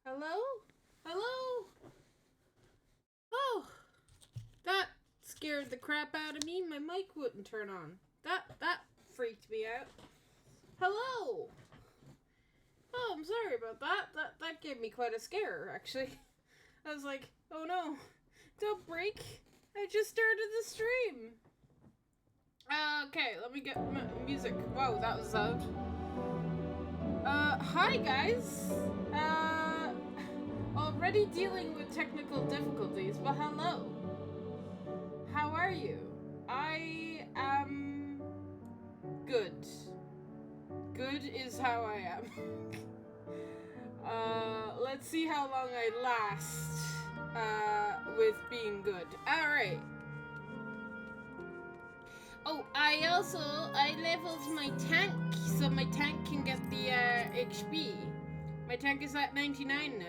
Hello? Hello? Oh, that scared the crap out of me. My mic wouldn't turn on. That freaked me out. Hello? Oh, I'm sorry about that. That gave me quite a scare, actually. I was like, oh no, don't break. I just started the stream. Okay, let me get music. Whoa, that was loud. Hi guys. Already dealing with technical difficulties, but hello. How are you? I am good. Good is how I am. Let's see how long I last with being good. Alright. Oh, I leveled my tank, so my tank can get the HP. My tank is at 99 now.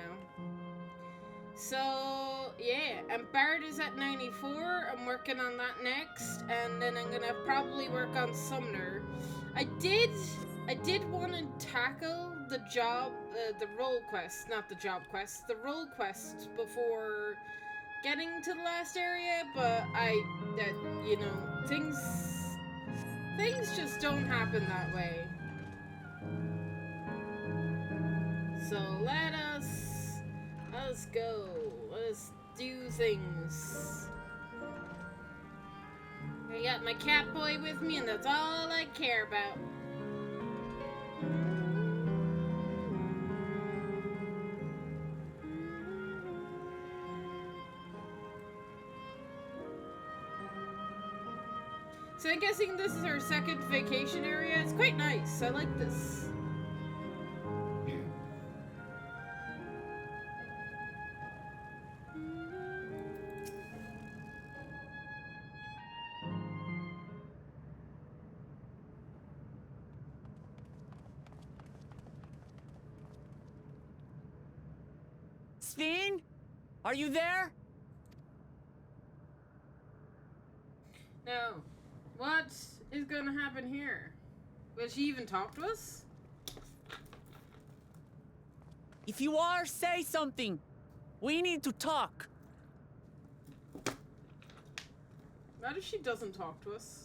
So, yeah, and Bard is at 94. I'm working on that next, and then I'm gonna probably work on Summoner. I did want to tackle the the role quest, not the job quest, the role quest before getting to the last area, but things just don't happen that way. So let's go. Let's do things. I got my cat boy with me, and that's all I care about. So I'm guessing this is our second vacation area. It's quite nice. I like this. Steen? Are you there? Now, what is going to happen here? Will she even talk to us? If you are, say something. We need to talk. What if she doesn't talk to us?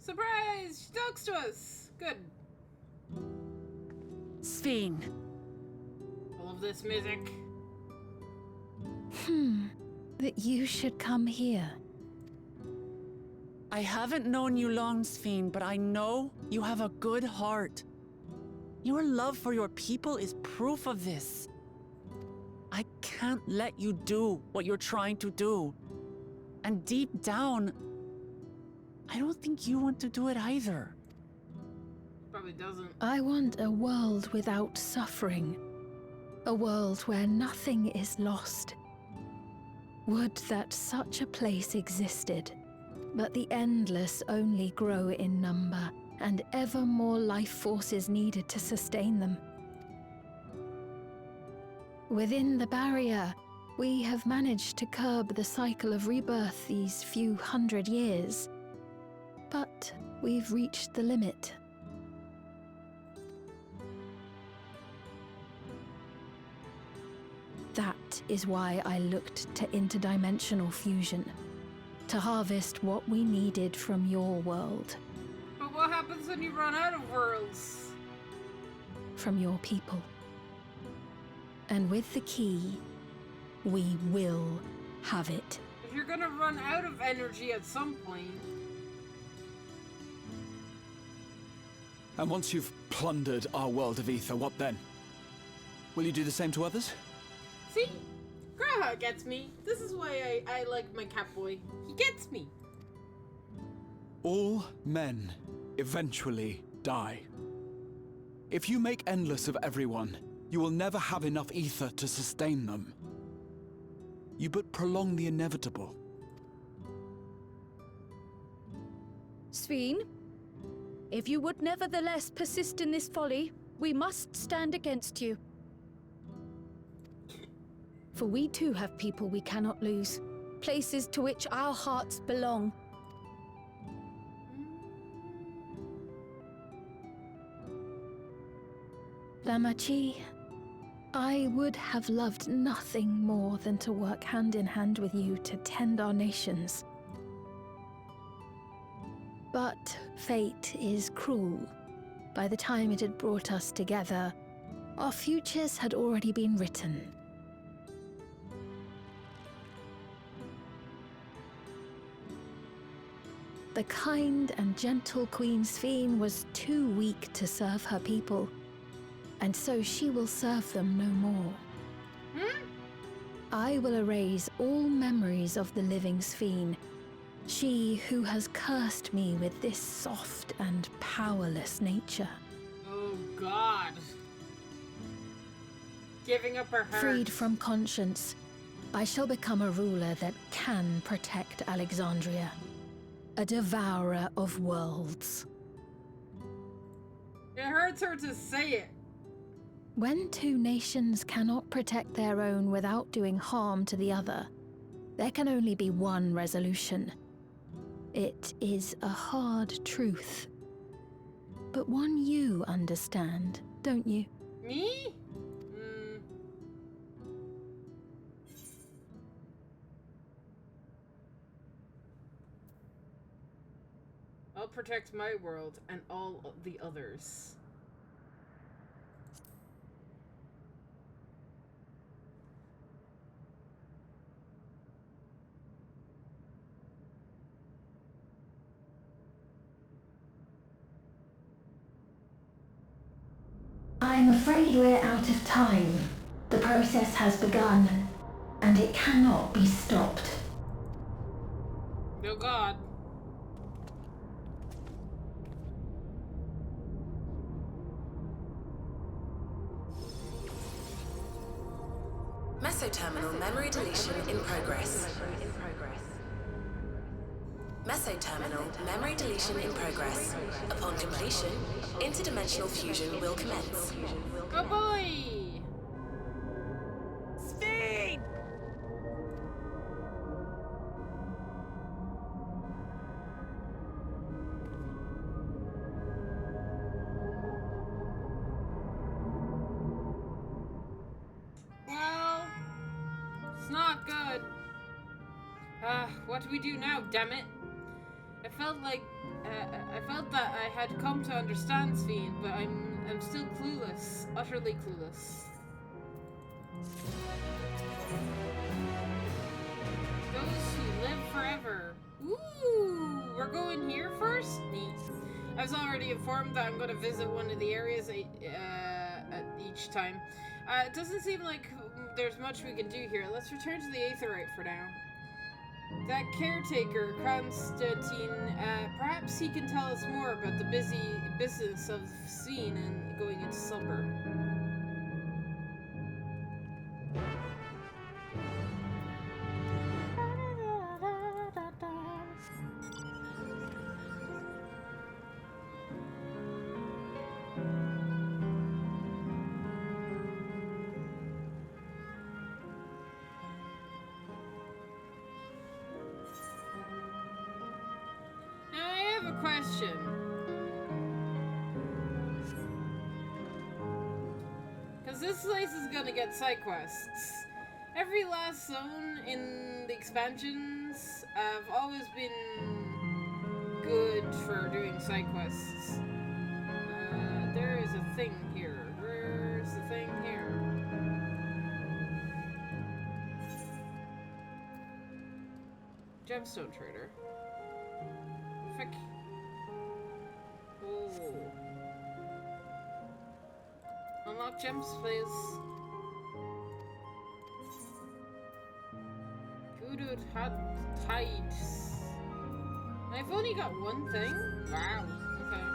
Surprise! She talks to us! Good. Steen. All of this music. That you should come here. I haven't known you long, Steen, but I know you have a good heart. Your love for your people is proof of this. I can't let you do what you're trying to do. And deep down, I don't think you want to do it either. Probably doesn't. I want a world without suffering. A world where nothing is lost. Would that such a place existed, but the endless only grow in number, and ever more life forces needed to sustain them. Within the barrier, we have managed to curb the cycle of rebirth these few hundred years. But we've reached the limit. That is why I looked to interdimensional fusion, to harvest what we needed from your world. But what happens when you run out of worlds? From your people. And with the key, we will have it. If you're gonna run out of energy at some point... And once you've plundered our world of ether, what then? Will you do the same to others? See? Graha gets me. This is why I like my cat boy. He gets me. All men eventually die. If you make endless of everyone, you will never have enough ether to sustain them. You but prolong the inevitable. Sveen, if you would nevertheless persist in this folly, we must stand against you. For we too have people we cannot lose, places to which our hearts belong. Lamachi, I would have loved nothing more than to work hand in hand with you to tend our nations. But fate is cruel. By the time it had brought us together, our futures had already been written. The kind and gentle Queen Sphene was too weak to serve her people, and so she will serve them no more. I will erase all memories of the living Sphene, she who has cursed me with this soft and powerless nature. Oh God. Giving up her heart. Freed from conscience, I shall become a ruler that can protect Alexandria. A devourer of worlds. It hurts her to say it. When two nations cannot protect their own without doing harm to the other, there can only be one resolution. It is a hard truth, but one you understand, don't you? Me? I'll protect my world and all of the others. I'm afraid we're out of time. The process has begun, and it cannot be stopped. Oh God. Mesoterminal memory deletion in progress. Mesoterminal memory deletion in progress. Upon completion, interdimensional fusion will commence. Oh boy! Sphene! Well, it's not good. What do we do now, damn it? I felt that I had come to understand Sphene, but I'm still clueless, utterly clueless. Those who live forever. Ooh, we're going here first? Neat. I was already informed that I'm going to visit one of the areas at each time. It doesn't seem like there's much we can do here. Let's return to the Aetherite for now. That caretaker, Constantine, perhaps he can tell us more about the busy business of Sphene and going into slumber. Question. Because this place is gonna get side quests. Every last zone in the expansions have always been good for doing side quests. There is a thing here. Where's the thing here? Gemstone trader. Frick. Oh. Unlock gems, please. Voodoo hot tides. I've only got one thing? Wow. Okay.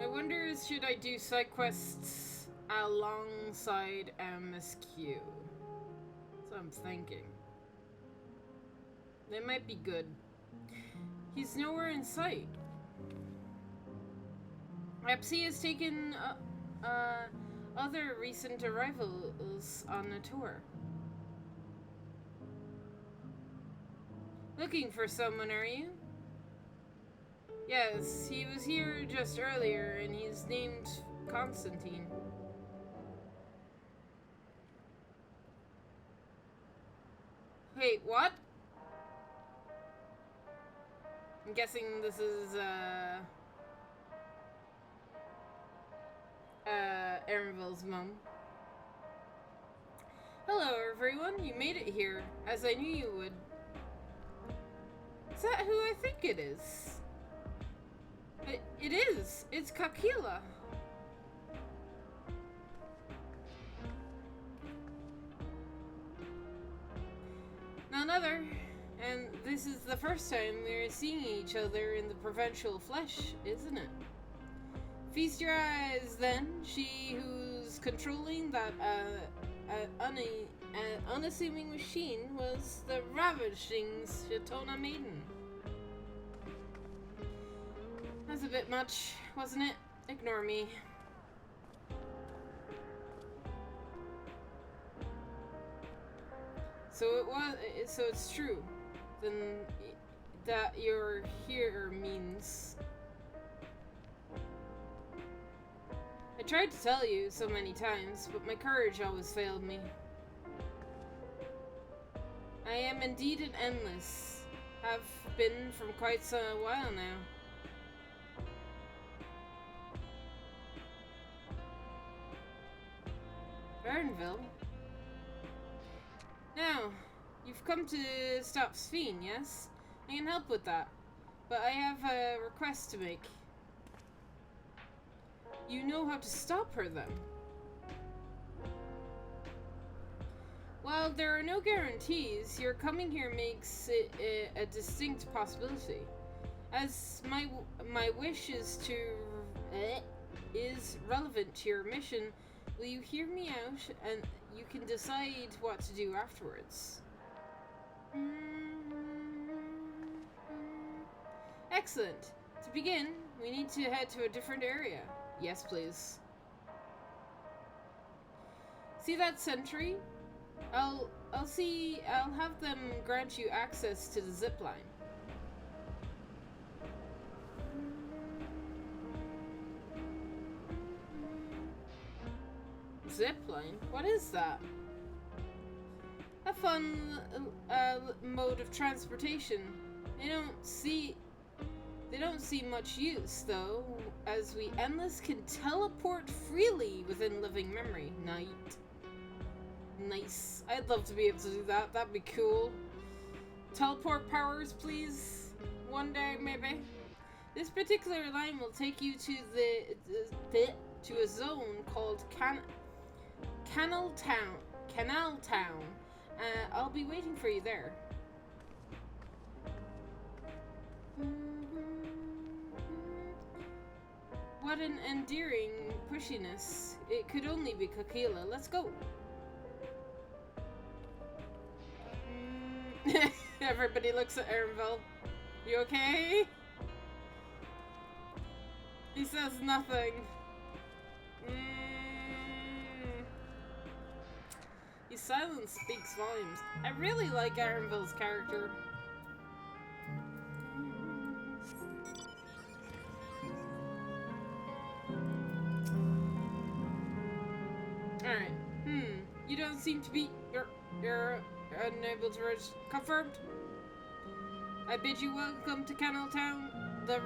I wonder, should I do side quests alongside MSQ? That's what I'm thinking. They might be good. He's nowhere in sight. Epsi has taken other recent arrivals on a tour. Looking for someone, are you? Yes, he was here just earlier, and he's named Constantine. Wait, what? I'm guessing this is, Aaronville's mom. Hello, everyone. You made it here, as I knew you would. Is that who I think it is? It is. It's Kakila. None other. And this is the first time we're seeing each other in the provincial flesh, isn't it? Feast your eyes, then. She who's controlling that unassuming machine was the ravishing Shatona maiden. That's a bit much, wasn't it? Ignore me. So it's true. Then that you're here means... I tried to tell you so many times, but my courage always failed me. I am indeed an endless. Have been from quite a while now. Vernville? Now, you've come to stop Sphene, yes? I can help with that. But I have a request to make. You know how to stop her, then? While there are no guarantees, your coming here makes it a distinct possibility. As my wish is relevant to your mission, will you hear me out, and you can decide what to do afterwards? Excellent. To begin, we need to head to a different area. Yes, please. See that sentry? I'll have them grant you access to the zip line. Zip line? What is that? A fun mode of transportation. They don't see much use, though, as we endless can teleport freely within living memory. Nice. I'd love to be able to do that. That'd be cool. Teleport powers, please. One day, maybe. This particular line will take you to to a zone called Canal Town. I'll be waiting for you there. What an endearing pushiness. It could only be Kakila. Let's go. Everybody looks at Aaronville. You okay? He says nothing. His silence speaks volumes. I really like Aaronville's character. Alright. You don't seem to be... You're unable to reach... Confirmed? I bid you welcome to Canal Town, the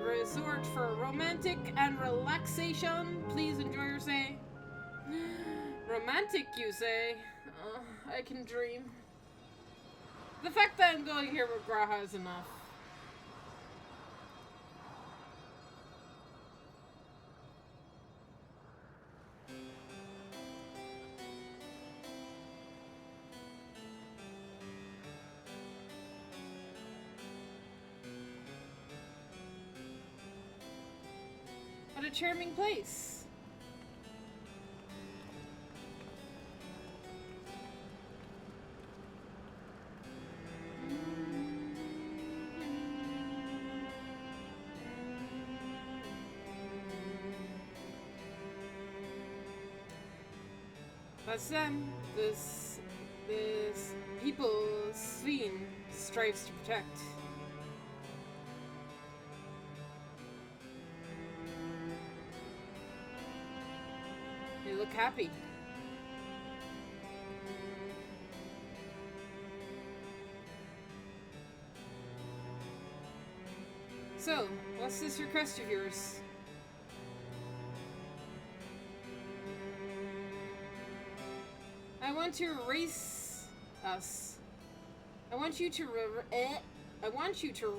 resort for romantic and relaxation. Please enjoy your stay. Romantic, you say? I can dream. The fact that I'm going here with Graha is enough. What a charming place. That's them. This people Sveen strives to protect. You look happy. So, what's this request of yours? I want to erase us. I want you to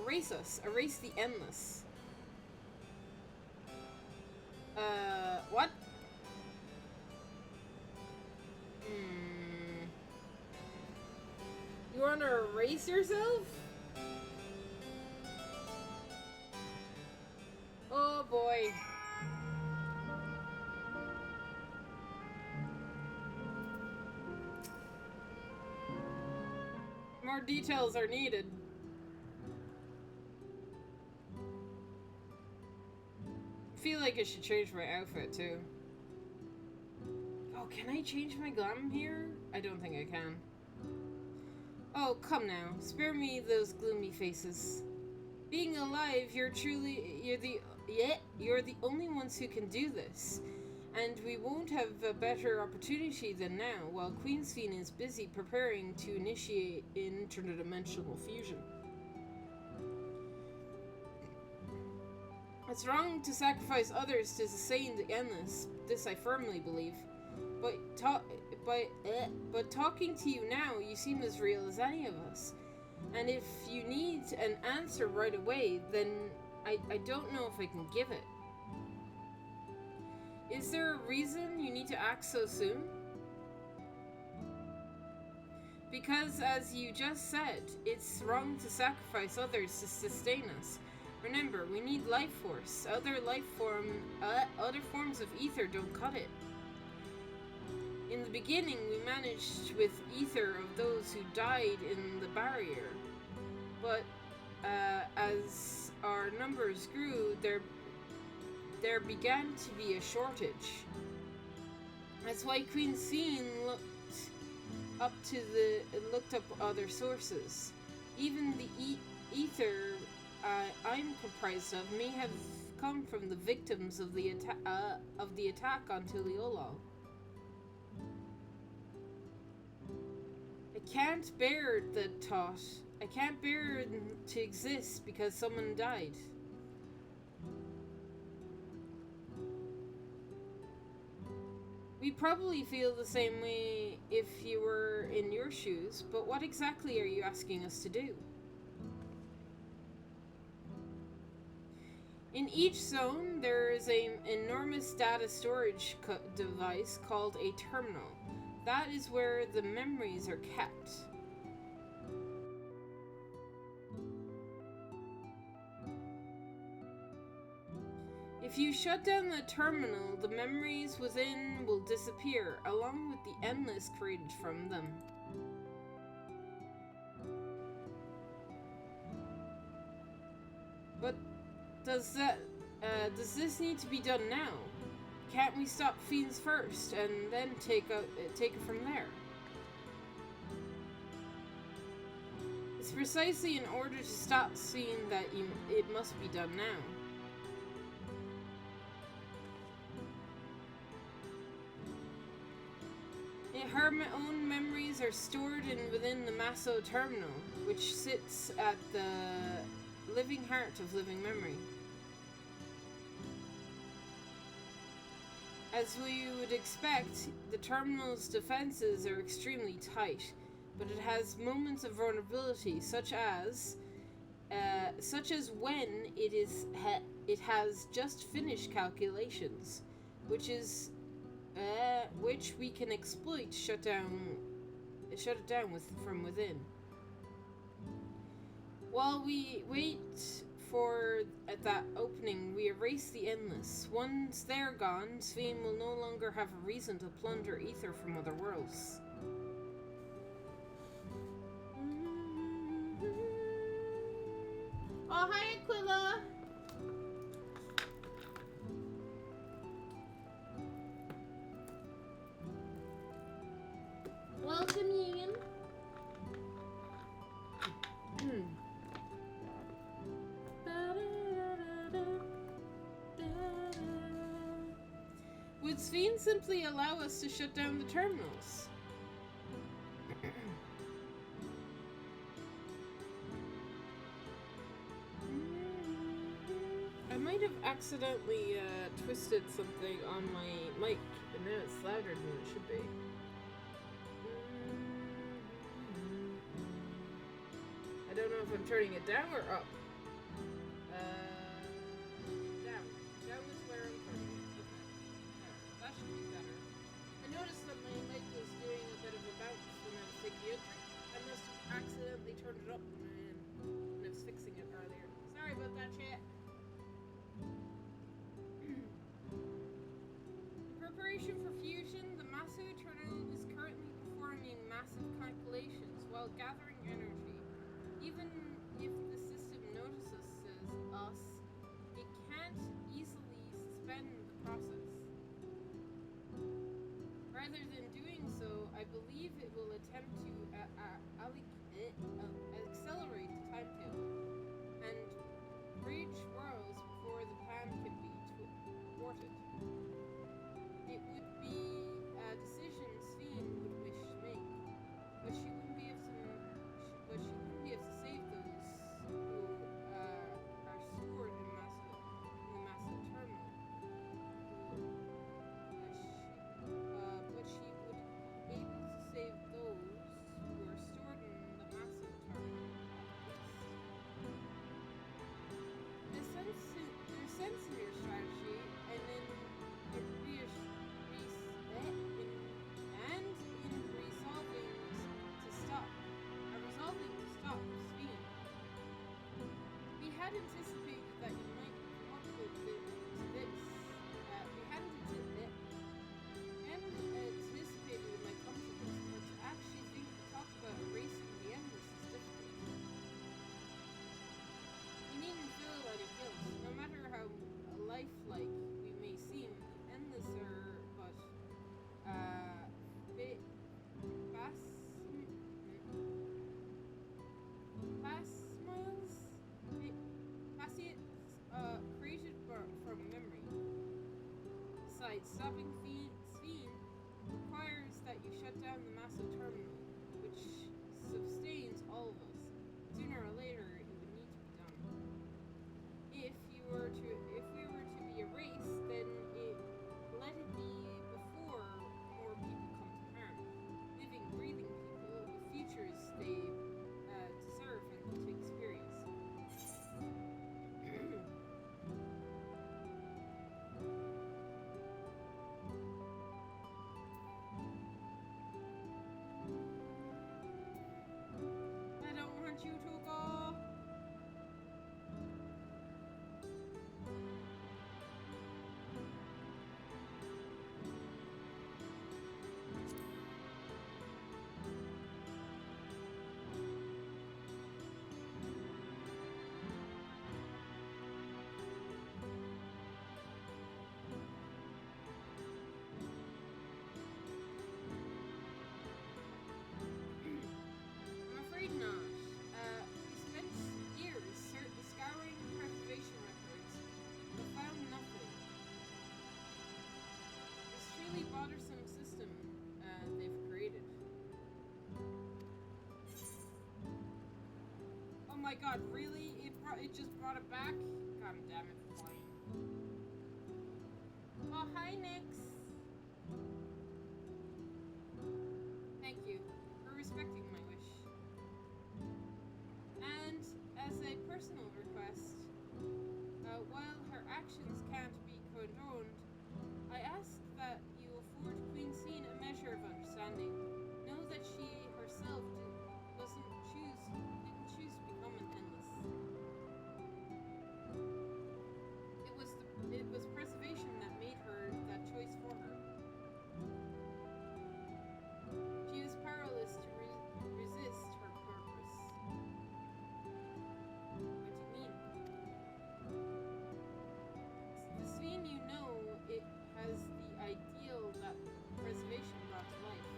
erase us. Erase the endless. What? You want to erase yourself? Oh boy. More details are needed. I feel like I should change my outfit too. Oh, can I change my glam here? I don't think I can. Oh, come now. Spare me those gloomy faces. Being alive, you're the only ones who can do this. And we won't have a better opportunity than now, while Queensfiend is busy preparing to initiate interdimensional fusion. It's wrong to sacrifice others to sustain the endless. This I firmly believe. But talking to you now, you seem as real as any of us. And if you need an answer right away, then I don't know if I can give it. Is there a reason you need to act so soon? Because, as you just said, it's wrong to sacrifice others to sustain us. Remember, we need life force. Other forms of ether don't cut it. In the beginning, we managed with ether of those who died in the barrier. But as our numbers grew, there began to be a shortage. That's why Queen Scene looked up other sources. Even the ether I'm comprised of may have come from the victims of the attack on Tiliolol. I can't bear the thought. I can't bear to exist because someone died. We probably feel the same way if you were in your shoes, but what exactly are you asking us to do? In each zone, there is an enormous data storage device called a terminal. That is where the memories are kept. If you shut down the terminal, the memories within will disappear, along with the endless created from them. But does this need to be done now? Can't we stop fiends first and then take it from there? It's precisely in order to stop seeing that it must be done now. Her own memories are stored within the Maso terminal, which sits at the living heart of living memory. As we would expect, the terminal's defenses are extremely tight, but it has moments of vulnerability, such as when it has just finished calculations, which we can exploit to shut it down from within. While we wait at that opening, we erase the endless. Once they're gone, Svein will no longer have a reason to plunder ether from other worlds. Oh, hi, Aquila! Welcome, Ian. Would Sven simply allow us to shut down the terminals? I might have accidentally twisted something on my mic, and now it's louder than it should be. I don't know if I'm turning it down or up. Down. Down is where I'm turning it. Okay. There. That should be better. I noticed that my mic was doing a bit of a bounce when I was taking the outro. I must have accidentally turned it up when I was fixing it earlier. Sorry about that, chat. In preparation for fusion, the Maso Eternal is currently performing massive calculations while gathering energy. Even if the system notices us, it can't easily suspend the process. Rather than doing so, I believe it will attempt to accelerate the timetable and reach worlds before the plan can be thwarted. It would be a decision Sven would wish to make, but she wouldn't be able to save those who are stored in the massive terminal. But she would be able to save those who are stored in the massive terminal. There's sense in your strategy, and in resolving to stop Sven. We had anticipated that you might come up with this. We hadn't anticipated it might come to this, but to actually think to talk about erasing the endless is difficult. You needn't feel any guilt, no matter how lifelike we may seem. Endless are but created from memory. Besides, stopping Sven requires that you shut down the massive terminal, which sustains all of us. Sooner or later, it would need to be done. If we were to be erased, then let it be before more people come to harm. Living, breathing people with futures they deserve and to experience. I don't want you to go. I'm afraid not. We spent years scouring preservation records, but found nothing. It's truly bothersome system they've created. Oh my god, really? It just brought it back? God damn it, fine. Oh, hi, Nix. Thank you for respecting my wish. And as a personal request, while her actions can't be condoned, I ask that you afford Queen Seen a measure of understanding. Know that she herself didn't choose to become an endless. It was preservation that made that choice for her. She is powerless to resist her purpose. What do you mean? The Sven you know, it has the ideal that preservation brought to life.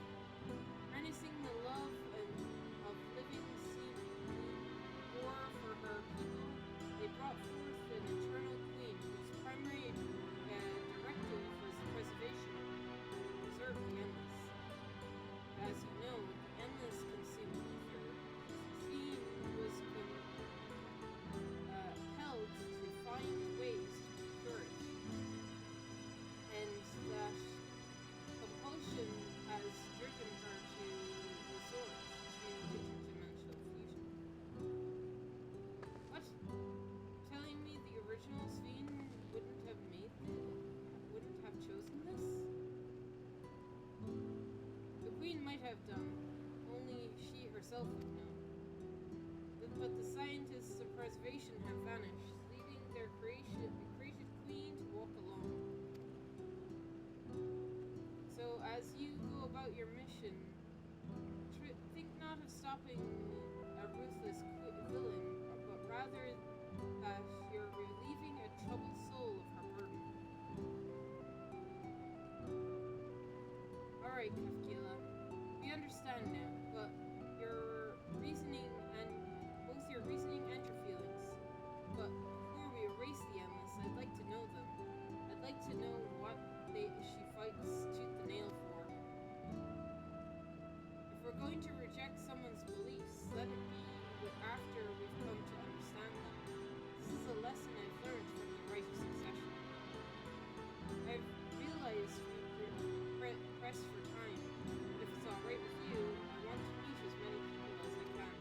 done. Only she herself would know. But the scientists of preservation have vanished, leaving their created queen to walk alone. So as you go about your mission, think not of stopping a ruthless villain, but rather that you're relieving a troubled soul of her burden. Alright, Kafkila, we understand now, but your reasoning and your feelings. But before we erase the Endless, I'd like to know them. I'd like to know what she fights tooth and nail for. If we're going to reject someone's beliefs, let it be after we've come to understand them. This is a lesson I've learned from the Rite of Succession. I've realized we're pressed for time, but if it's alright with you, I want to meet as many people as I can.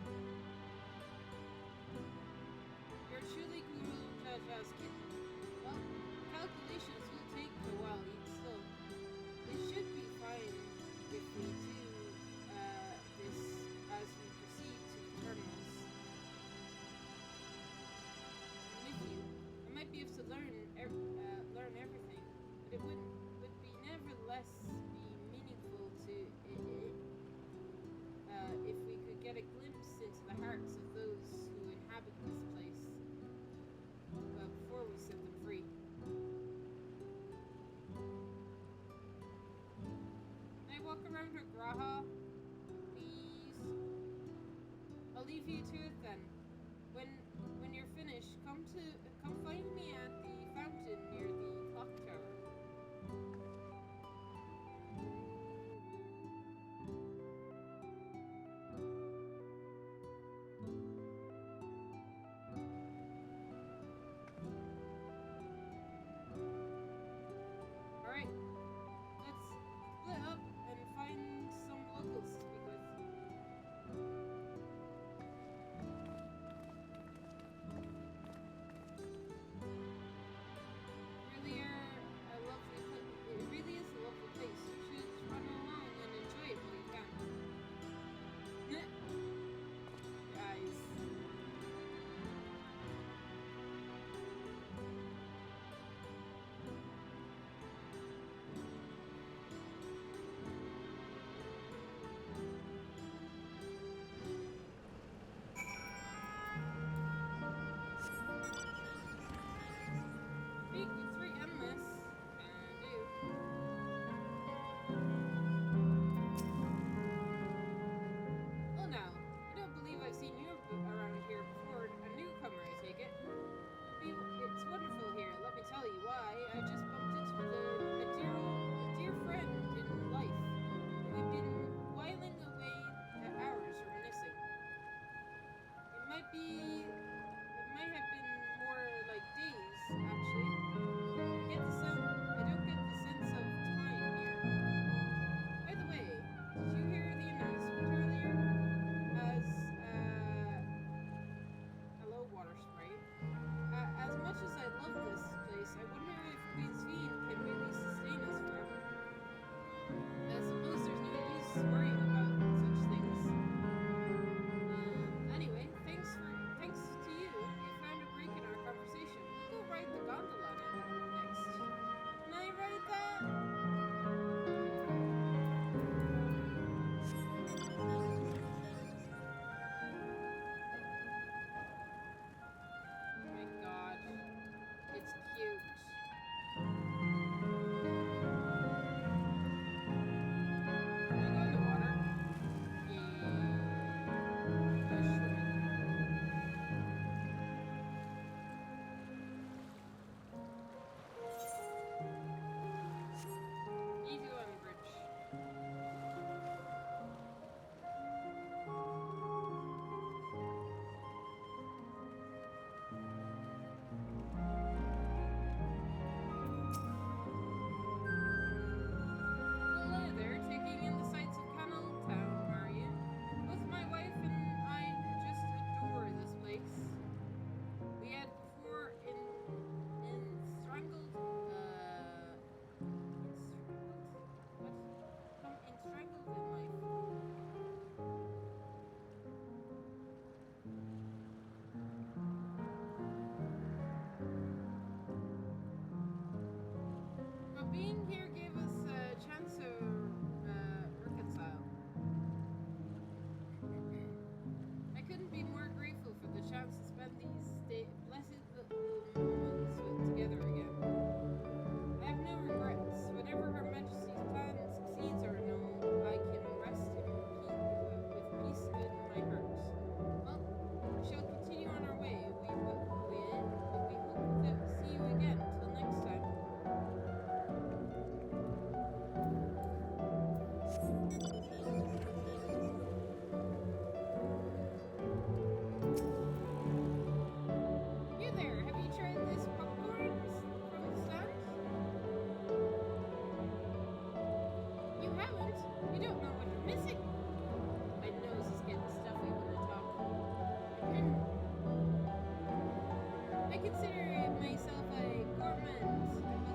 You're truly Guru Jaja's kitten. Well, calculations will take a while yet still. It should be fine if we do this as we proceed to the terminals. I'm with you. I might be able to learn everything, but it would be nevertheless be meaningful to if we could get a glimpse into the hearts of those who inhabit this place before we set them free. Can I walk around her Graha? Please? I'll leave you to it then. When you're finished, come find me at the fountain near the clock tower. Alright, let's split up and find some locals to speak with. I consider myself a gourmand.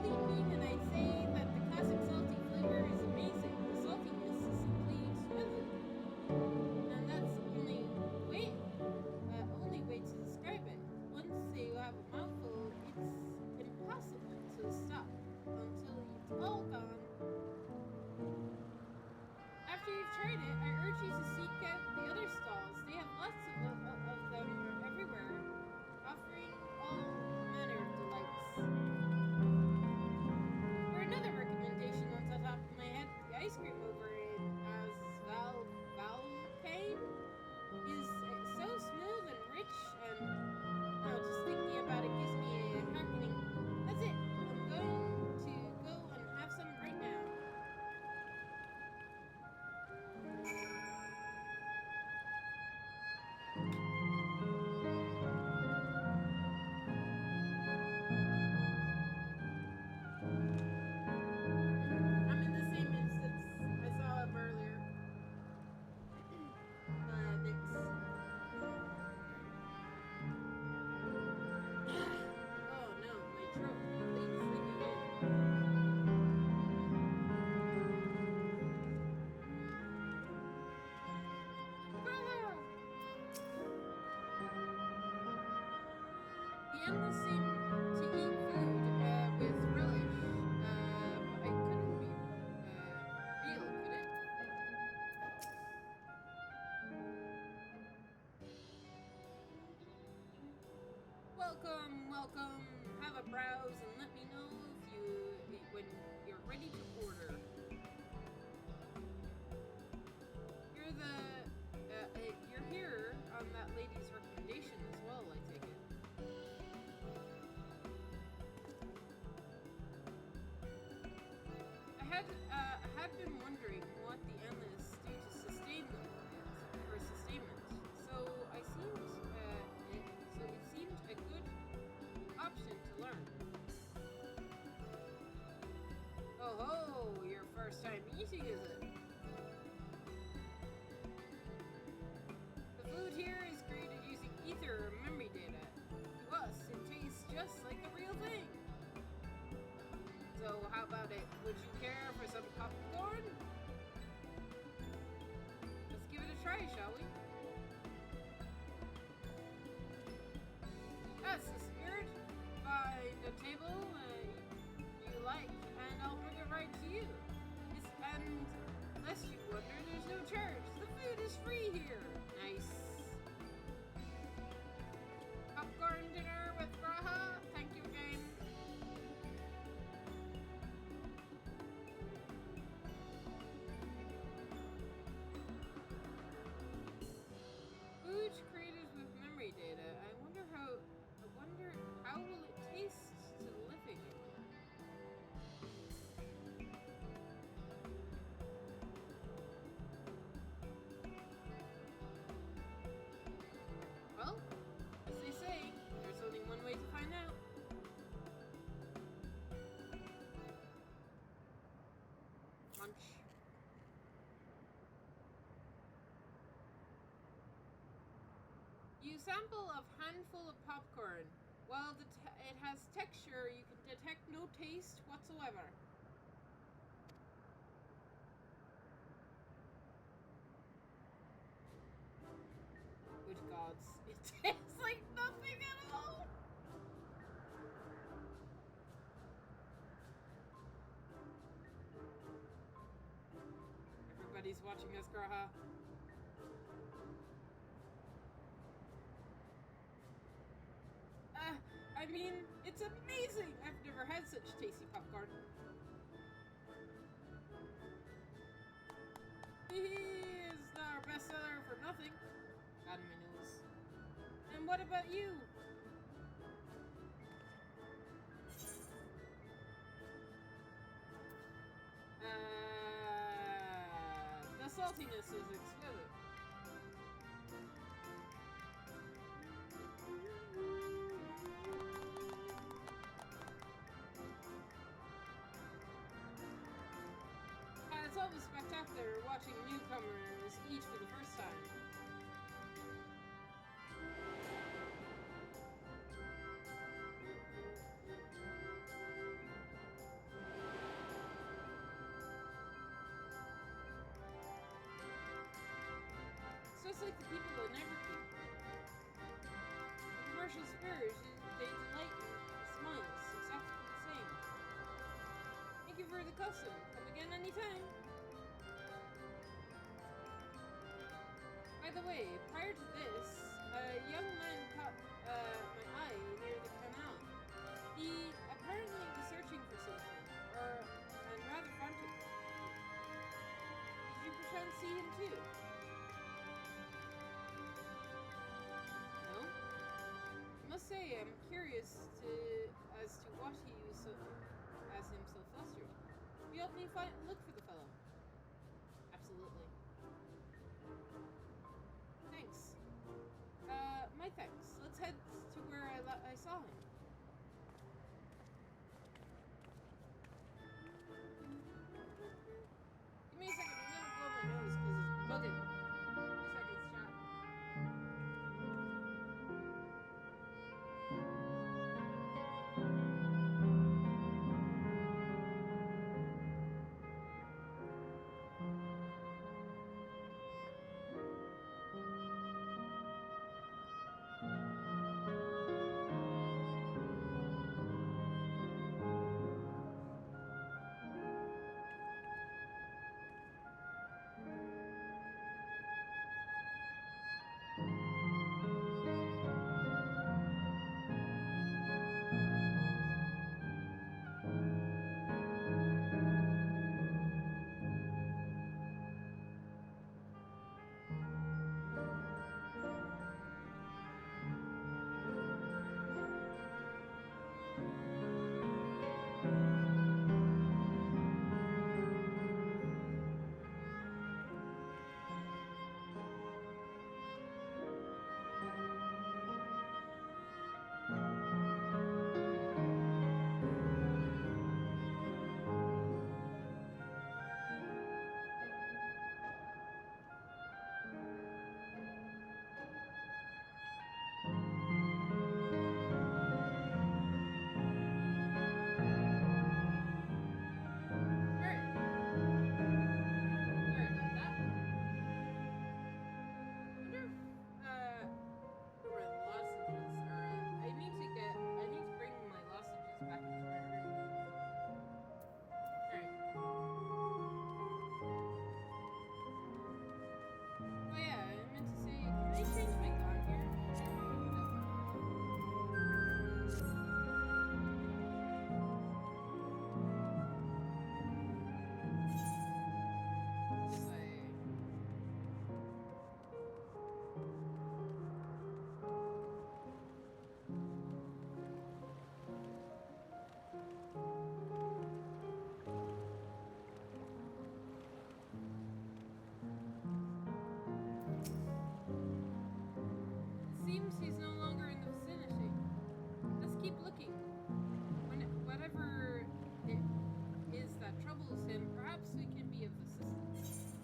Believe me when I say that the classic salty flavor is amazing. The saltiness is simply exquisite. And that's the only way to describe it. Once you have a mouthful, it's impossible to stop until it's all gone. After you've tried it, I urge you to seek out the other stalls. They have lots of them everywhere, offering all manner of delights. For another recommendation on the top of my head, the ice cream over in Valcane is so smooth and rich, and just thinking about it gives me a happening. That's it. I'm going to go and have some right now. I'm in the same instance. I saw him earlier. Nix. Oh no, my throat. Please leave me in. Brother! The endless seem to eat food with relish, but it couldn't be real, could it? Welcome, welcome. Have a browse and let me know when you're ready to order. You're here on that lady's recommendation as well, I take it. I had been wondering what the endless do to sustain them for sustainment. So it seemed a good option to learn. Oh ho, your first time eating, is it? The food here is created using ether or memory data. To us, it tastes just like the real thing. So how about it? Would you care for some popcorn? Let's give it a try, shall we? That's the spirit. Find a table you like, and I'll bring it right to you. And lest you wonder, there's no charge. The food is free here. Nice. Popcorn dinner with Graha. Thank you, game. Food created with memory data. I wonder how will it taste to the living? Well, as they say, there's only one way to find out. Munch. You sample a handful of popcorn. While it has texture, you can detect no taste whatsoever. Good gods, it tastes like nothing at all! Everybody's watching us, Graha. I mean, it's amazing! I've never had such tasty popcorn. Is our bestseller for nothing. God, my nose. And what about you? The saltiness is exquisite. It's always spectacular watching newcomers eat for the first time. just like the people that never keep. The commercial spurs, they delight in smiles, exactly the same. Thank you for the custom. Come again anytime. By the way, prior to this, a young man caught my eye near the canal. He apparently was searching for something, and rather frantically. Did you perchance see him too? No? I must say, I'm curious as to what he was as him so flustered. Will you help me look for the fellow? Absolutely. Thanks. My thanks. Let's head to where I saw him. Give me a second. I'm gonna blow my nose because it's bugging. 2 seconds, chat. Seems he's no longer in the vicinity. Let's keep looking. Whatever it is that troubles him, perhaps we can be of assistance.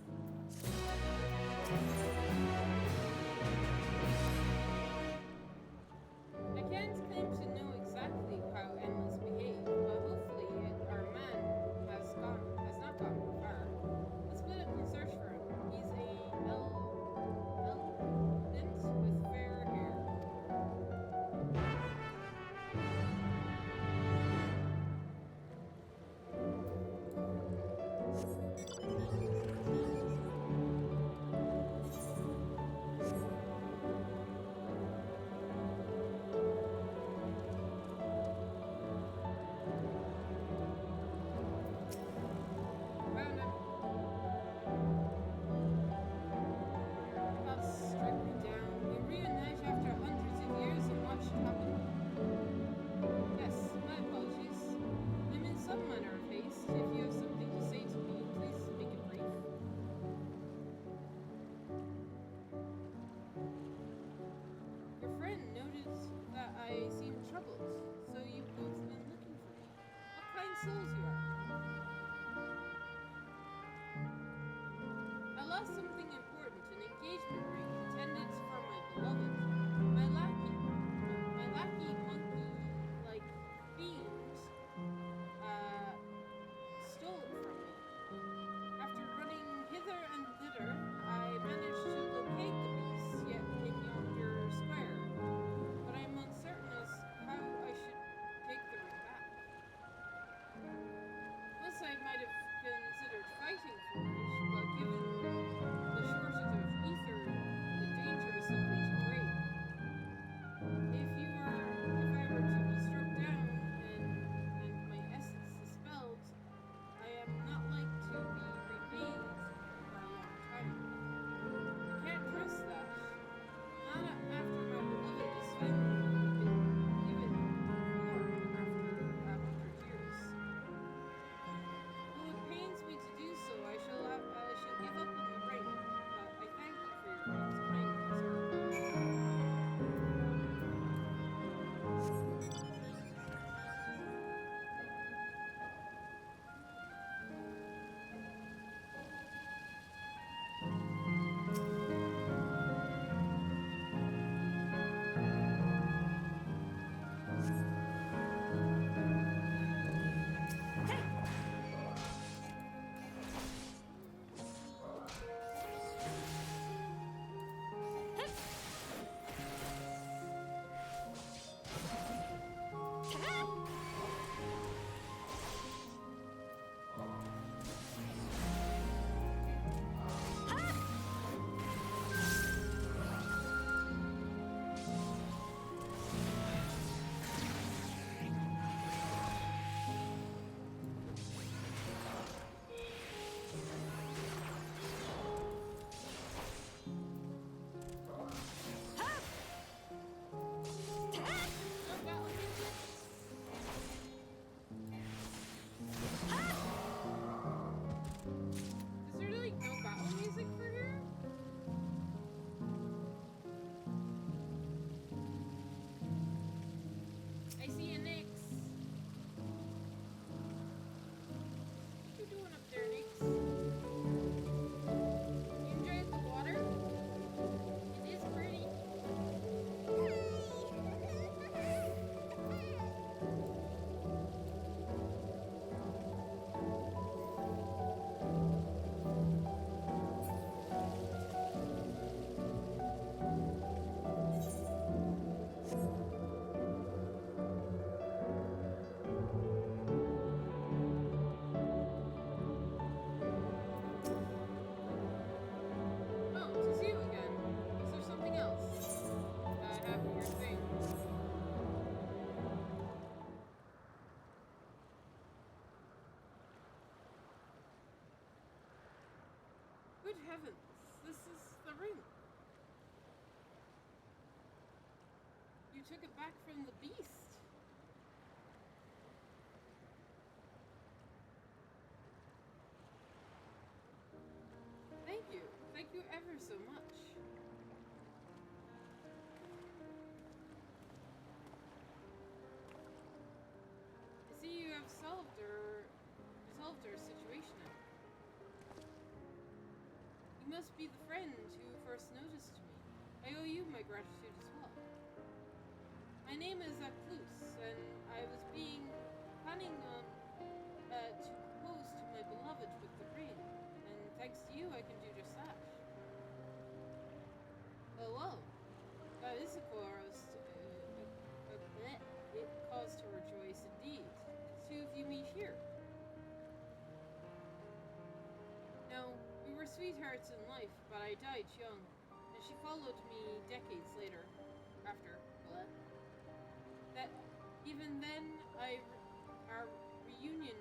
I can't claim to know exactly how Endless behaved, but hopefully our man has not gone far. Let's split up and search for him. He's a nymph with fair hair. Found him. Thoughts struck me down. We reunite after hundreds of years and watch it happen. Yes, my apologies. I'm in some manner of haste. If you have something to say to me, please make it brief. Your friend noted that I seemed troubled, so you've both been looking for me. What kind souls you are. I lost something important, an engagement ring intended for my beloved. My lackey monkey-like fiend, stole it from me. After running hither and thither, I managed to locate the beast. heavens, this is the ring. You took it back from the beast. Thank you. Thank you ever so much. I see you have resolved our situation now. You must be the friend who first noticed me. I owe you my gratitude as well. My name is Aklus, and I was planning on to propose to my beloved with the ring, and thanks to you I can do just that. Oh well, that is a cause. It caused to rejoice indeed. The two of you meet here. Now, we were sweethearts in life, but I died young, and she followed me decades later. After, that even then, our reunion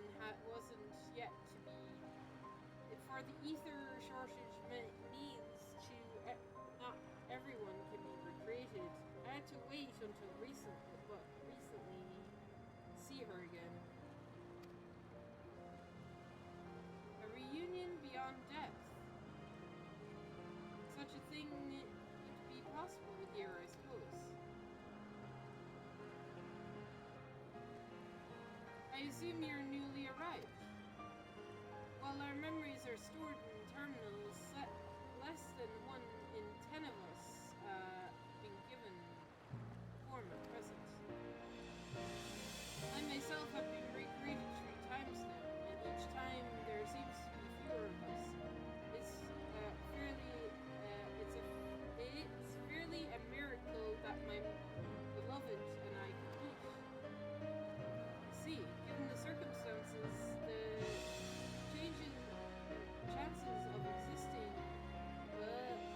wasn't yet to be. For the ether shortage means not everyone can be recreated. I had to wait until recently see her again. A reunion beyond death. Such a thing would be possible here, I suppose. I assume you're newly arrived. While our memories are stored in terminals, less than 1 in 10 of us been given form at present. I myself have been recreated 3 times now, and each time there seems to be fewer of us. It's fairly a miracle that my beloved and I could meet. See, given the circumstances, the chances of existing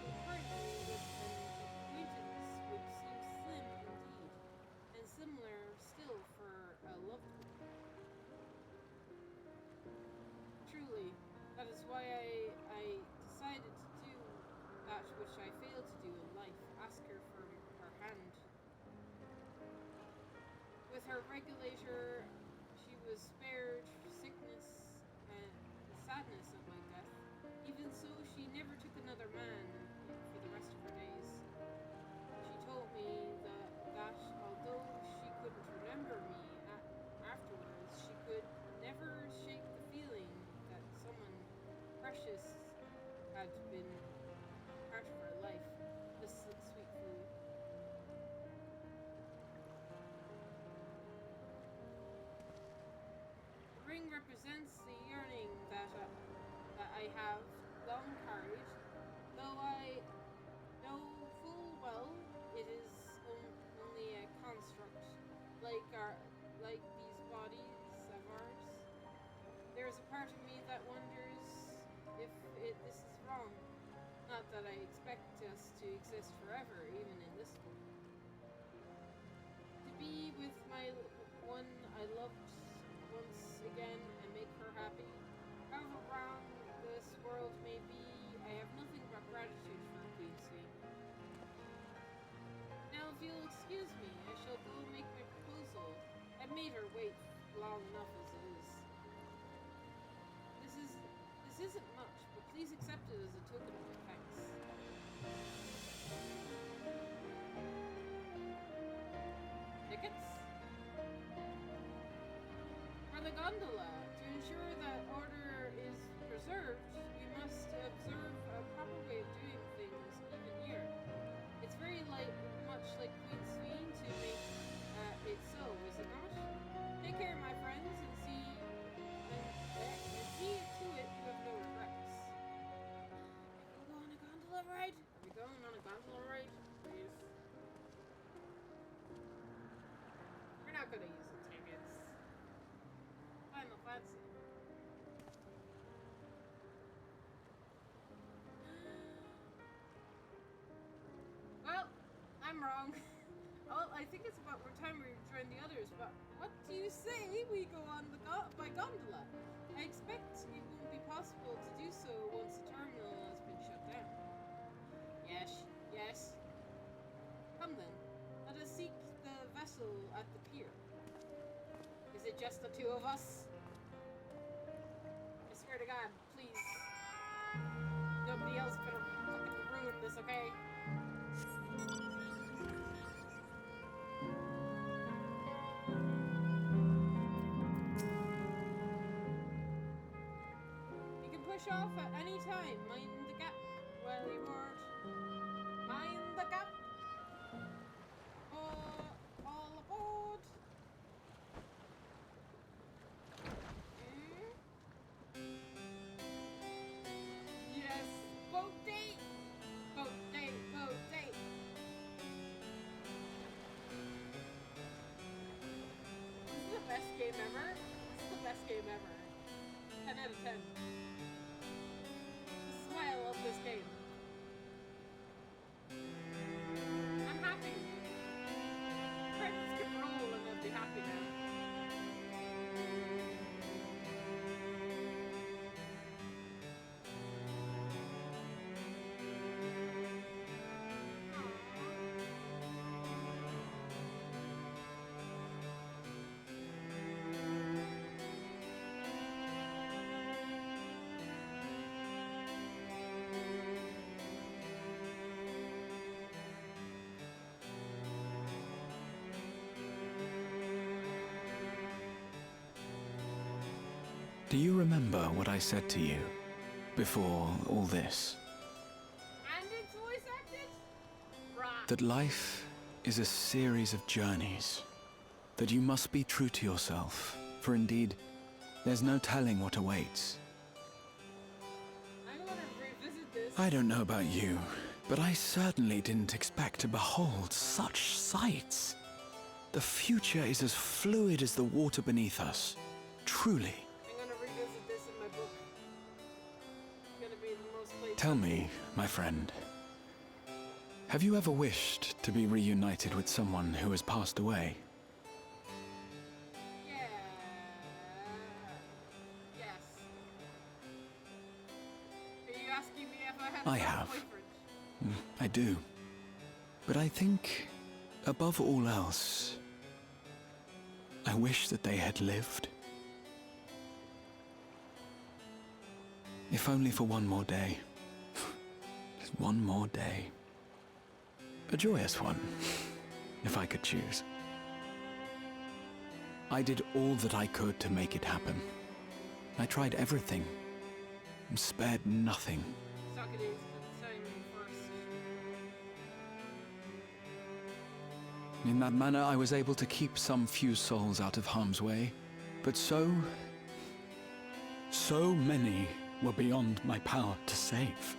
concurrently with an acquaintance would seem slim indeed, and similar still for a loved one. Truly, that is why I decided to do that which I failed to do in life, ask her for her hand. With her regulator, she was spared sickness and the sadness of my death. Even so, she never took another man for the rest of her days. She told me that although she couldn't remember me afterwards, she could never shake the feeling that someone precious had been part of her life. This sweet food. The ring represents the yearning that I have long carried, though I know full well it is only a construct, like these bodies of ours. There is a part of me that wonders if this is wrong. Not that I expect us to exist forever, even in this world. To be with my one I loved once again and make her happy. However wrong this world may be, I have nothing but gratitude for Queen Sweet. Now, if you'll excuse me, I shall go make my proposal. I've made her wait long enough as it is. This isn't much, but please accept it as a token of my thanks. Tickets? For the gondola, to ensure that order is preserved, we must observe a proper way of doing things even here. It's very much like Queen Sween to make it so, is it not? Take care, my friends, and see to it you have no regrets. Can we go on a gondola ride? Are we going on a gondola ride? Please. We're not gonna use the tickets. Final fancy. Well, I'm wrong. Well, I think it's about time we join the others, but what do you say we go on by gondola? I expect it won't be possible to do so once the terminal has been at the pier? Is it just the two of us? I swear to God, please. Nobody else better fucking ruin this, okay? You can push off at any time. Mind the gap. Well, you board. Mind the gap. All aboard. Yes, boat date! Boat date, boat date! This is the best game ever. This is the best game ever. 10 out of 10. The smile of this game. I'm happy. Credits can roll and I'll be happy now. Do you remember what I said to you before all this? And it's voice acted? Right. That life is a series of journeys. That you must be true to yourself, for indeed, there's no telling what awaits. I'm gonna revisit this. I don't know about you, but I certainly didn't expect to behold such sights. The future is as fluid as the water beneath us. Truly. I'm gonna revisit this in my book. It's gonna be the most played. Tell me, my friend, have you ever wished to be reunited with someone who has passed away? Yeah. Yes. Are you asking me if I had I a have. boyfriend? I do. But I think, above all else, I wish that they had lived. If only for one more day. Just one more day. A joyous one, if I could choose. I did all that I could to make it happen. I tried everything, and spared nothing. Socrates been saying first. In that manner, I was able to keep some few souls out of harm's way, but so many were beyond my power to save.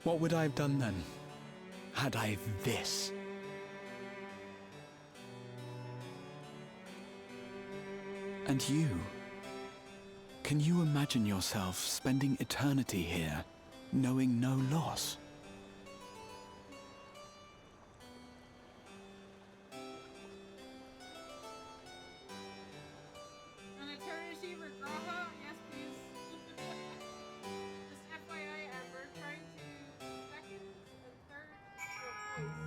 What would I have done then, had I this? And you? Can you imagine yourself spending eternity here, knowing no loss? An eternity with Graha? Yes, please. Just FYI, Amber, trying to second and third your voice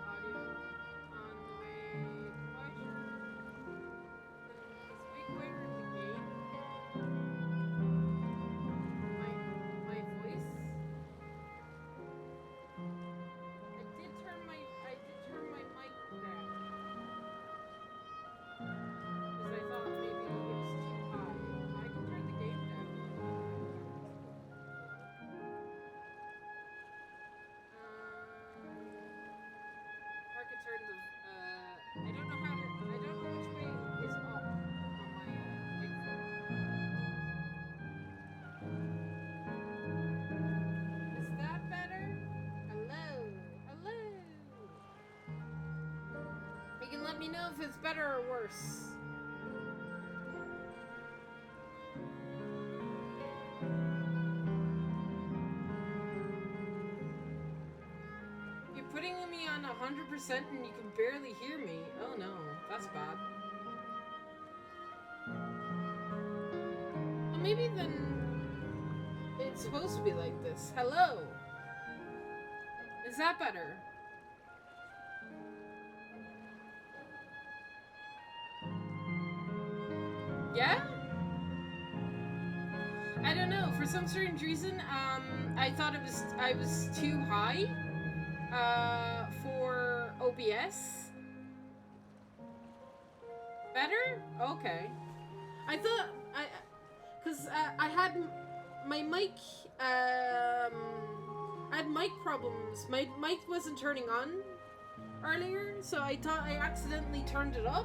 audio on the way to pleasure. This week winner in the game. My voice. I did turn my mic down. Because I thought maybe it was too high. I can turn the game down. Or I could turn the I don't know which way is up on my microphone. Is that better? Hello. You can let me know if it's better or worse. You're putting me on 100% and you can barely hear me. Oh no, that's bad. Well, maybe then it's supposed to be like this. Hello. Is Is that better? Yeah? I don't know. For some strange reason, I thought I was too high for OBS. Better? Okay. I thought because I had my mic I had mic problems. My mic wasn't turning on earlier, so I thought I accidentally turned it up.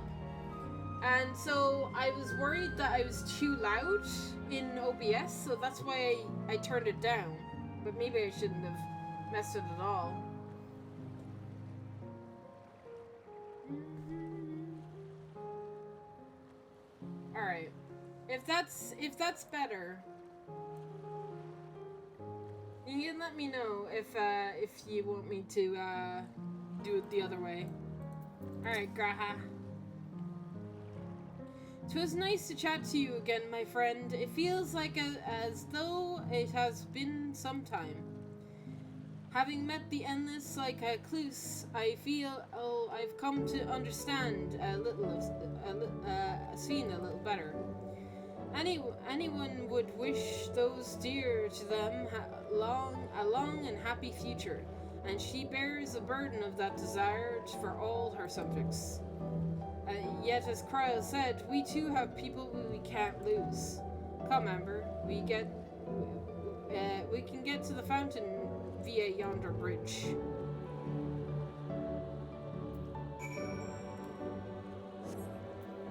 And so I was worried that I was too loud in OBS, so that's why I turned it down. But maybe I shouldn't have messed with it at all. Alright. If that's better, you can let me know if you want me to do it the other way. Alright, Graha. 'Twas nice to chat to you again, my friend. It feels like as though it has been some time. Having met the Endless like a Cluse, I feel I've come to understand a scene a little better. Anyone would wish those dear to them a long and happy future, and she bears the burden of that desire for all her subjects. Yet, as Cryle said, we too have people we can't lose. Come, Amber, we can get to the fountain via yonder bridge.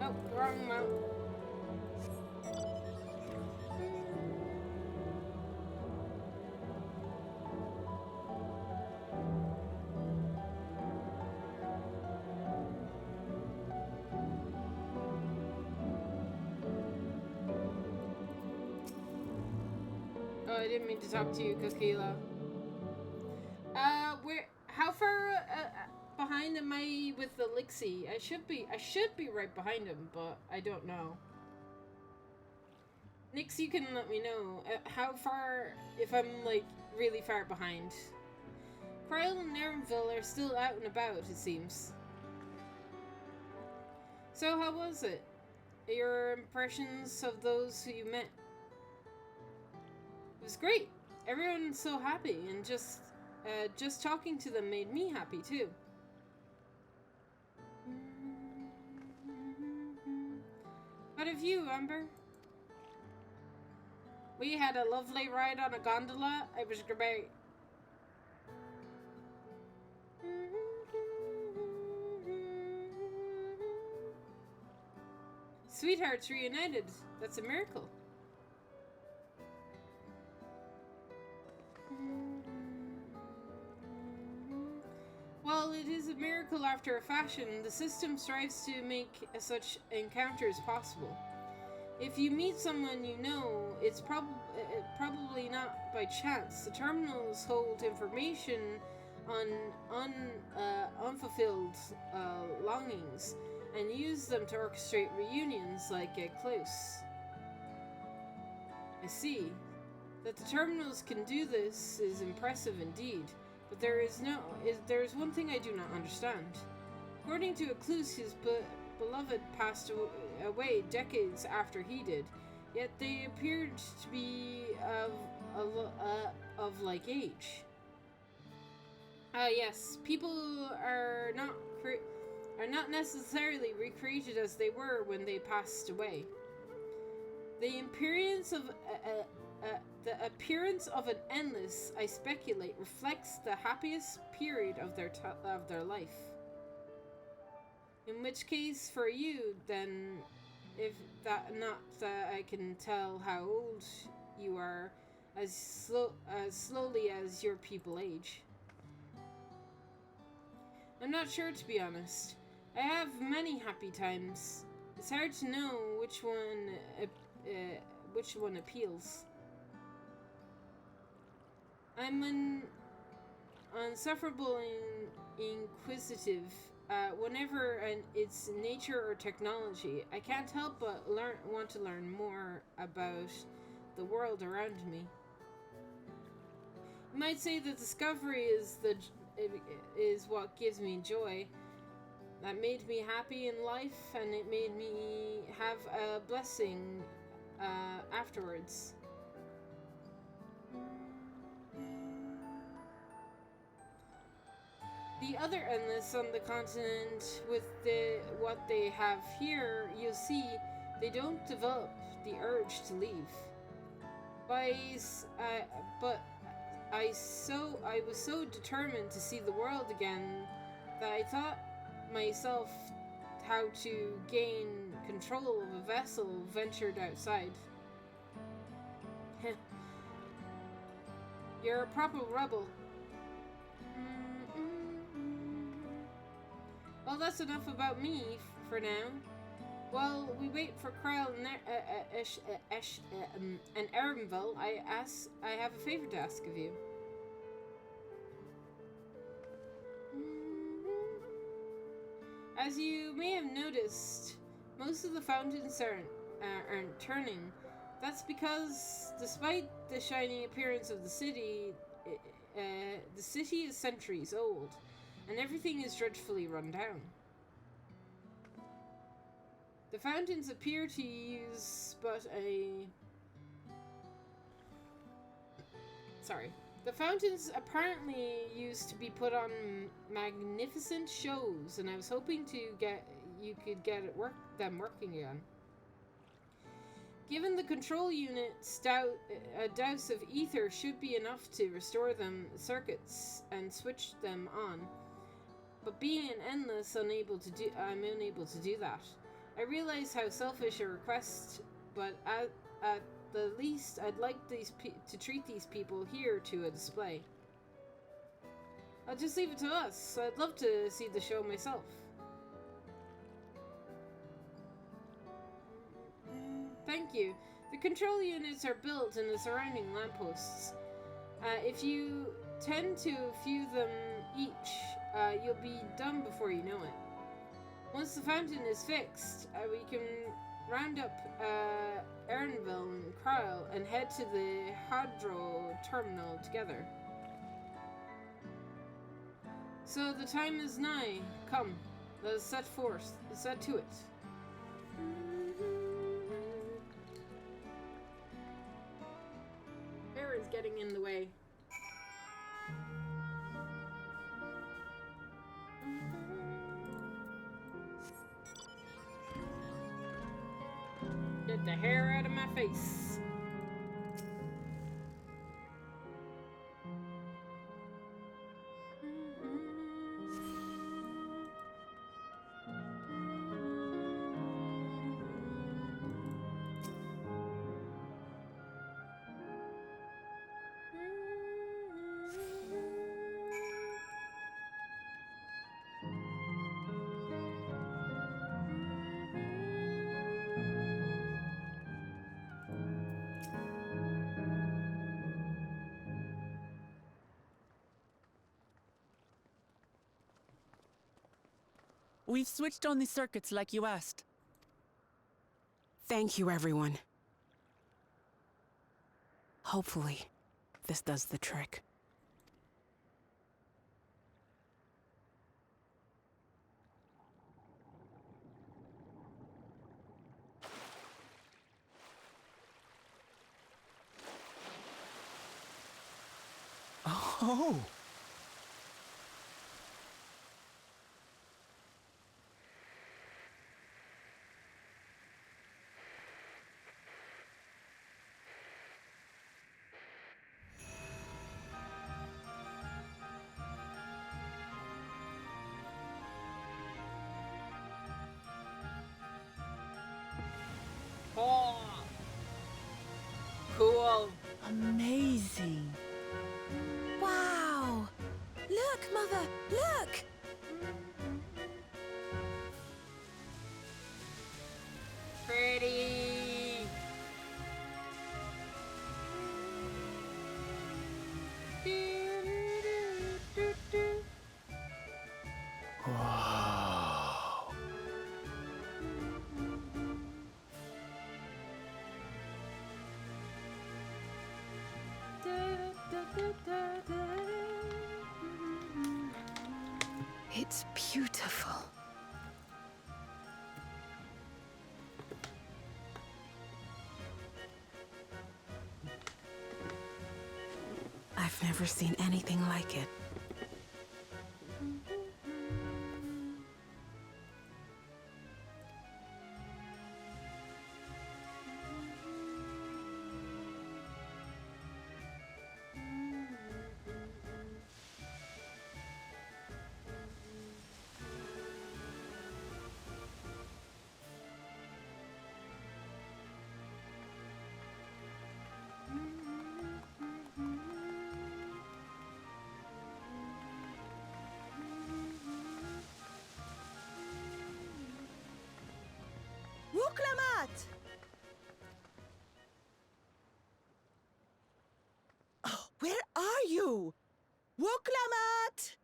Oh, wrong mount. Oh, I didn't mean to talk to you, Kokila. How far behind am I with the Lixie? I should be right behind him, but I don't know. Nix, you can let me know how far, if I'm like really far behind. Cryle and Nermville are still out and about, it seems. So how was it? Your impressions of those who you met? It was great. Everyone's so happy, and just talking to them made me happy too. What of you, Amber? We had a lovely ride on a gondola. It was great. Sweethearts reunited. That's a miracle. While it is a miracle after a fashion, the system strives to make such encounters possible. If you meet someone you know, it's probably not by chance. The terminals hold information on unfulfilled longings and use them to orchestrate reunions like a close. I see. That the terminals can do this is impressive indeed. But there is one thing I do not understand. According to Ecluse, his beloved passed away decades after he did, yet they appeared to be of like age. Yes, people are not necessarily recreated as they were when they passed away. The appearance of an Endless, I speculate, reflects the happiest period of their life. In which case, for you, then, if that not that I can tell how old you are, as slowly as your people age. I'm not sure, to be honest. I have many happy times. It's hard to know which one appeals. I'm insufferable inquisitive. Whenever it's nature or technology, I can't help but want to learn more about the world around me. You might say that discovery is is what gives me joy. That made me happy in life, and it made me have a blessing afterwards. The other endless on the continent, with what they have here, you'll see they don't develop the urge to leave. But I was so determined to see the world again that I taught myself how to gain control of a vessel ventured outside. You're a proper rebel. Well, that's enough about me for now. While we wait for Krell and Erenville, I have a favor to ask of you. As you may have noticed, most of the fountains aren't turning. That's because, despite the shiny appearance of the city is centuries old, and everything is dreadfully run down. The fountains appear to use The fountains apparently used to be put on magnificent shows, and I was hoping you could get them working again. Given the control unit, a douse of ether should be enough to restore them circuits and switch them on. But being an endless, I'm unable to do that. I realize how selfish a request, but at the least, I'd like to treat these people here to a display. I'll just leave it to us. I'd love to see the show myself. Thank you. The control units are built in the surrounding lampposts. If you tend to a few of them each, you'll be done before you know it. Once the fountain is fixed, we can round up Erenville and Kryle and head to the Hadro terminal together. So the time is nigh. Come, let us set to it. Air is getting in the way. Get the hair out of my face. We've switched on the circuits like you asked. Thank you, everyone. Hopefully, this does the trick. Oh! Oh, cool. Amazing. Wow! Look, Mother! Look! Pretty. Wow. It's beautiful. I've never seen anything like it. Wuklamat! Oh, where are you? Wuklamat!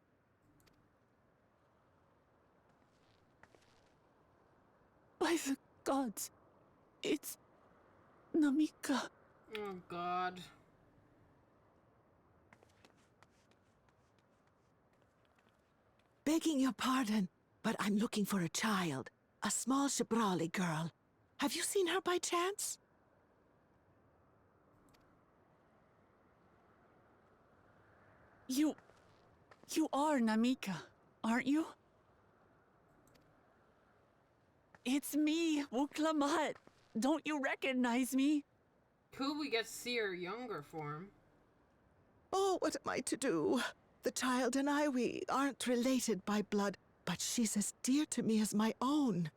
By the gods, it's Namika. Oh, God. Begging your pardon, but I'm looking for a child. A small Shibrali girl. Have you seen her by chance? You are Namika, aren't you? It's me, Wuklamat. Don't you recognize me? Could we get to see her younger form? Oh, what am I to do? The child and I, we aren't related by blood, but she's as dear to me as my own.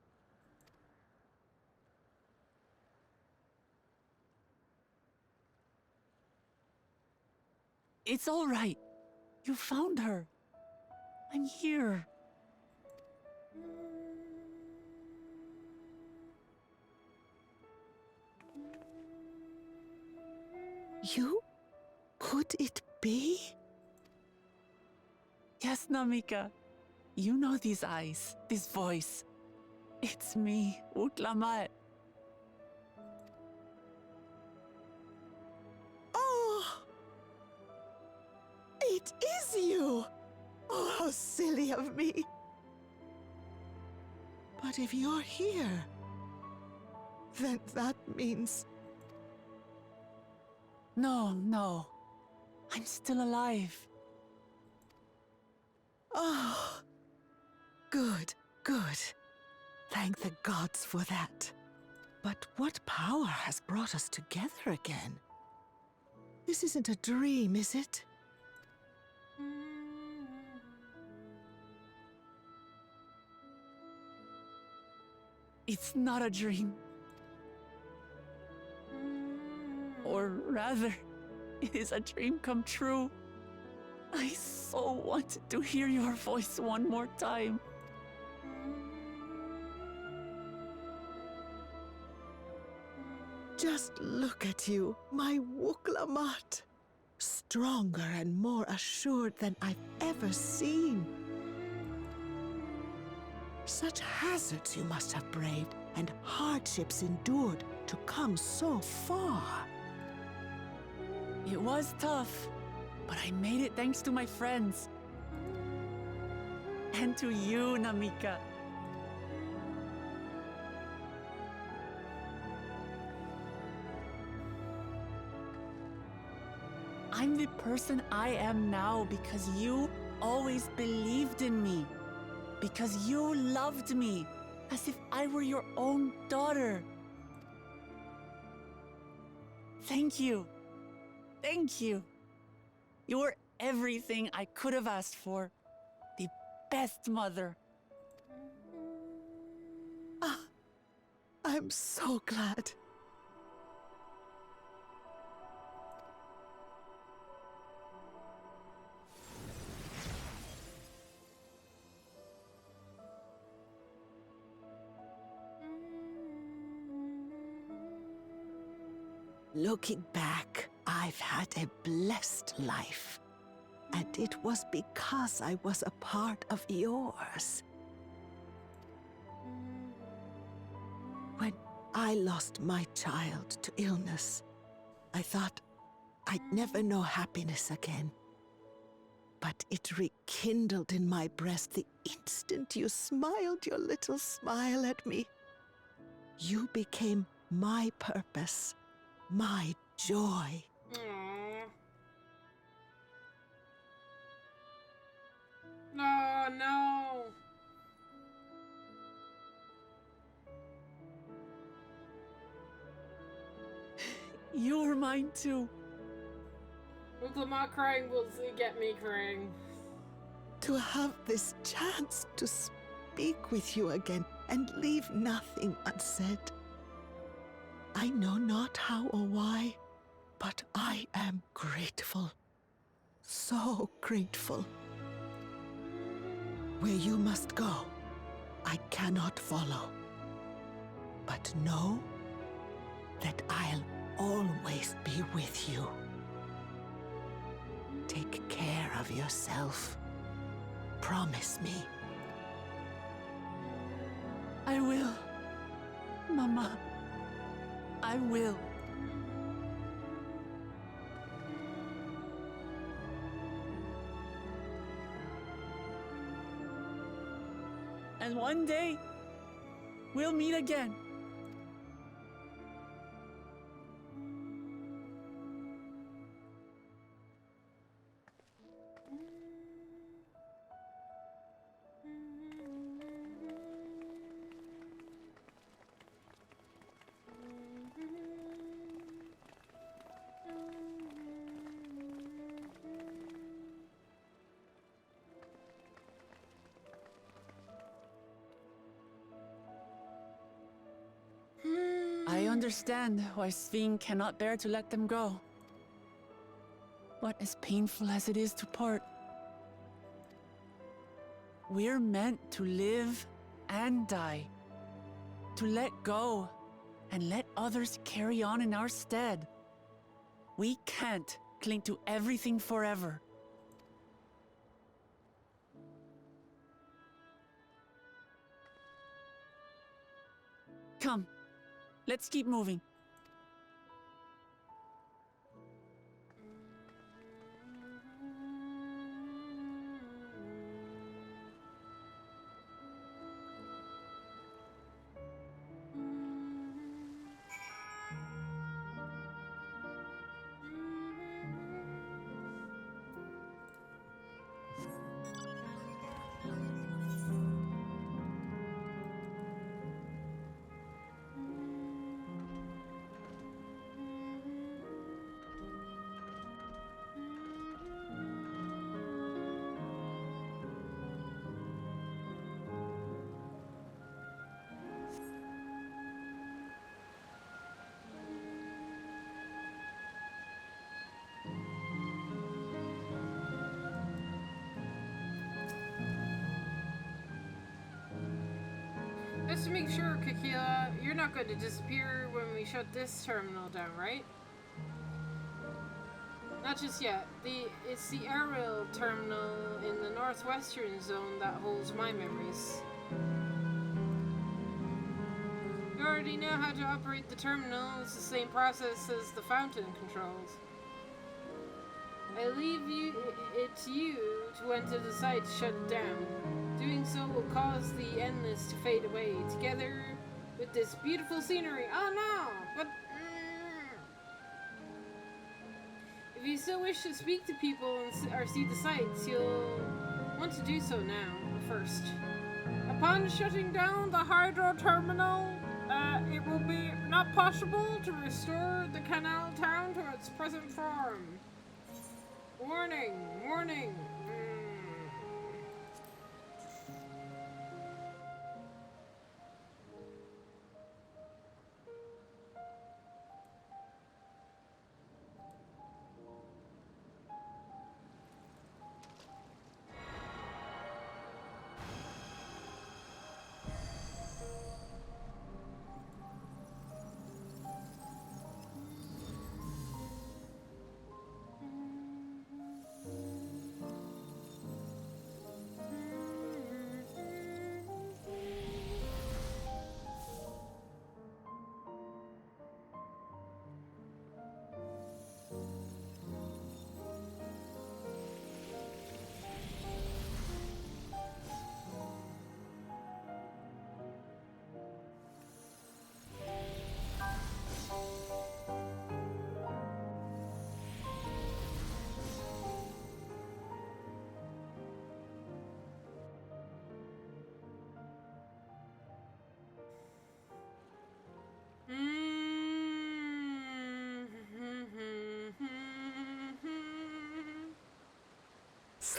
It's all right. You found her. I'm here. You? Could it be? Yes, Namika. You know these eyes, this voice. It's me, Wuklamat. Oh! It is you! Oh, how silly of me. But if you're here, then that means... No. I'm still alive. Oh, good. Thank the gods for that. But what power has brought us together again? This isn't a dream, is it? It's not a dream. Or rather, it is a dream come true. I so wanted to hear your voice one more time. Just look at you, my Wuklamat. Stronger and more assured than I've ever seen. Such hazards you must have braved and hardships endured to come so far. It was tough, but I made it thanks to my friends. And to you, Namika. I'm the person I am now because you always believed in me. Because you loved me as if I were your own daughter. Thank you. Thank you. You're everything I could have asked for. The best mother. Ah, I'm so glad. Looking back, I've had a blessed life. And it was because I was a part of yours. When I lost my child to illness, I thought I'd never know happiness again. but it rekindled in my breast the instant you smiled your little smile at me. You became my purpose, my joy. Aww. No, no. You're mine too. Uklama crying will get me crying. To have this chance to speak with you again and leave nothing unsaid. I know not how or why, but I am grateful. So grateful. Where you must go, I cannot follow. But know that I'll always be with you. Take care of yourself. Promise me. I will. Mama. I will. And one day, we'll meet again. I understand why Sveen cannot bear to let them go. But as painful as it is to part, we're meant to live and die. To let go and let others carry on in our stead. We can't cling to everything forever. Come, let's keep moving. Just to make sure, Kakila, you're not going to disappear when we shut this terminal down, right? Not just yet. It's the aerial terminal in the northwestern zone that holds my memories. You already know how to operate the terminal. It's the same process as the fountain controls. I leave it to you to enter the site to shut it down. Doing so will cause the endless to fade away, together with this beautiful scenery. Oh no! But... If you still wish to speak to people or see the sights, you'll want to do so now, first. Upon shutting down the hydro terminal, it will be not possible to restore the canal town to its present form. Warning! Warning!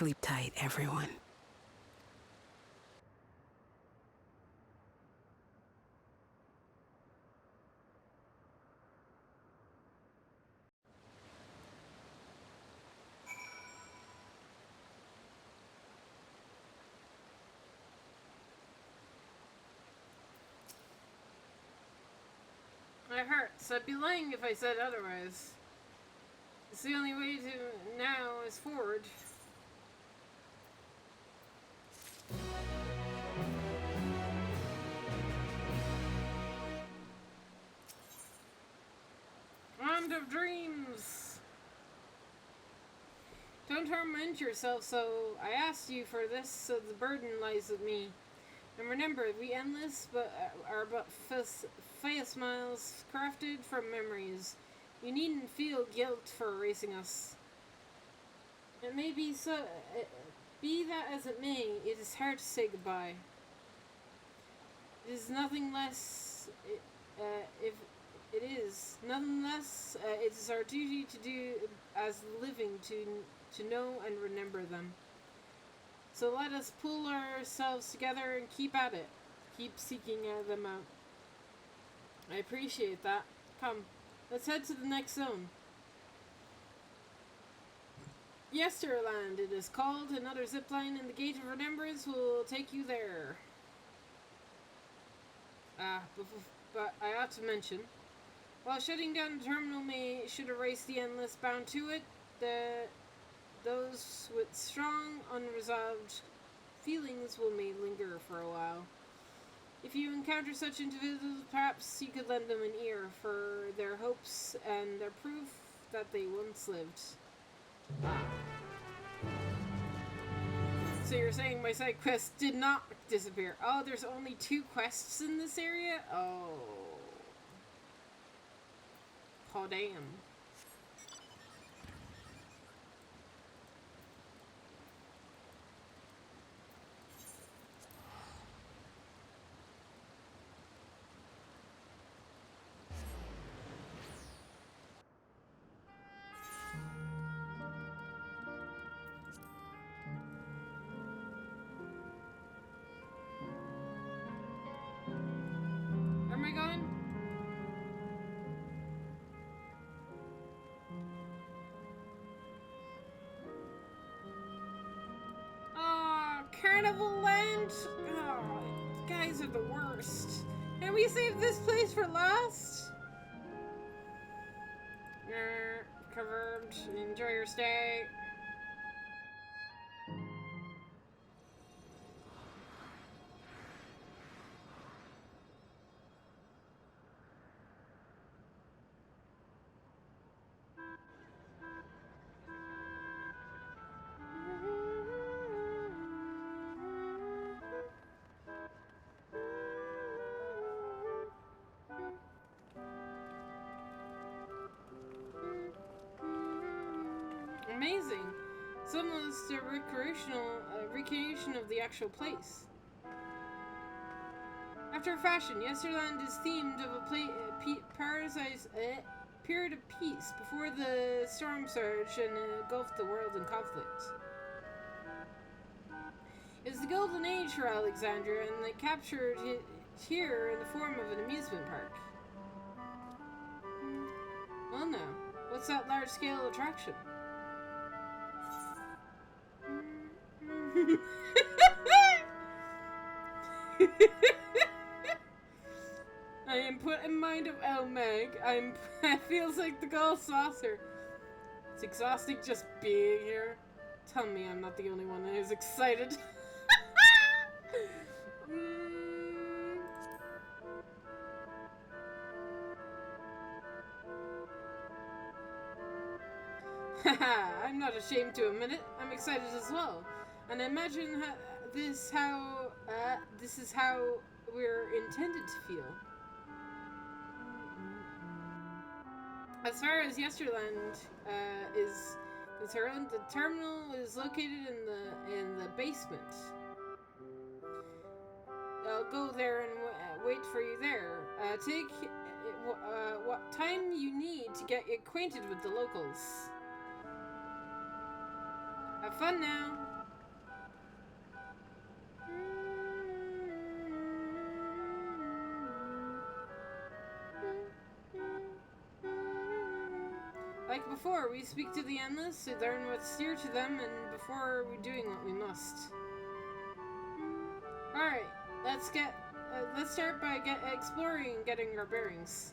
Sleep tight, everyone. It hurts. I'd be lying if I said otherwise. It's the only way to now is forward. Land of dreams! Don't torment yourself so. I asked you for this, so the burden lies with me. And remember, we endless are but face miles crafted from memories. You needn't feel guilt for erasing us. It may be so. Be that as it may, it is hard to say goodbye. It is nothing less. If it is nothing less, it is our duty to do as living to know and remember them. So let us pull ourselves together and keep at it. Keep seeking them out. I appreciate that. Come, let's head to the next zone. Yesterland, it is called. Another zipline in the Gate of Remembrance will take you there. But I ought to mention, while shutting down the terminal should erase the endless bound to it, those with strong, unresolved feelings may linger for a while. If you encounter such individuals, perhaps you could lend them an ear for their hopes and their proof that they once lived. So you're saying my side quest did not disappear? Oh, there's only 2 quests in this area? Oh. Oh, damn. Where am I going? Oh, Carnival Land? Oh, guys are the worst. Can we save this place for last? Confirmed. Enjoy your stay. Amazing. It's almost a recreation of the actual place. After a fashion, Yesterland is themed of a period of peace before the storm surge and engulfed the world in conflict. It was the golden age for Alexandria, and they captured it here in the form of an amusement park. Well now, what's that large-scale attraction? I am put in mind of El Meg. It feels like the gold saucer. It's exhausting just being here. Tell me I'm not the only one that is excited. Haha, I'm not ashamed to admit it. I'm excited as well. And I imagine this is how we're intended to feel. As far as Yesterland is concerned, the terminal is located in the basement. I'll go there and wait for you there. Take what time you need to get acquainted with the locals. Have fun now. Like before, we speak to the endless, we learn what's dear to them, and before we're doing what we must. Alright, let's start by exploring and getting our bearings.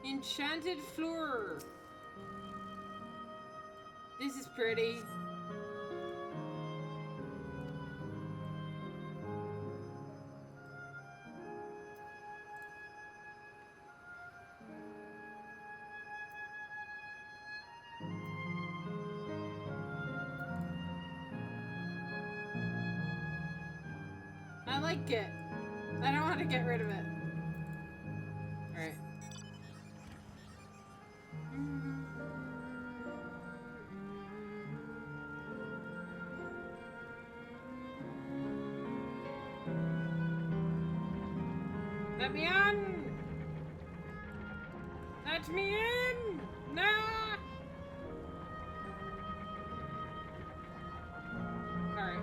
Enchanted floor. This is pretty. I like it. I don't want to get rid of it. Alright. Let me in! Let me in! Nah! Alright.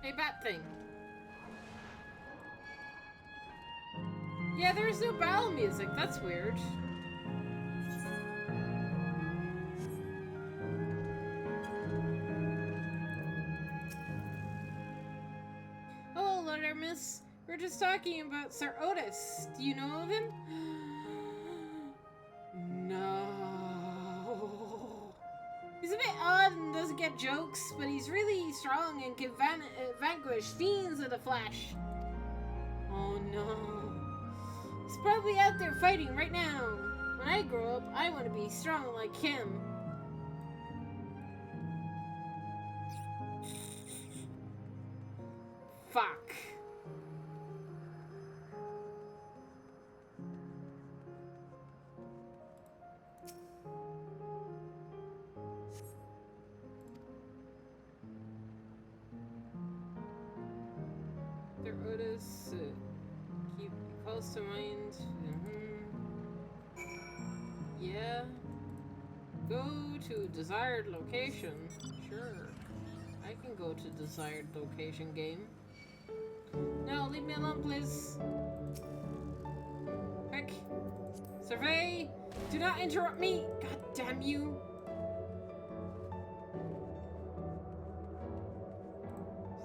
Hey, bat thing. Yeah, there's no battle music. That's weird. Oh, Lord Aramis. We're just talking about Sir Otis. Do you know of him? No. He's a bit odd and doesn't get jokes, but he's really strong and can vanquish fiends in a flash. Oh no. He's probably out there fighting right now. When I grow up, I want to be strong like him. Fuck. Their Otis, keep close to mind. Yeah. Go to desired location. Sure. I can go to desired location, game. No, leave me alone, please. Quick. Survey! Do not interrupt me! God damn you!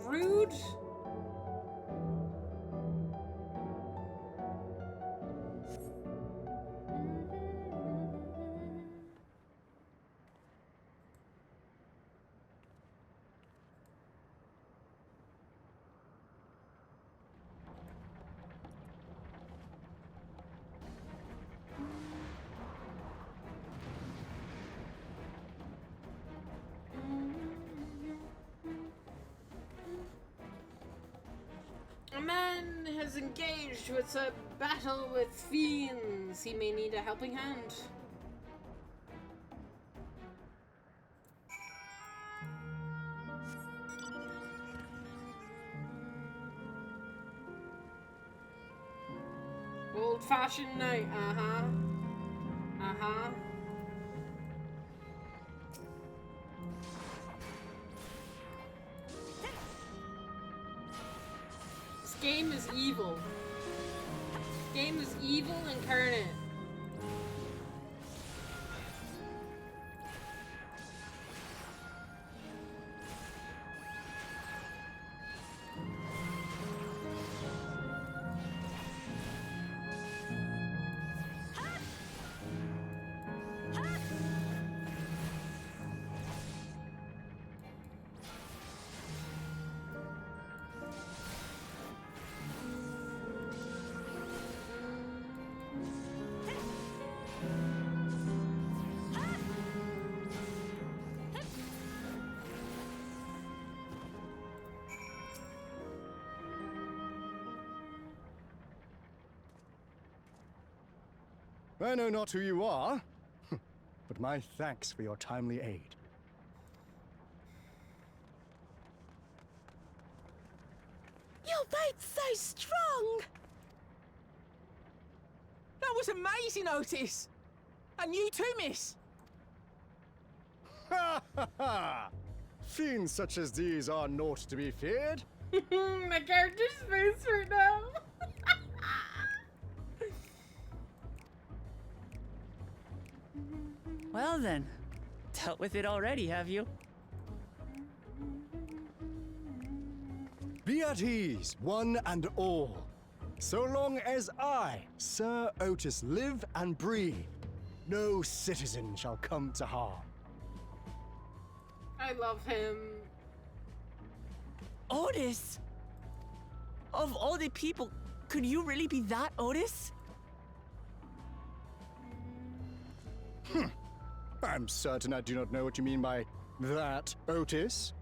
Rude! A man has engaged with a battle with fiends. He may need a helping hand. Old-fashioned night, uh-huh. Uh-huh. This game is evil. This game is evil incarnate. I know not who you are, my thanks for your timely aid. Your fate's so strong! That was amazing, Otis! And you too, miss! Ha ha ha! Fiends such as these are naught to be feared. My character's face right now. Well then, dealt with it already, have you? Be at ease, one and all. So long as I, Sir Otis, live and breathe, no citizen shall come to harm. I love him. Otis! Of all the people, could you really be that Otis? I'm certain I do not know what you mean by that, Otis.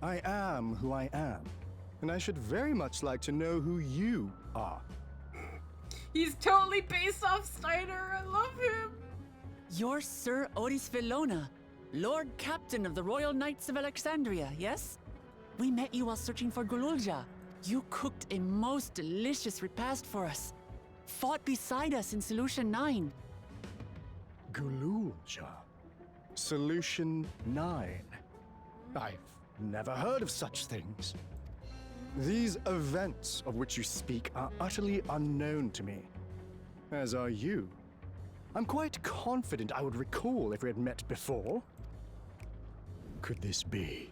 I am who I am, and I should very much like to know who you are. He's totally based off Steiner. I love him. You're Sir Otis Villona, Lord Captain of the Royal Knights of Alexandria, yes? We met you while searching for Gululja. You cooked a most delicious repast for us. Fought beside us in Solution 9. Gululja. Solution 9. I've never heard of such things. These events of which you speak are utterly unknown to me, as are you. I'm quite confident I would recall if we had met before. Could this be?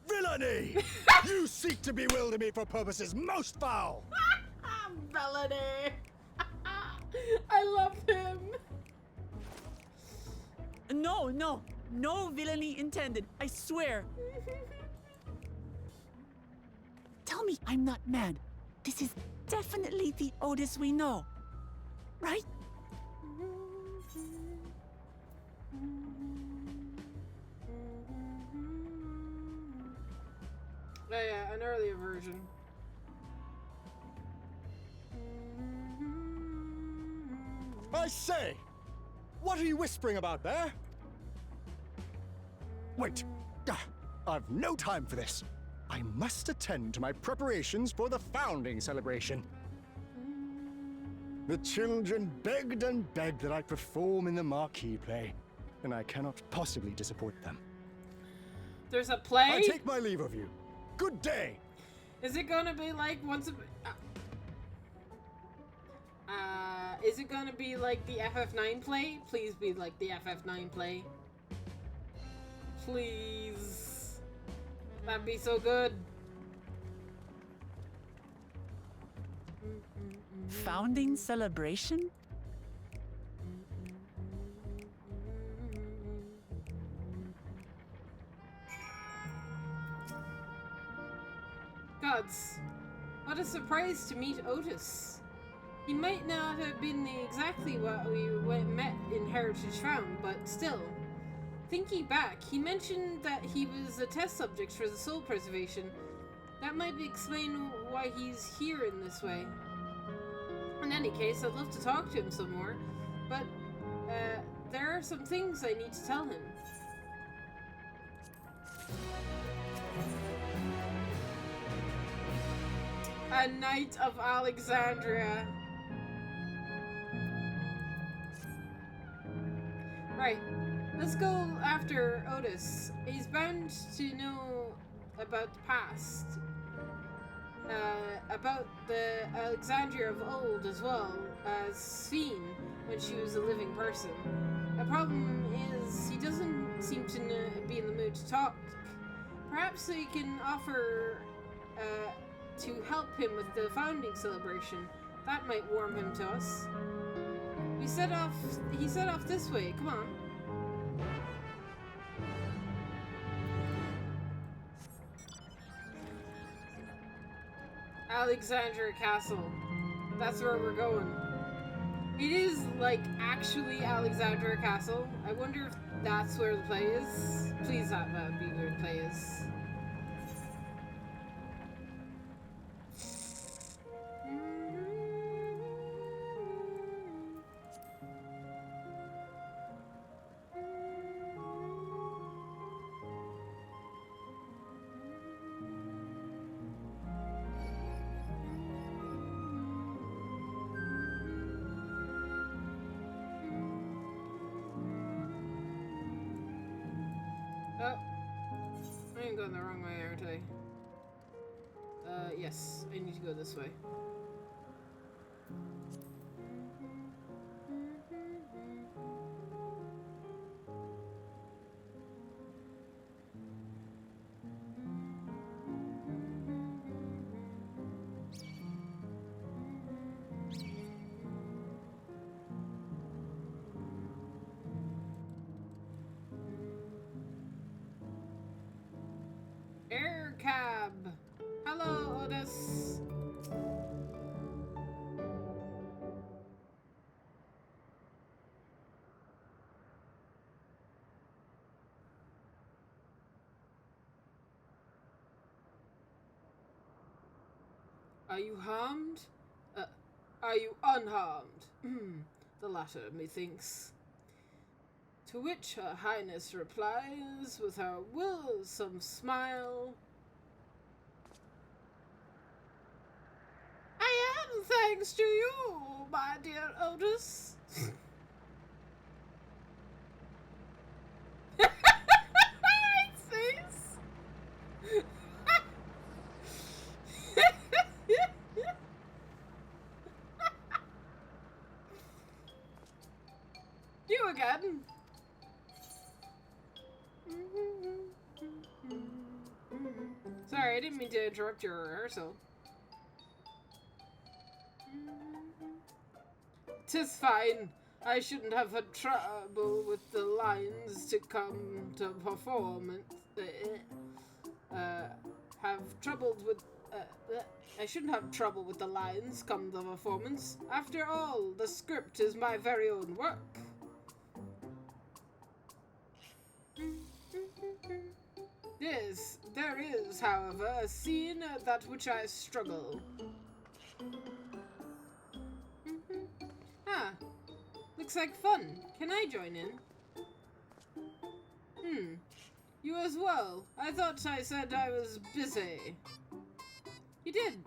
Villainy! You seek to bewilder me for purposes most foul! Melody. I love him. No villainy intended, I swear. Tell me I'm not mad. This is definitely the Otis we know, right? Oh yeah, an earlier version. I say! What are you whispering about there? Wait! I've no time for this. I must attend to my preparations for the founding celebration. The children begged and begged that I perform in the marquee play, and I cannot possibly disappoint them. There's a play? I take my leave of you. Good day! Is it gonna be like is it gonna be like the FF9 play? Please be like the FF9 play. Please. That'd be so good. Founding celebration? Gods, what a surprise to meet Otis. He might not have been exactly what we met in Heritage Found, but still. Thinking back, he mentioned that he was a test subject for the soul preservation. That might explain why he's here in this way. In any case, I'd love to talk to him some more, but there are some things I need to tell him. A Knight of Alexandria. Right, let's go after Otis. He's bound to know about the past. About the Alexandria of old as well as Sphene when she was a living person. The problem is he doesn't seem to be in the mood to talk. Perhaps we can offer to help him with the founding celebration. That might warm him to us. He set off this way. Come on. Alexandria Castle. That's where we're going. It is like actually Alexandria Castle. I wonder if that's where the play is. Please that would be where the play is. I'm going the wrong way, aren't I? Yes. I need to go this way. Air cab. Hello, Otis. Are you harmed? Are you unharmed? The latter, methinks. To which Her Highness replies with her wilsome smile. I am thanks to you, my dear Otis. Face. You again. Sorry, I didn't mean to interrupt your rehearsal. 'Tis fine. I shouldn't have had trouble with the lines to come to performance. I shouldn't have trouble with the lines come the performance. After all, the script is my very own work. Yes, there is, however, a scene at that which I struggle. Ah, looks like fun. Can I join in? You as well. I thought I said I was busy. You did,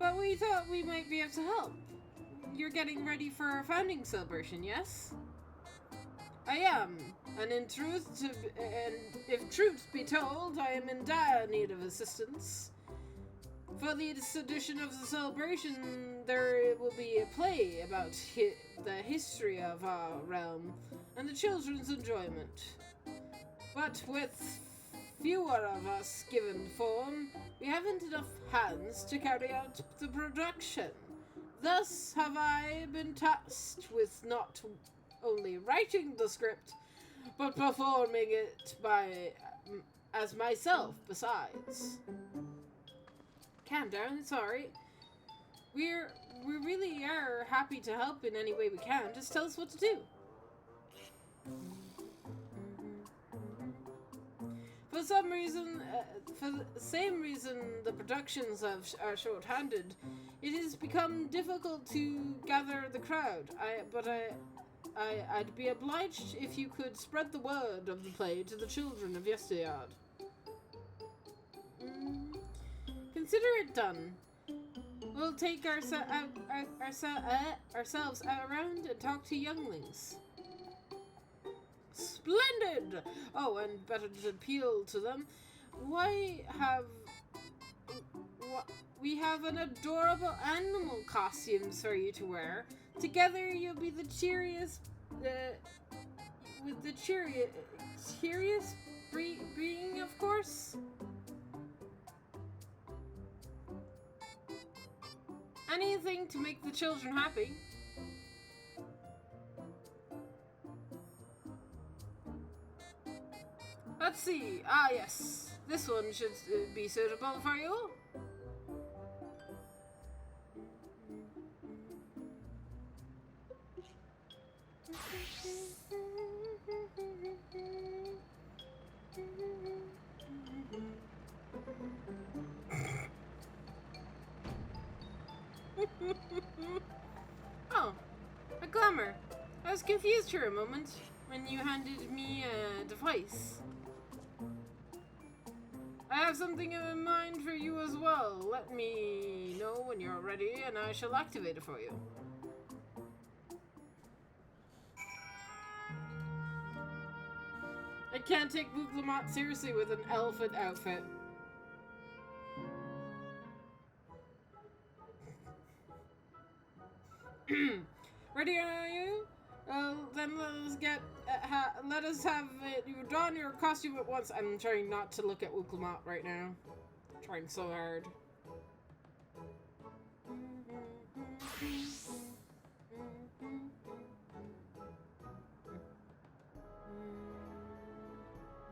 but we thought we might be able to help. You're getting ready for our founding celebration, yes? I am, and if truth be told, I am in dire need of assistance. For this edition of the celebration, there will be a play about the history of our realm and the children's enjoyment. But with fewer of us given form, we haven't enough hands to carry out the production. Thus have I been tasked with not only writing the script, but performing it as myself besides. Calm down, it's alright. We really are happy to help in any way we can. Just tell us what to do. For the same reason the productions are short-handed, it has become difficult to gather the crowd. I'd be obliged if you could spread the word of the play to the children of Yesterdayard. Consider it done. We'll take ourselves around and talk to younglings. Splendid! Oh, and better to appeal to them. We have an adorable animal costumes for you to wear. Together you'll be the cheeriest being, of course. Anything to make the children happy. Let's see. Ah, yes. This one should be suitable for you. Oh, a glamour. I was confused for a moment when you handed me a device. I have something in mind for you as well. Let me know when you're ready and I shall activate it for you. I can't take Luke Lamont seriously with an elephant outfit. Ready are you? Then let us have it. You don your costume at once. I'm trying not to look at Luke Lamont right now. I'm trying so hard.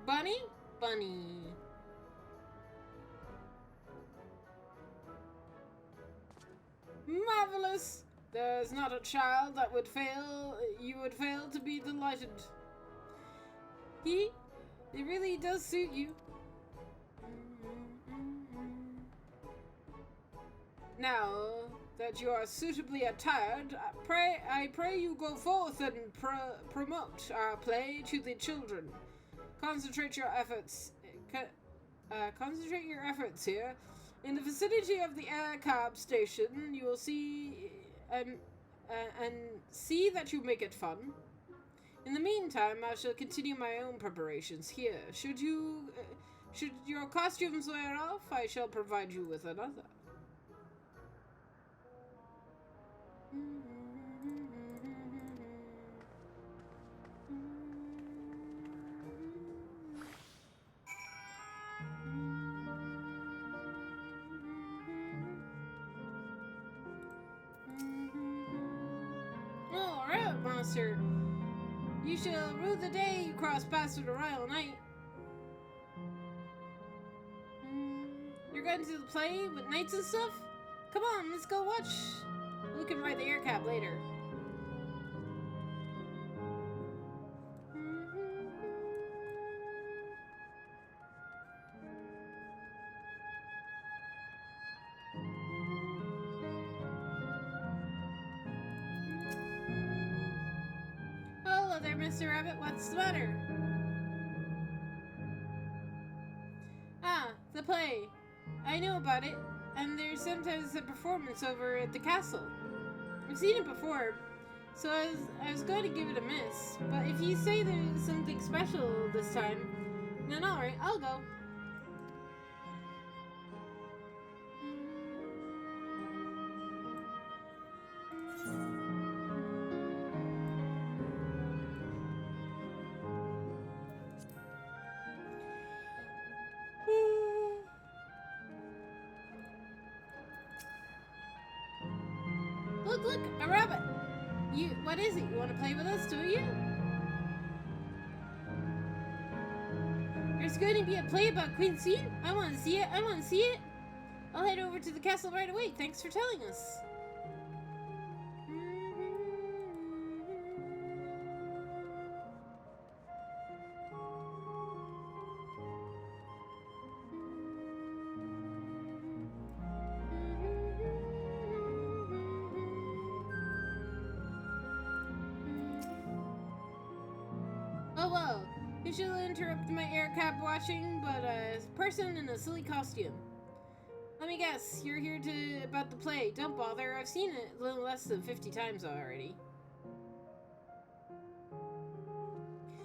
Bunny? Bunny. Marvelous! There's not a child that would fail, you would fail to be delighted. It really does suit you. Now that you are suitably attired, I pray you go forth and promote our play to the children. Concentrate your efforts here. In the vicinity of the air cab station, you will see and see that you make it fun. In the meantime, I shall continue my own preparations here. Should your costumes wear off, I shall provide you with another. Alright, monster. You shall rue the day you cross paths with a royal knight. You're going to the play with knights and stuff? Come on, let's go watch. We can ride the air cab later. Hello there, Mr. Rabbit. What's the matter? Ah, the play. I know about it, and there's sometimes a performance over at the castle. I've seen it before, so I was going to give it a miss. But if you say there's something special this time, then alright, I'll go. Look, a rabbit! What is it? You want to play with us, do you? There's going to be a play about Queen Scene? I want to see it! I'll head over to the castle right away. Thanks for telling us. Oh well, you shall interrupt my air cab watching, but a person in a silly costume. Let me guess, you're here about the play. Don't bother, I've seen it a little less than 50 times already.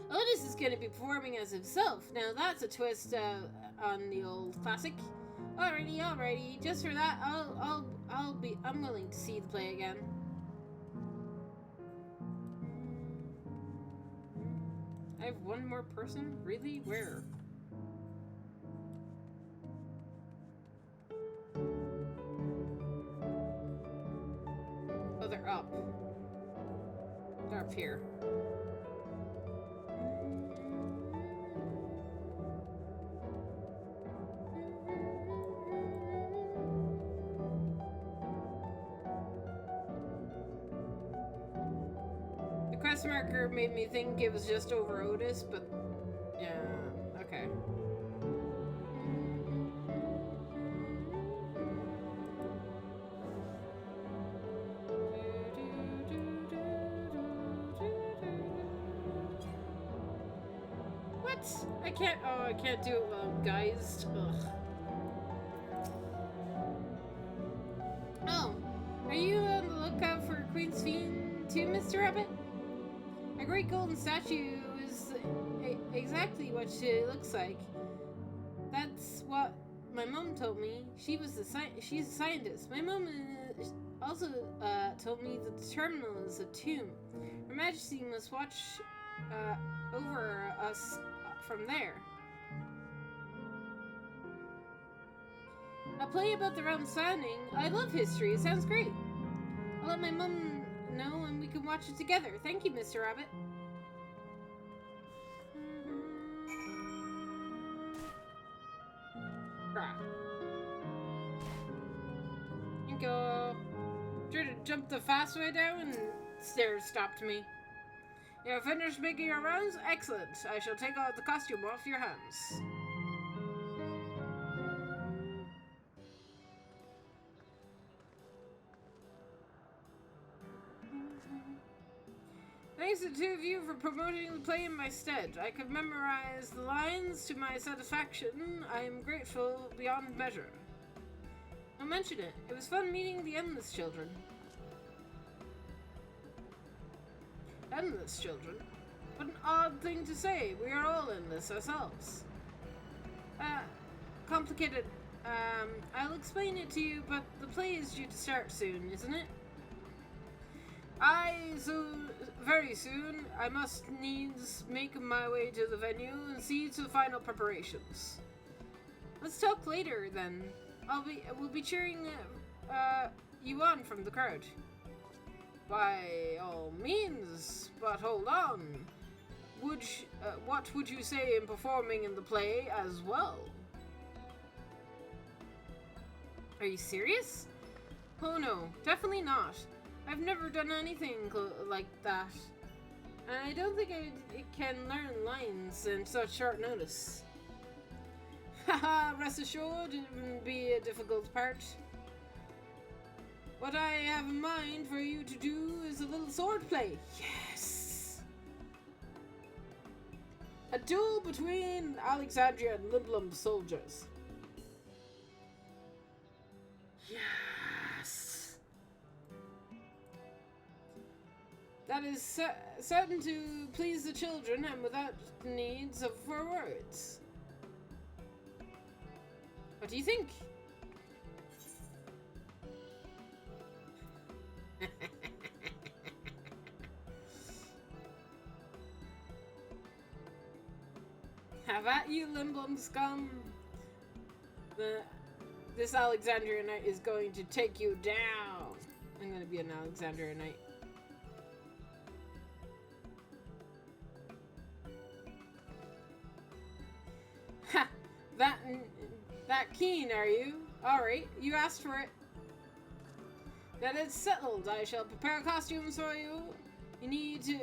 Otis is going to be performing as himself. Now that's a twist on the old classic. Alrighty. Just for that, I'm willing to see the play again. I have one more person? Really? Where? Oh, they're up. They're up here. Quest marker made me think it was just over Otis, but yeah, okay. What? I can't do it while I'm guised. Ugh. Oh, are you on the lookout for Queen's Fiend too, Mr. Rabbit? A great golden statue exactly what she looks like. That's what my mom told me. She's a scientist. My mom also told me that the terminal is a tomb. Her Majesty must watch over us from there. A play about the realm's founding. I love history. It sounds great. I'll let my mom know and we can watch it together. Thank you, Mr. Rabbit. You go. Try to jump the fast way down and stairs stopped me. You have finished making your rounds? Excellent. I shall take out the costume off your hands. Thanks to the two of you for promoting the play in my stead. I could memorize the lines to my satisfaction. I am grateful beyond measure. Don't mention it. It was fun meeting the Endless Children. Endless Children? What an odd thing to say. We are all endless ourselves. Complicated. I'll explain it to you, but the play is due to start soon, isn't it? So very soon. I must needs make my way to the venue and see to the final preparations. Let's talk later then. We'll be cheering you on from the crowd. By all means, but hold on. What would you say in performing in the play as well? Are you serious? Oh no, definitely not. I've never done anything like that. And I don't think I can learn lines in such short notice. Haha, rest assured it wouldn't be a difficult part. What I have in mind for you to do is a little swordplay. Yes! A duel between Alexandria and Limblum soldiers. Yes! That is certain to please the children and without needs for words. What do you think? Have at you, Limblum scum. This Alexandria Knight is going to take you down. I'm going to be an Alexandria Knight. Ha! That keen, are you? Alright, you asked for it. That is settled. I shall prepare costumes for you. You need to,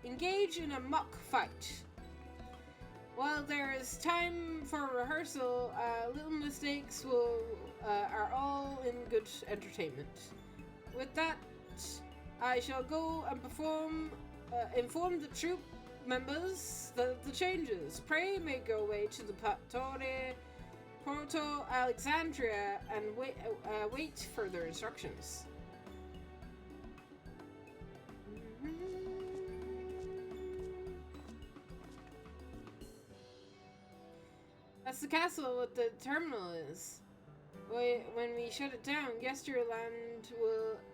engage in a mock fight. While there is time for rehearsal, little mistakes are all in good entertainment. With that, I shall go and inform the troop members the changes. Pray make your way to the Porto Alexandria and wait further instructions. That's the castle what the terminal is. When we shut it down, Yesterland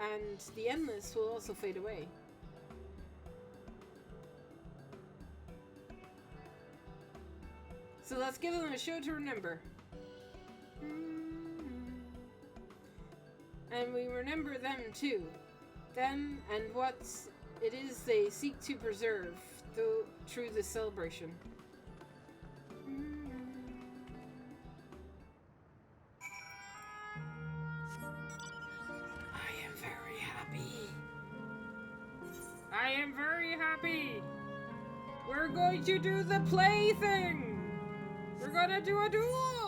and the Endless will also fade away. So let's give them a show to remember. And we remember them too. Them and what it is they seek to preserve through this celebration. I am very happy. I am very happy. We're going to do the play thing. We're gonna do a duel.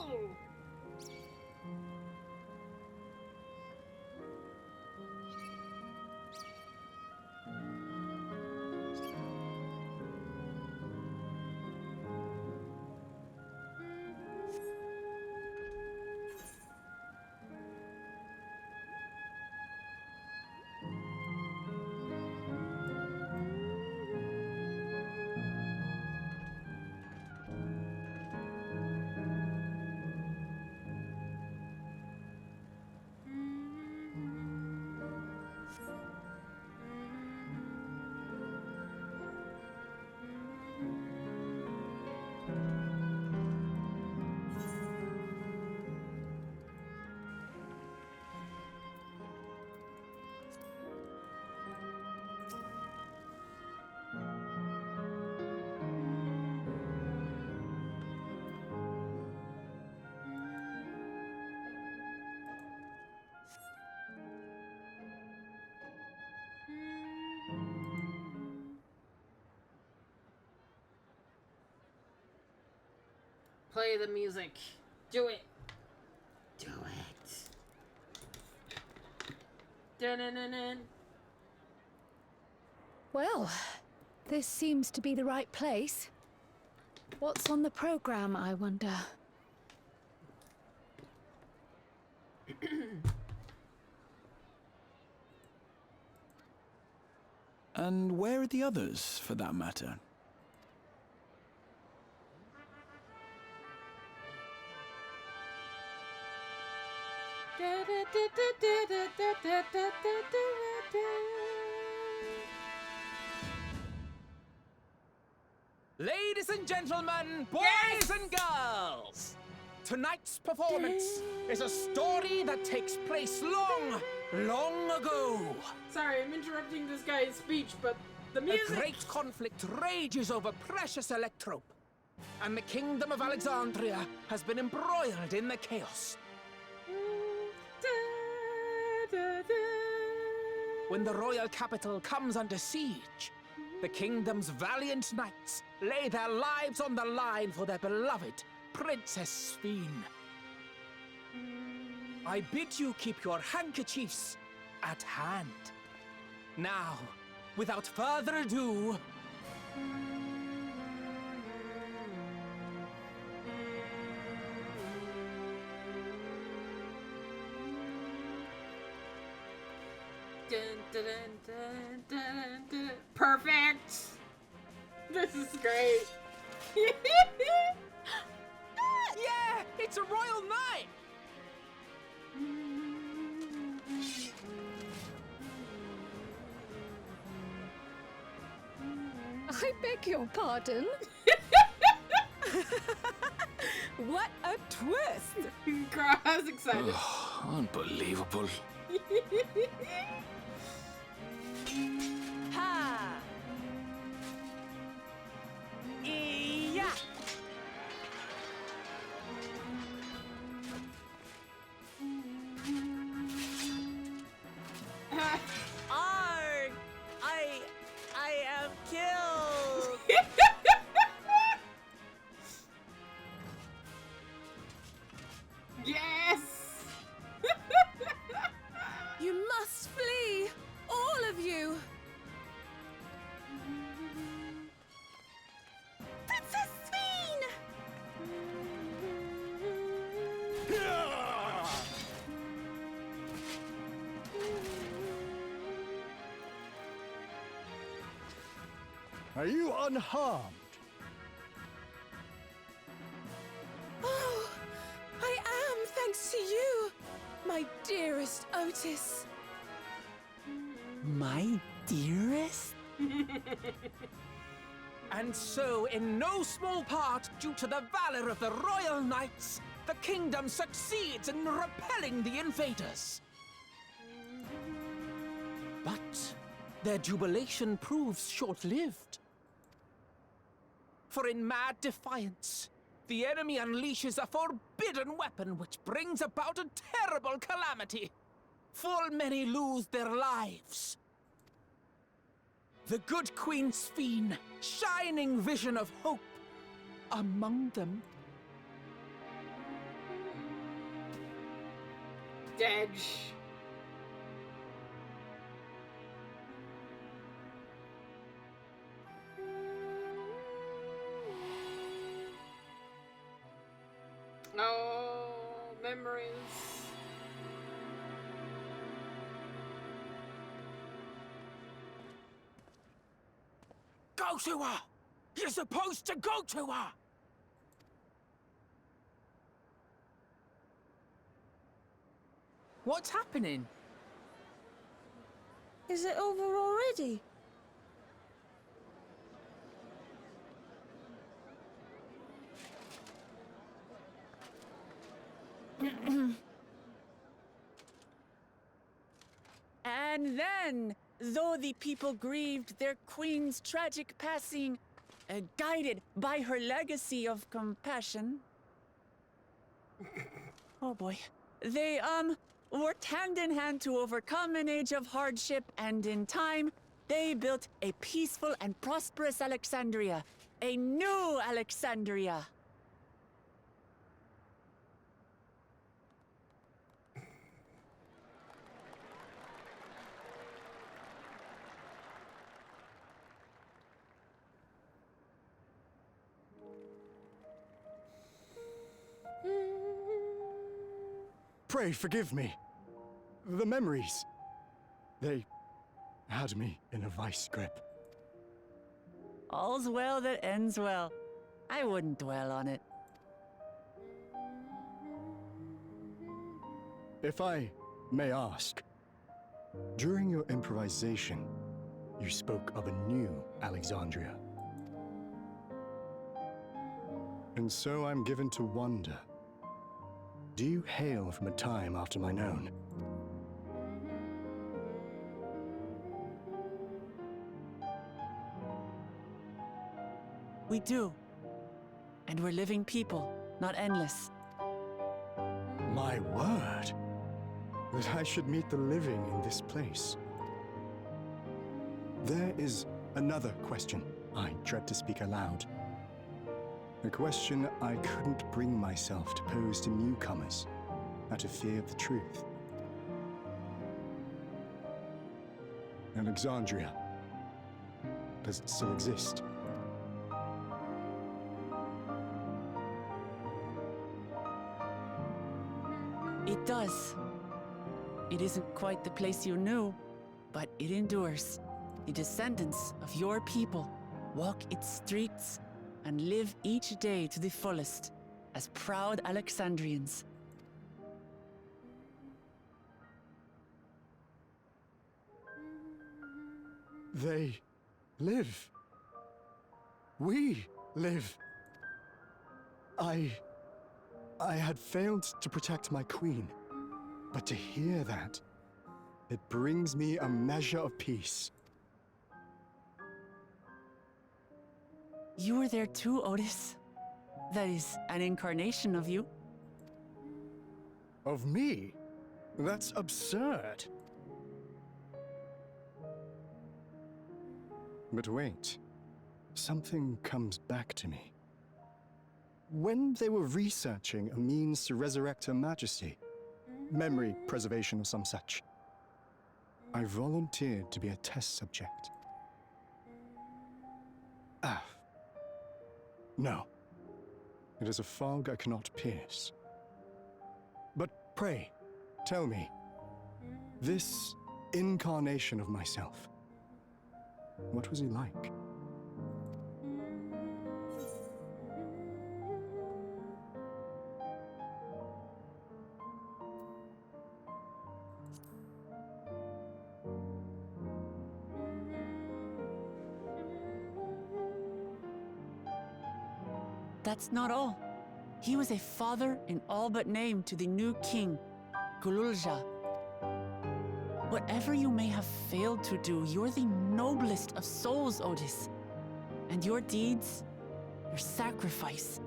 Play the music. Do it. Do it. Dun-dun-dun-dun. Well, this seems to be the right place. What's on the program, I wonder? And where are the others, for that matter? Ladies and gentlemen, boys and girls, tonight's performance is a story that takes place long, long ago. Sorry, I'm interrupting this guy's speech, but the A music... great conflict rages over precious electrope, and the kingdom of Alexandria has been embroiled in the chaos. When the royal capital comes under siege, the kingdom's valiant knights lay their lives on the line for their beloved Princess Sphene. I bid you keep your handkerchiefs at hand. Now, without further ado, Dun, dun, dun, dun, dun, dun. Perfect! This is great. yeah, it's a royal night! I beg your pardon? What a twist! Girl, I was excited. Unbelievable. Ha! Yeah! Arg! I am killed! Yes! You must flee! All of you! Princess Sphene! Are you unharmed? Oh, I am, thanks to you, my dearest Otis. My dearest? And so, in no small part due to the valor of the royal knights, the kingdom succeeds in repelling the invaders. But their jubilation proves short-lived. For in mad defiance, the enemy unleashes a forbidden weapon which brings about a terrible calamity. Full many lose their lives. The good Queen Sphene, shining vision of hope, among them. Dedge. Oh, memories. Go to her! You're supposed to go to her! What's happening? Is it over already? And then, though the people grieved their queen's tragic passing, guided by her legacy of compassion. Oh boy. They, worked hand in hand to overcome an age of hardship, and in time, they built a peaceful and prosperous Alexandria. A new Alexandria. Pray forgive me. The memories. They had me in a vice grip. All's well that ends well. I wouldn't dwell on it. If I may ask, during your improvisation, you spoke of a new Alexandria. And so I'm given to wonder, do you hail from a time after mine own? We do. And we're living people, not endless. My word! That I should meet the living in this place. There is another question I dread to speak aloud. A question I couldn't bring myself to pose to newcomers, out of fear of the truth. Alexandria. Does it still exist? It does. It isn't quite the place you knew, but it endures. The descendants of your people walk its streets and live each day to the fullest as proud Alexandrians. They live. We live. I had failed to protect my queen, but to hear that, it brings me a measure of peace. You were there too, Otis. That is an incarnation of you. Of me? That's absurd. But wait, something comes back to me. When they were researching a means to resurrect Her Majesty, memory preservation or some such, I volunteered to be a test subject. No. It is a fog I cannot pierce. But pray, tell me, this incarnation of myself, what was he like? That's not all. He was a father in all but name to the new king, Gululja. Whatever you may have failed to do, you're the noblest of souls, Otis. And your deeds, your sacrifice,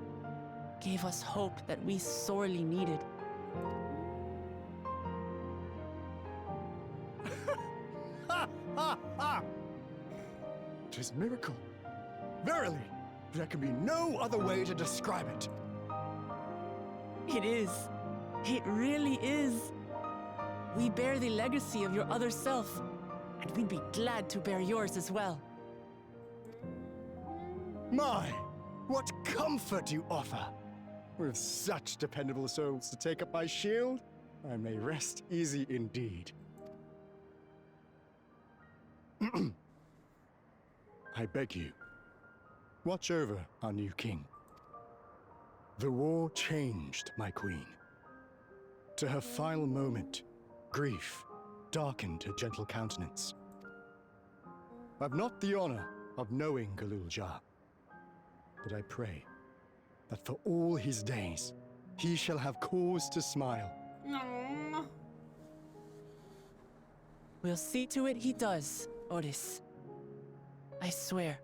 gave us hope that we sorely needed. Tis miracle. Verily, there can be no other way to describe it. It is. It really is. We bear the legacy of your other self, and we'd be glad to bear yours as well. My, what comfort you offer! With such dependable souls to take up my shield, I may rest easy indeed. I beg you, watch over our new king. The war changed my queen. To her final moment, grief darkened her gentle countenance. I've not the honor of knowing Gululja, but I pray that for all his days, he shall have cause to smile. No. We'll see to it he does, Otis. I swear.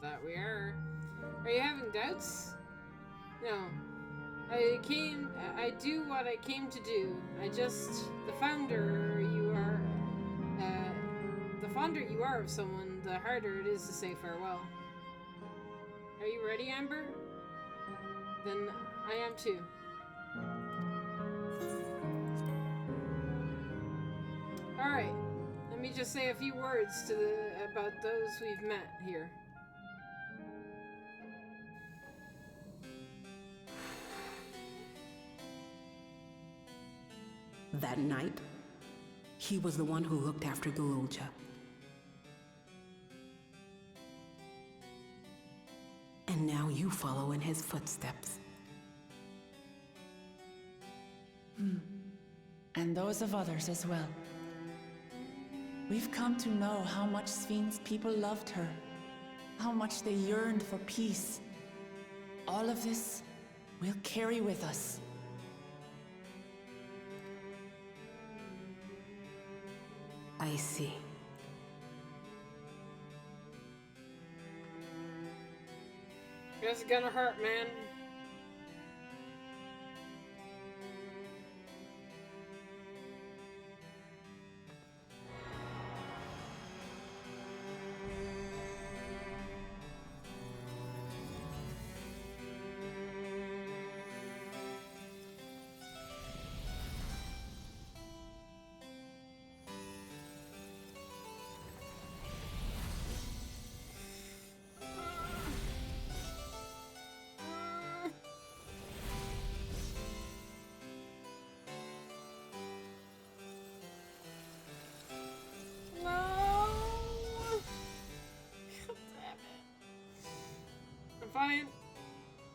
that we are. Are you having doubts? No. I do what I came to do. The fonder you are of someone, the harder it is to say farewell. Are you ready, Amber? Then I am too. Alright, let me just say a few words about those we've met here. That night, he was the one who looked after Gululja. And now you follow in his footsteps. And those of others as well. We've come to know how much Sven's people loved her, how much they yearned for peace. All of this we'll carry with us. I see. It's gonna hurt, man.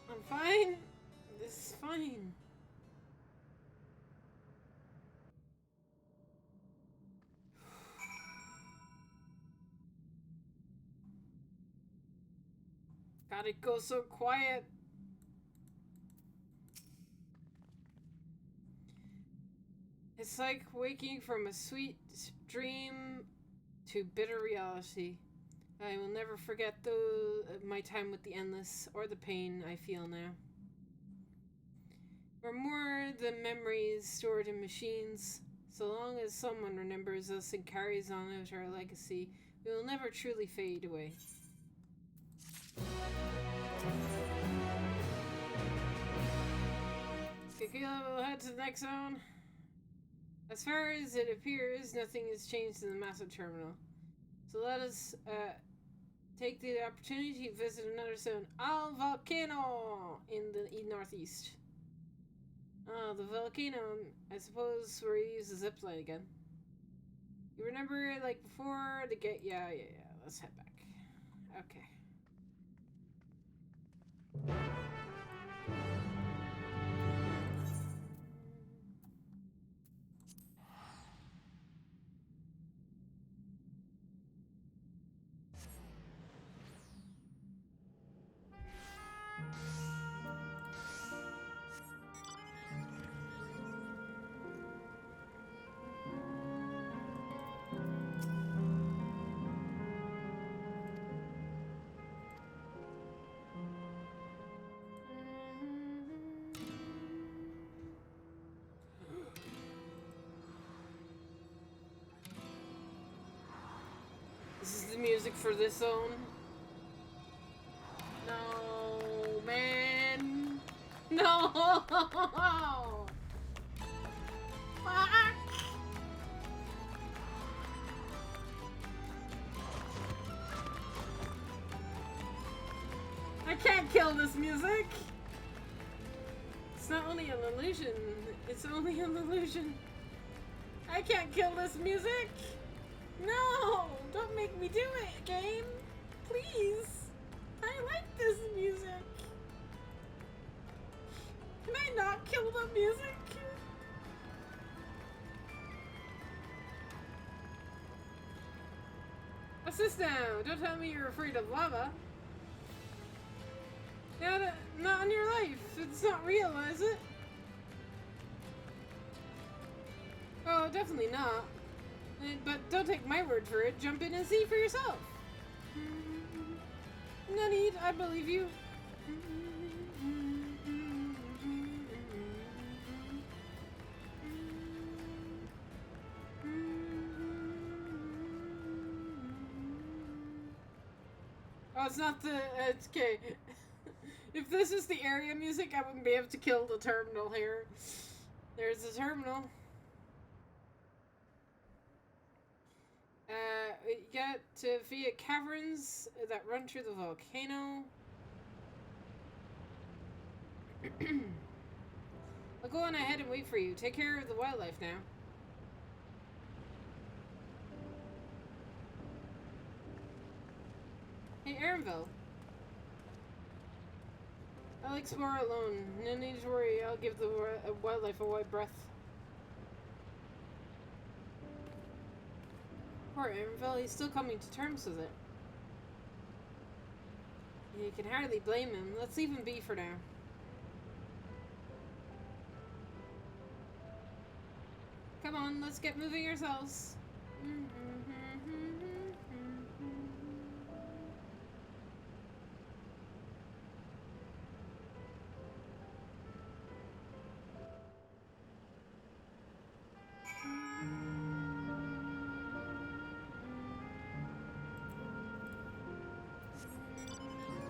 I'm fine. This is fine. God, it goes so quiet. It's like waking from a sweet dream to bitter reality. I will never forget my time with the Endless, or the pain I feel now. We're more than memories stored in machines. So long as someone remembers us and carries on out our legacy, we will never truly fade away. Kikila will head to the next zone. As far as it appears, nothing has changed in the massive terminal. So let us take the opportunity to visit another zone, Al Volcano, in the northeast. The volcano, I suppose, where you use the zipline again. You remember, like before, the gate? Yeah. Let's head back. Okay. This is the music for this zone. No, man. No. Fuck. I can't kill this music. It's not only an illusion. It's only an illusion. I can't kill this music. No! Don't make me do it, game! Please! I like this music! Can I not kill the music? What's this now? Don't tell me you're afraid of lava. Yeah, not in your life. It's not real, is it? Oh, definitely not. But don't take my word for it. Jump in and see for yourself. no need. I believe you. Oh, it's not the... It's okay. If this is the area music, I wouldn't be able to kill the terminal here. There's the terminal. We get to via caverns that run through the volcano. I'll go on ahead and wait for you. Take care of the wildlife now. Hey, Aaronville. I'll explore alone. No need to worry. I'll give the wildlife a wide breath. Poor Aaronville. He's still coming to terms with it. You can hardly blame him. Let's leave him be for now. Come on, let's get moving ourselves.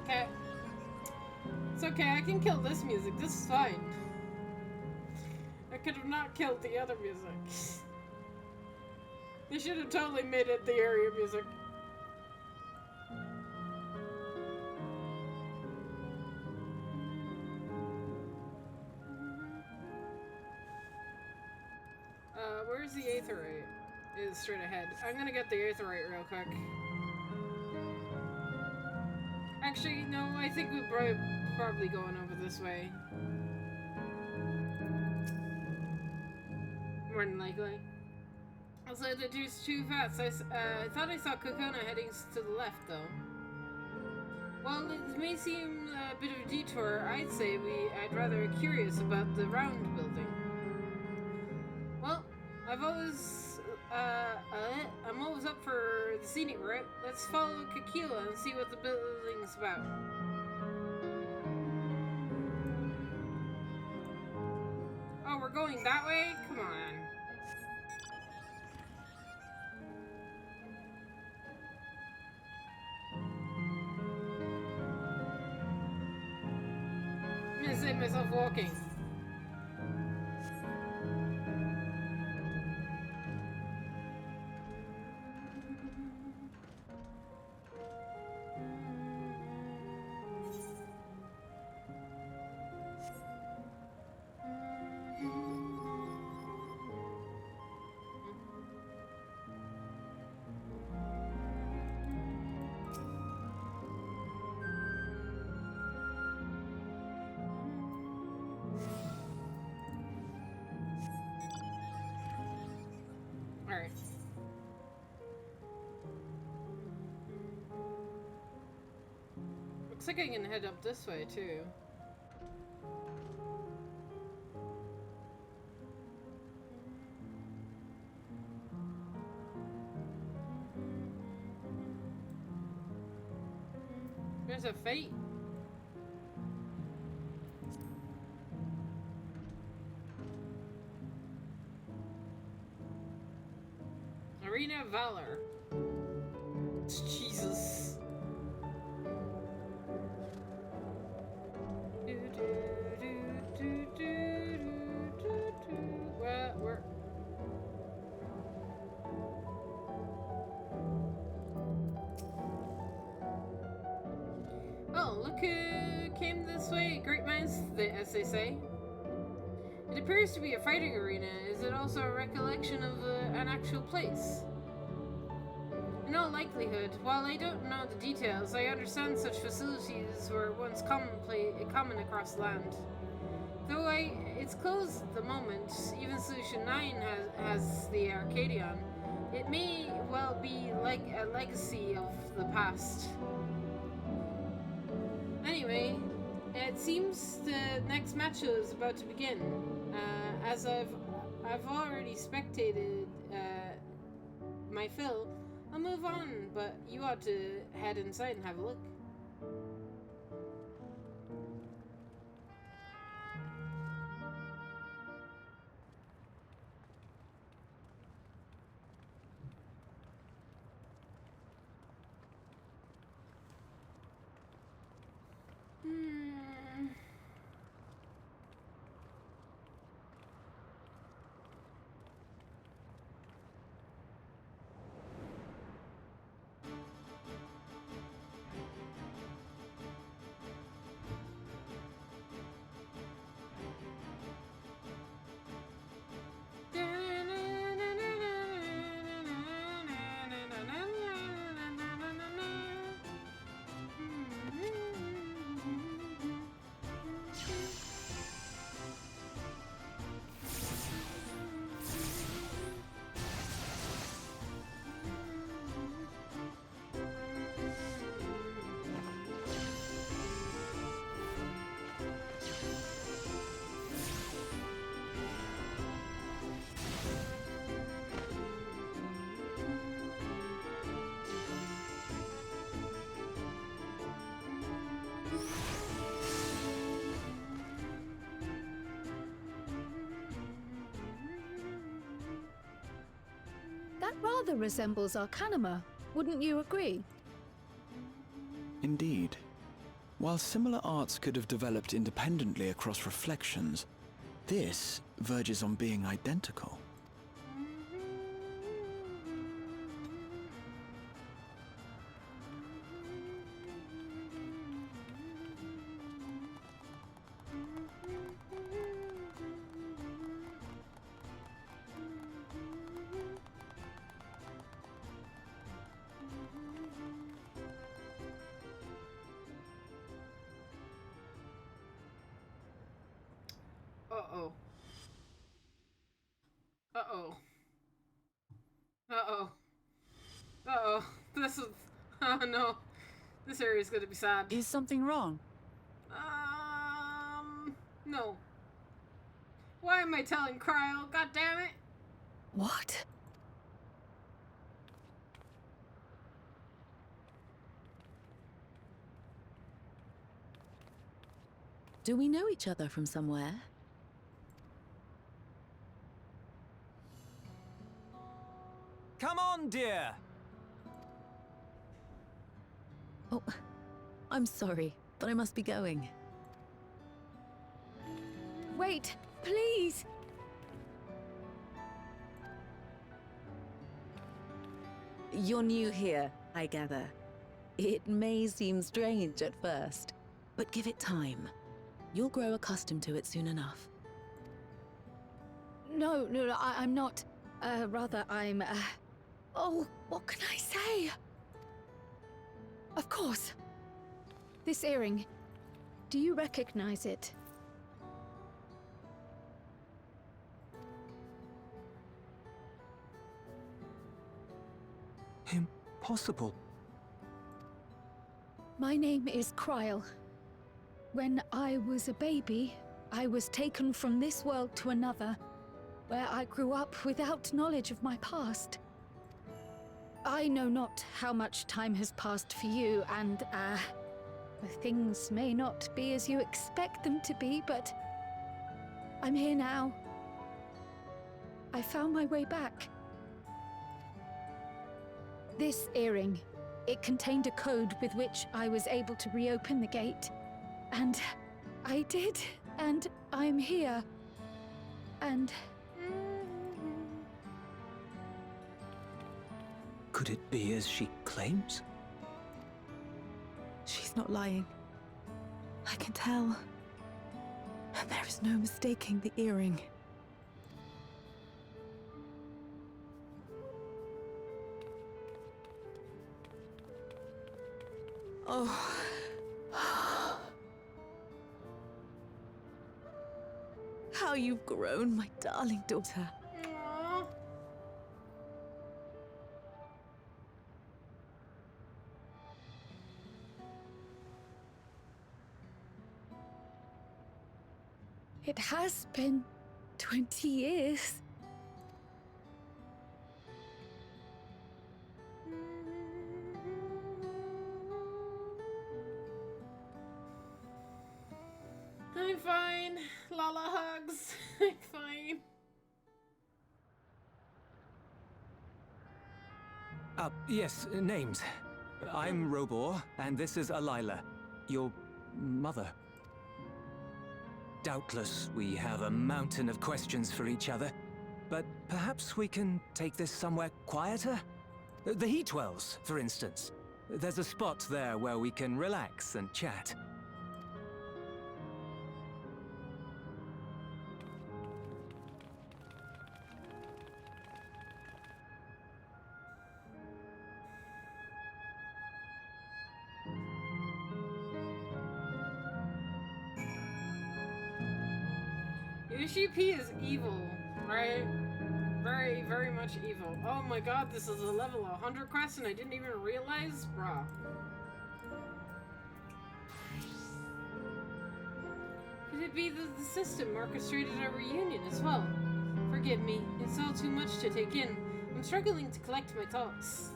Okay. It's okay, I can kill this music. This is fine. I could have not killed the other music. They should have totally made it the area music. Where's the aetherite? It's straight ahead. I'm gonna get the aetherite real quick. Actually, no, I think we're probably going over this way. More than likely. Also, the juice too fast. I thought I saw Kokona heading to the left, though. While it may seem a bit of a detour, I'd say I'd rather curious about the round building. Well, I'm always up for the scenic route. Let's follow Kakila and see what the building's about. Oh, we're going that way? Come on. I'm gonna save myself walking. Alright. Looks like I can head up this way too. There's a fate. Arena of Valor. Jesus. Where? Oh, look who came this way. Great minds, as they say. It appears to be a fighting arena. Is it also a recollection of an actual place? In all likelihood, while I don't know the details, I understand such facilities were once common across the land. Though it's closed at the moment, even Solution 9 has the Arcadion. It may well be like a legacy of the past. Anyway, it seems the next match is about to begin. As I've already spectated my fill, I'll move on, but you ought to head inside and have a look. That rather resembles Arcanima, wouldn't you agree? Indeed. While similar arts could have developed independently across reflections, this verges on being identical. Uh-oh. Uh-oh. Uh-oh. Uh-oh. This is... Oh, no. This area is gonna be sad. Is something wrong? No. Why am I telling Cryo? God damn it! What? Do we know each other from somewhere? Come on, dear! Oh, I'm sorry, but I must be going. Wait, please! You're new here, I gather. It may seem strange at first, but give it time. You'll grow accustomed to it soon enough. No, I'm not. Rather, I'm, Oh, what can I say? Of course. This earring. Do you recognize it? Impossible. My name is Cryle. When I was a baby, I was taken from this world to another, where I grew up without knowledge of my past. I know not how much time has passed for you, and, things may not be as you expect them to be, but I'm here now. I found my way back. This earring, it contained a code with which I was able to reopen the gate. And I did, and I'm here. And... Could it be as she claims? She's not lying. I can tell. There is no mistaking the earring. Oh. How you've grown, my darling daughter. Aww. It has been 20 years. fine. Lala hugs. I'm fine. Yes, names. I'm Robor, and this is Alila, your mother. Doubtless, we have a mountain of questions for each other, but perhaps we can take this somewhere quieter? The heat wells, for instance. There's a spot there where we can relax and chat. UCP is evil, right? Very, very much evil. Oh my god, this is a level 100 quest and I didn't even realize? Bruh. Could it be that the system orchestrated our reunion as well? Forgive me, it's all too much to take in. I'm struggling to collect my thoughts.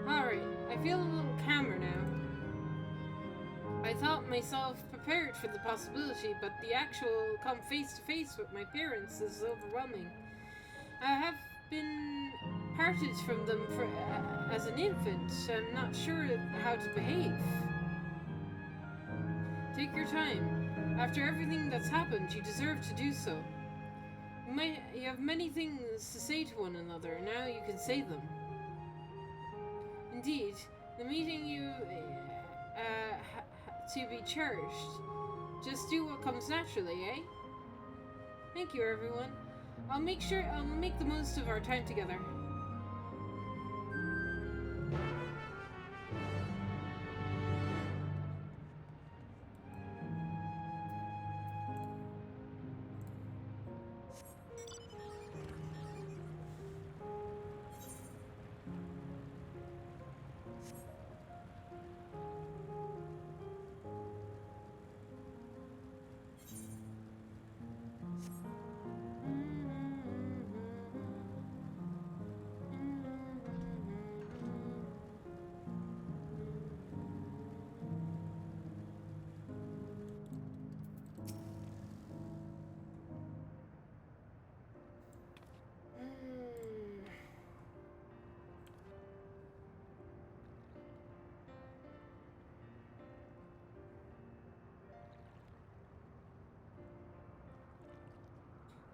Alright, I feel a little calmer now. I thought myself prepared for the possibility, but the actual come face to face with my parents is overwhelming. I have been parted from them as an infant. I'm not sure how to behave. Take your time. After everything that's happened, you deserve to do so. You have many things to say to one another. Now you can say them. Indeed, the meeting you to be cherished. Just do what comes naturally, eh? Thank you, everyone. I'll make the most of our time together.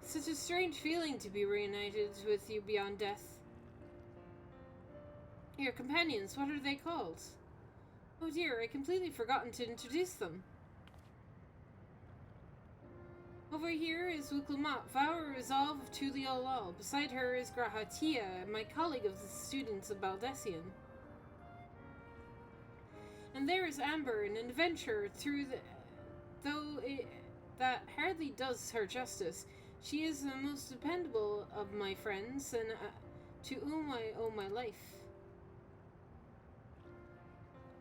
Such a strange feeling to be reunited with you beyond death. Your companions, what are they called? Oh dear, I completely forgotten to introduce them. Over here is Wuklamat, vow resolve of Tuli Olal. Beside her is Grahatia, my colleague of the students of Baldessian. And there is Amber, an adventurer through that hardly does her justice. She is the most dependable of my friends, and to whom I owe my life.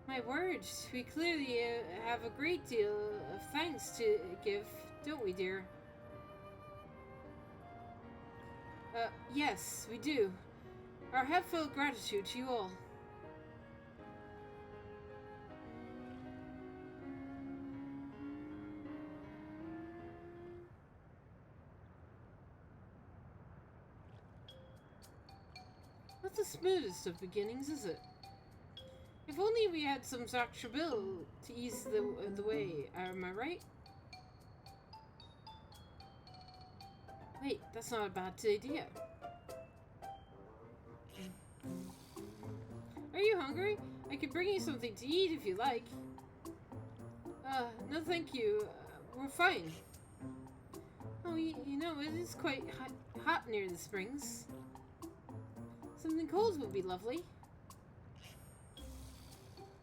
My word, we clearly have a great deal of thanks to give, don't we, dear? Yes, we do. Our heartfelt gratitude to you all. Not the smoothest of beginnings, is it? If only we had some Zakshabil to ease the way, am I right? Wait, that's not a bad idea. Are you hungry? I could bring you something to eat if you like. No thank you. We're fine. Oh, you know, it is quite hot near the springs. Something cold would be lovely.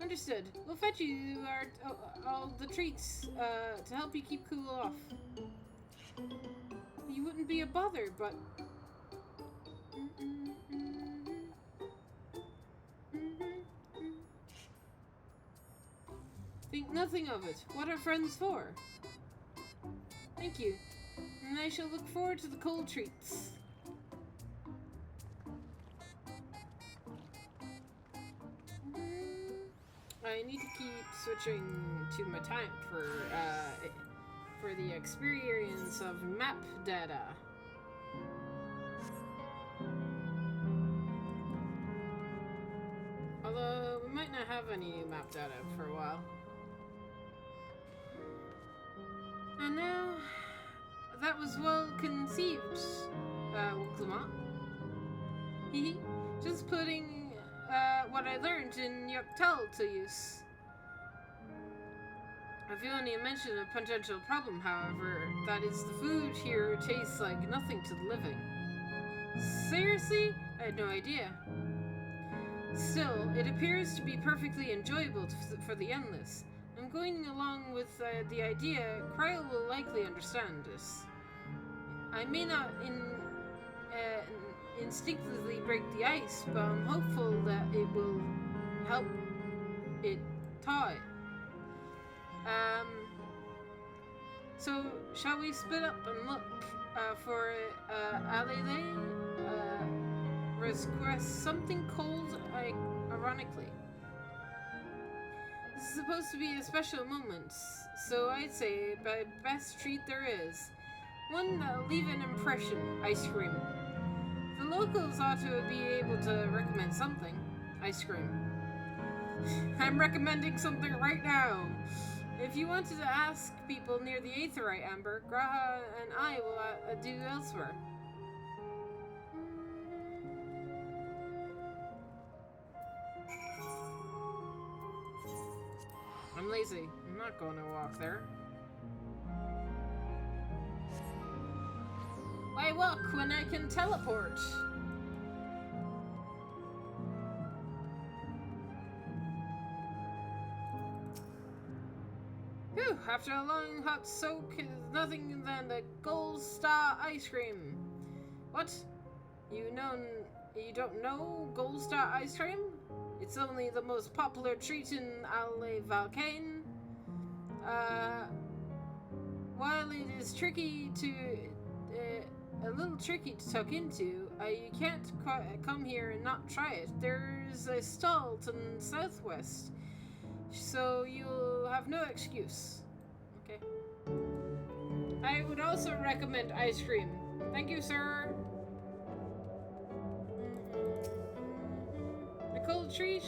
Understood. We'll fetch you all the treats to help you keep cool off. You wouldn't be a bother, but... Think nothing of it. What are friends for? Thank you. And I shall look forward to the cold treats. I need to keep switching to my tank for the experience of map data. Although we might not have any new map data for a while. And now, that was well conceived, Clement. Hehe. Just putting what I learned in Dawntrail to use. I've only mentioned a potential problem, however, that is the food here tastes like nothing to the living. Seriously? I had no idea. Still, it appears to be perfectly enjoyable for the endless. I'm going along with the idea. Cryle will likely understand this. I may not instinctively break the ice, but I'm hopeful that it will help it thaw it. So shall we split up and look for Alele? Request something cold, ironically. This is supposed to be a special moment, so I'd say the best treat there is. One that'll leave an impression, ice cream. The locals ought to be able to recommend something. Ice cream. I'm recommending something right now. If you wanted to ask people near the Aetherite Amber, Graha and I will do elsewhere. I'm lazy. I'm not going to walk there. Why walk when I can teleport? Whew, after a long hot soak is nothing than the Gold Star ice cream. What? You don't know Gold Star ice cream? It's only the most popular treat in Ale Valkane. While it is a little tricky to tuck into, you can't come here and not try it. There's a stall to the southwest, so you'll have no excuse. Okay. I would also recommend ice cream. Thank you, sir. A cold treat.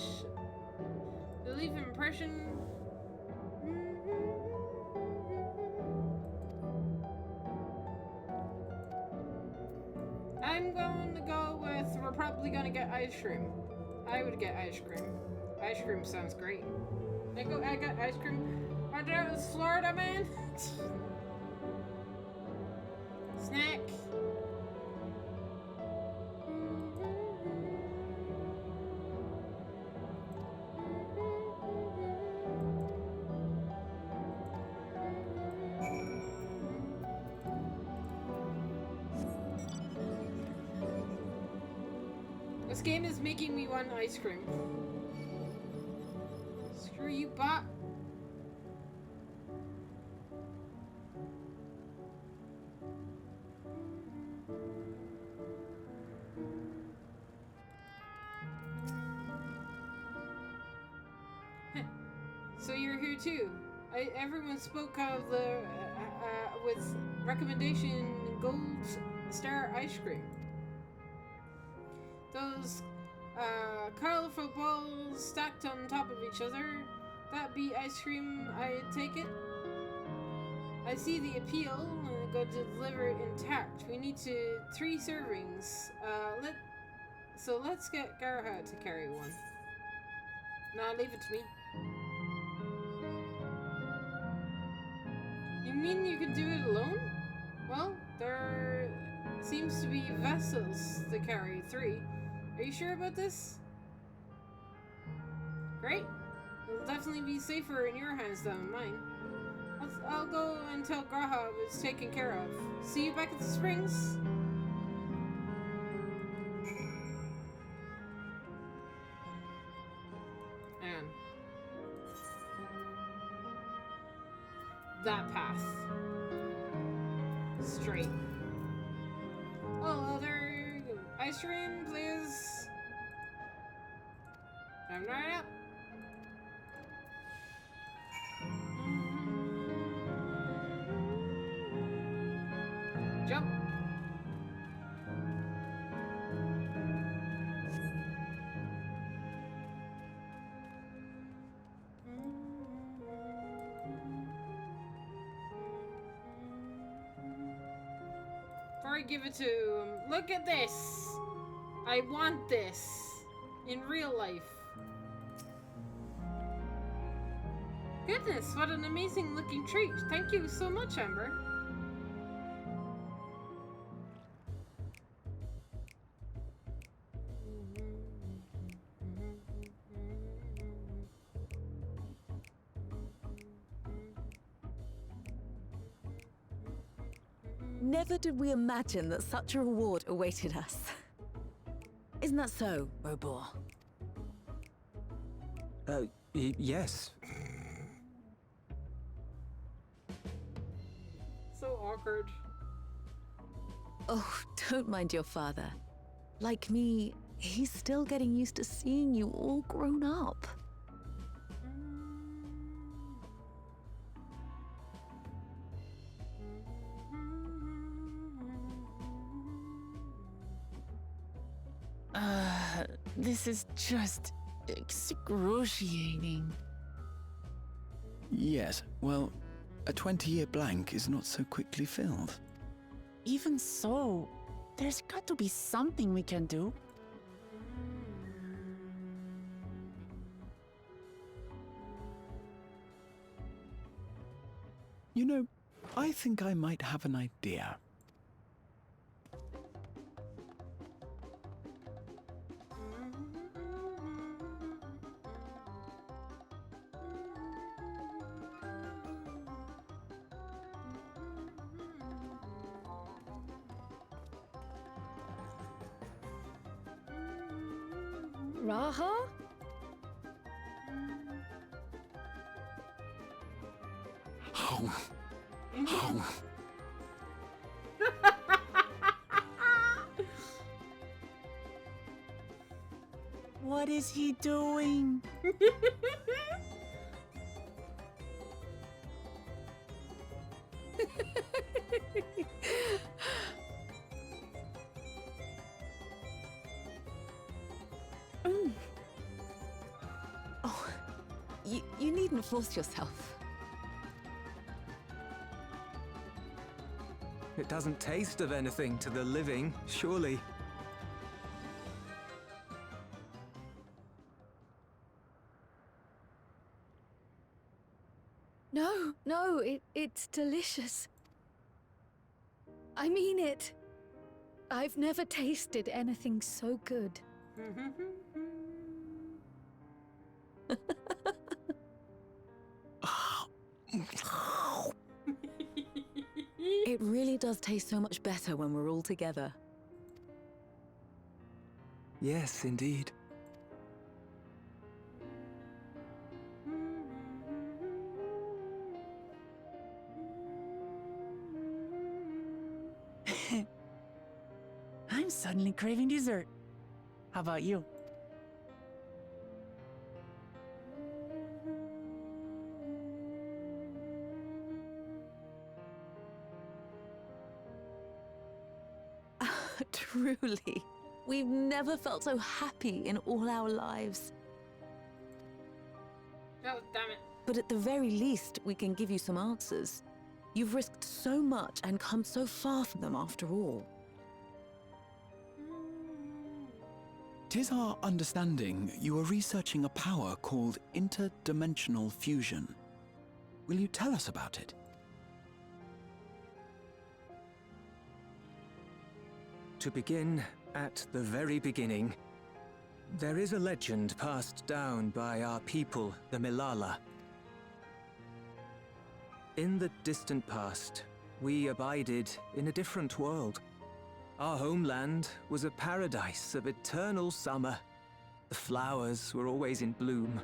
To leave an impression. I'm going to go with, we're probably going to get ice cream. I would get ice cream. Ice cream sounds great. I got ice cream. Right there is Florida, man. Snack. This game is making me want ice cream. Screw you, bot. So you're here too. Everyone spoke of the with recommendation Gold Star ice cream. Those colorful balls stacked on top of each other. That be ice cream, I take it. I see the appeal and go to deliver it intact. We need 3 servings. Let's get Garha to carry one. Nah, leave it to me. You mean you can do it alone? Well, there seems to be vessels to carry 3. Are you sure about this? Great. It'll definitely be safer in your hands than in mine. I'll go and tell Graha it's taken care of. See you back at the springs. And that path. Straight. Oh, there you go. Ice cream, please. I'm right up. I give it to him. Look at this. I want this in real life. Goodness, what an amazing looking treat. Thank you so much, Amber. Never did we imagine that such a reward awaited us. Isn't that so, Robor? Yes. So awkward. Oh, don't mind your father. Like me, he's still getting used to seeing you all grown up. This is just excruciating. Yes, well, a 20-year blank is not so quickly filled. Even so, there's got to be something we can do. You know, I think I might have an idea. Raha? What is he doing? Oh, you needn't force yourself. It doesn't taste of anything to the living, surely. No, it's delicious. I mean it. I've never tasted anything so good. It really does taste so much better when we're all together. Yes, indeed. I'm suddenly craving dessert. How about you? Truly, we've never felt so happy in all our lives. Oh, damn it. But at the very least, we can give you some answers. You've risked so much and come so far from them after all. 'Tis our understanding you are researching a power called interdimensional fusion. Will you tell us about it? To begin at the very beginning, there is a legend passed down by our people, the Milala. In the distant past, we abided in a different world. Our homeland was a paradise of eternal summer. The flowers were always in bloom,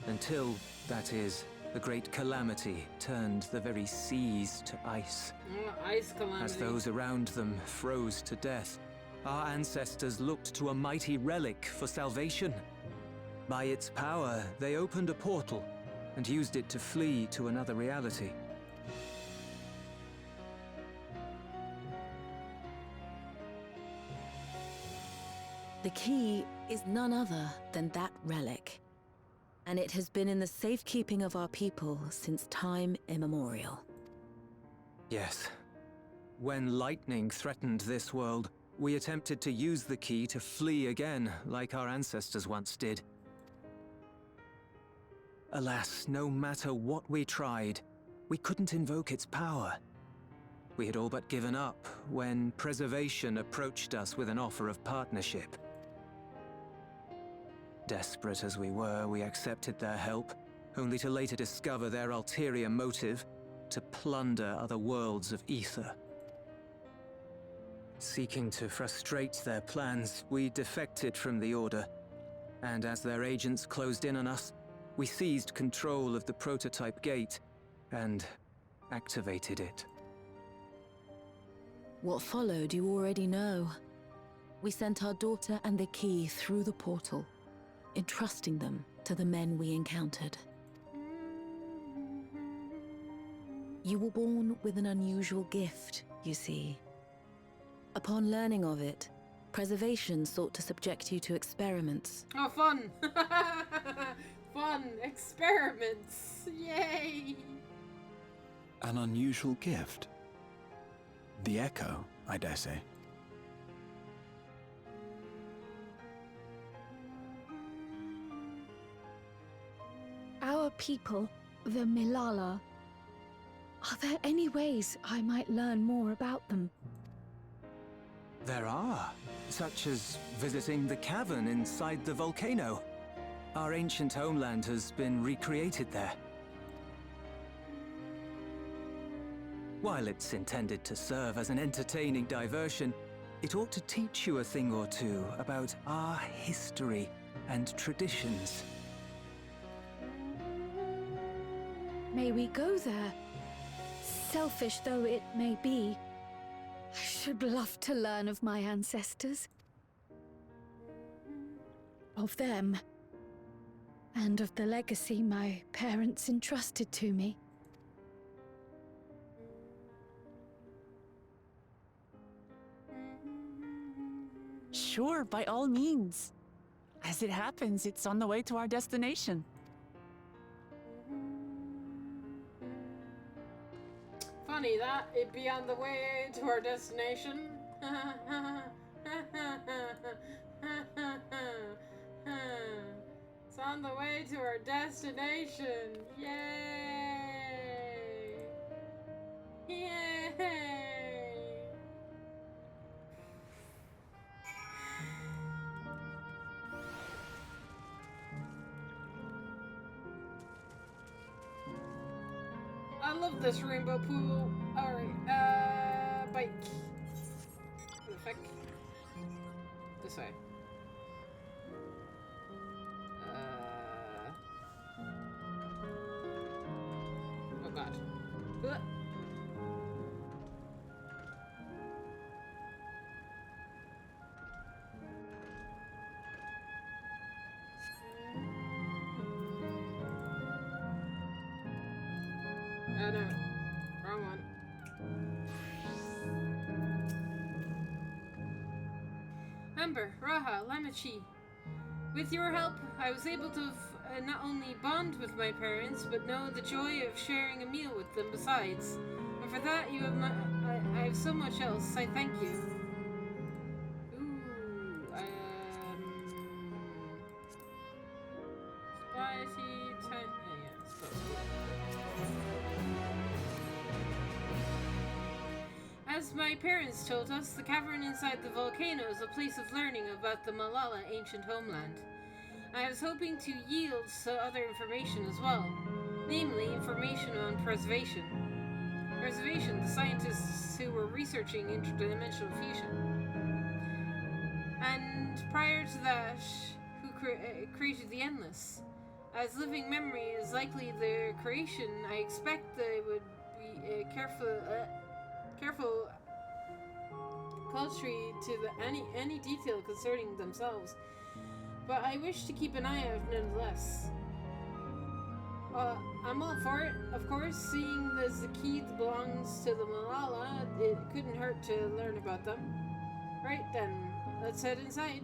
until, that is, the great calamity turned the very seas to ice. Ice calamity. As those around them froze to death, our ancestors looked to a mighty relic for salvation. By its power, they opened a portal and used it to flee to another reality. The key is none other than that relic. And it has been in the safekeeping of our people since time immemorial. Yes. When lightning threatened this world, we attempted to use the key to flee again, like our ancestors once did. Alas, no matter what we tried, we couldn't invoke its power. We had all but given up when Preservation approached us with an offer of partnership. Desperate as we were, we accepted their help, only to later discover their ulterior motive: to plunder other worlds of ether. Seeking to frustrate their plans, we defected from the Order, and as their agents closed in on us, we seized control of the prototype gate and activated it. What followed you already know. We sent our daughter and the key through the portal, entrusting them to the men we encountered. You were born with an unusual gift, you see. Upon learning of it, Preservation sought to subject you to experiments. Oh, fun! Fun! Experiments! Yay! An unusual gift. The Echo, I dare say. Our people, the Milala, are there any ways I might learn more about them? There are, such as visiting the cavern inside the volcano. Our ancient homeland has been recreated there. While it's intended to serve as an entertaining diversion, it ought to teach you a thing or two about our history and traditions. May we go there? Selfish though it may be, I should love to learn of my ancestors. Of them. And of the legacy my parents entrusted to me. Sure, by all means. As it happens, it's on the way to our destination. Funny that it be on the way to our destination. It's on the way to our destination. Yay! Yay! I love this rainbow pool. Alright, bike. Who the fuck? This way. Oh god. Ugh. Oh no, wrong one. Ember, Raha, Lamachi. With your help, I was able to not only bond with my parents, but know the joy of sharing a meal with them besides. And for that, you have I have so much else. I thank you. Ooh, spicy time. Oh, yeah, supposed to. As my parents told us, the cavern inside the volcano is a place of learning about the Malala ancient homeland. I was hoping to yield other information as well, namely information on Preservation. Preservation, the scientists who were researching interdimensional fusion. And prior to that, who created the Endless. As living memory is likely their creation, I expect they would be careful culture to any detail concerning themselves, but I wish to keep an eye out nonetheless. I'm all for it, of course, seeing as the key belongs to the Malala, it couldn't hurt to learn about them. Right then, let's head inside.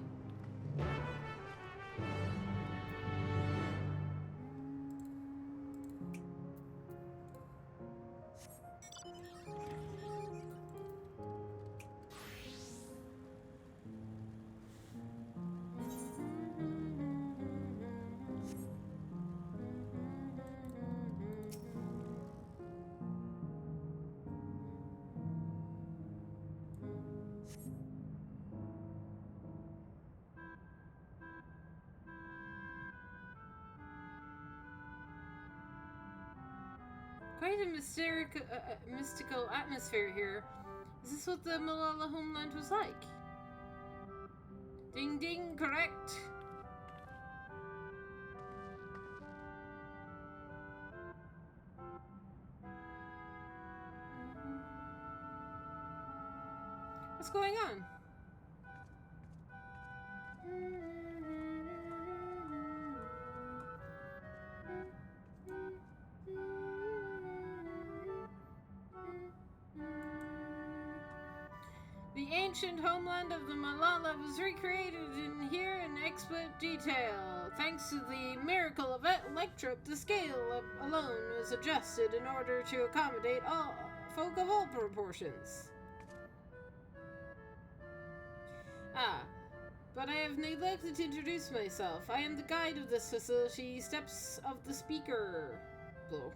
Quite a mystical atmosphere here. Is this what the Malala homeland was like? Ding ding, correct. What's going on? The ancient homeland of the Malala was recreated in here in expert detail. Thanks to the miracle of Electrope, the scale alone was adjusted in order to accommodate all folk of all proportions. But I have neglected to introduce myself. I am the guide of this facility, Steps of the Speaker. Blow.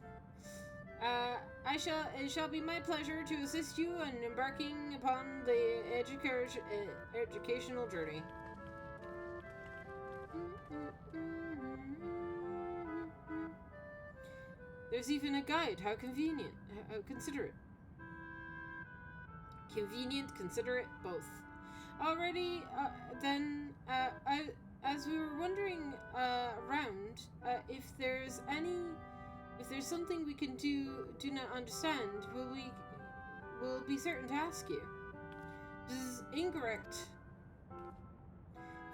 It shall be my pleasure to assist you in embarking upon the educational journey. There's even a guide. How convenient. How considerate. Convenient, considerate, both. Already, as we were wondering around, if there's something we can do not understand, we'll be certain to ask you. This is incorrect.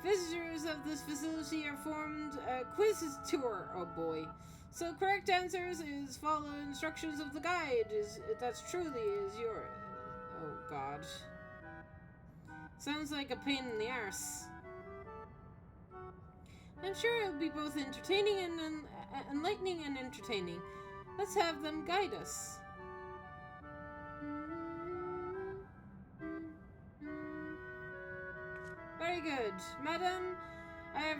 Visitors of this facility are formed a quiz tour. Oh boy. So correct answers is follow instructions of the guide. That's truly your. Oh god. Sounds like a pain in the arse. I'm sure it'll be both entertaining and enlightening and entertaining. Let's have them guide us. Very good, madam. I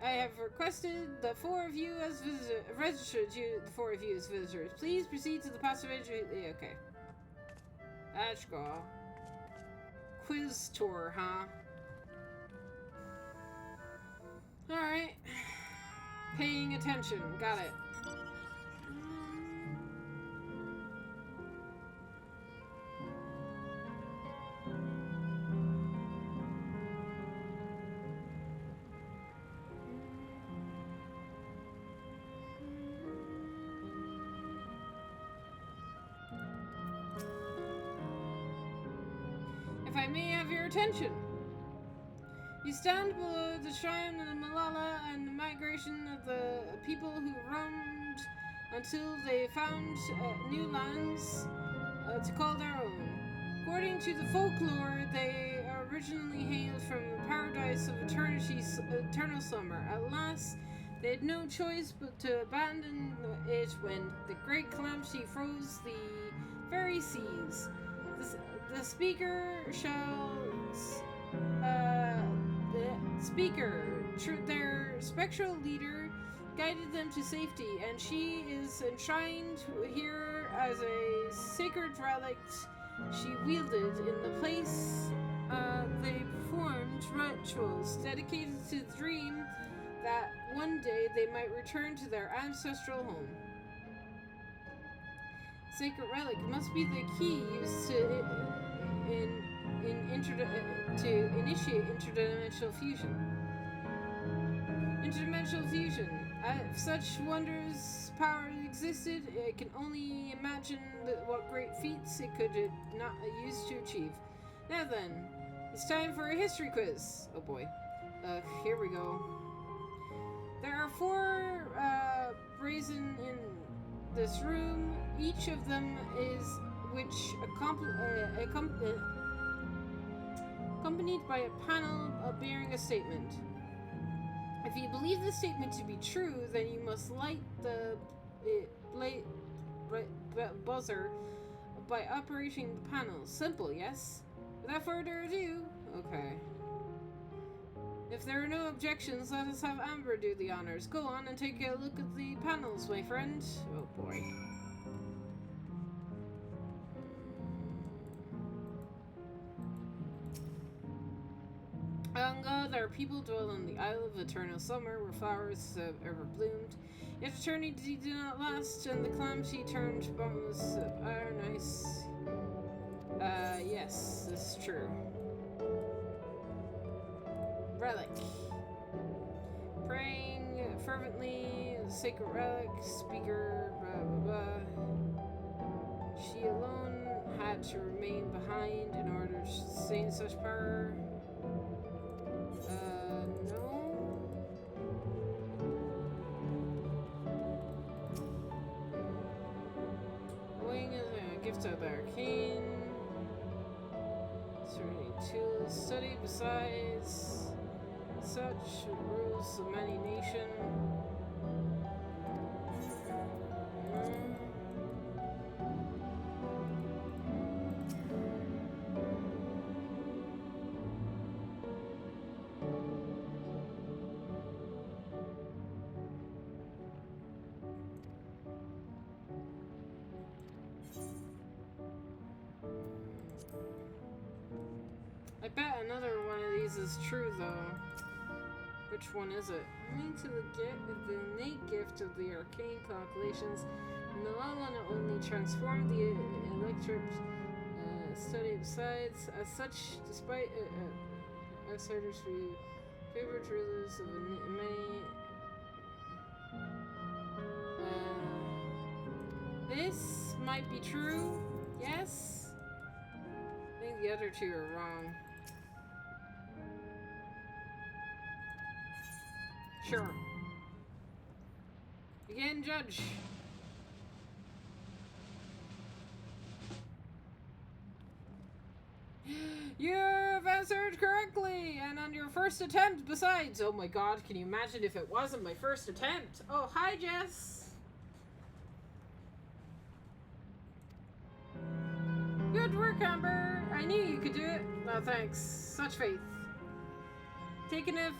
have requested the four of you as registered you the four of you as visitors. Please proceed to the passageway. Okay. Let's go. Quiz tour, huh? Alright. Paying attention. Got it. If I may have your attention. You stand below the shrine of Malala and the migration of the people who roamed until they found new lands to call their own. According to the folklore, they originally hailed from the paradise of eternal summer. At last, they had no choice but to abandon it when the great calamity froze the very seas. The speaker shall... their spectral leader, guided them to safety, and she is enshrined here as a sacred relic she wielded in the place they performed rituals dedicated to the dream that one day they might return to their ancestral home. Sacred relic must be the key used to initiate interdimensional fusion. Interdimensional fusion. If such wondrous power existed, I can only imagine what great feats it could not use to achieve. Now then, it's time for a history quiz. Oh boy. Here we go. There are four brazen in this room. Each of them is accompanied by a panel bearing a statement. If you believe the statement to be true, then you must light the buzzer by operating the panel. Simple, yes? Without further ado, okay. If there are no objections, let us have Amber do the honors. Go on and take a look at the panels, my friend. Oh boy. On God, our people dwell on the Isle of Eternal Summer, where flowers have ever bloomed. Yet eternity do not last, and the calamity turned boundless iron ice. Yes, this is true. Relic. Praying fervently, sacred relic, speaker, blah blah blah. She alone had to remain behind in order to sustain such power. No. Wing is a gift of the arcane. Certain tools study besides such rules of many nations. I bet another one of these is true, though. Which one is it? Owing to the innate gift of the arcane calculations, Malala not only transformed the electric study of science, as such, despite outsiders who favored rulers of many. This might be true. Yes. I think the other two are wrong. Sure. Again, judge. You've answered correctly, and on your first attempt besides. Oh my god, can you imagine if it wasn't my first attempt? Oh, hi, Jess. Good work, Amber. I knew you could do it. Oh, thanks. Such faith. Taking it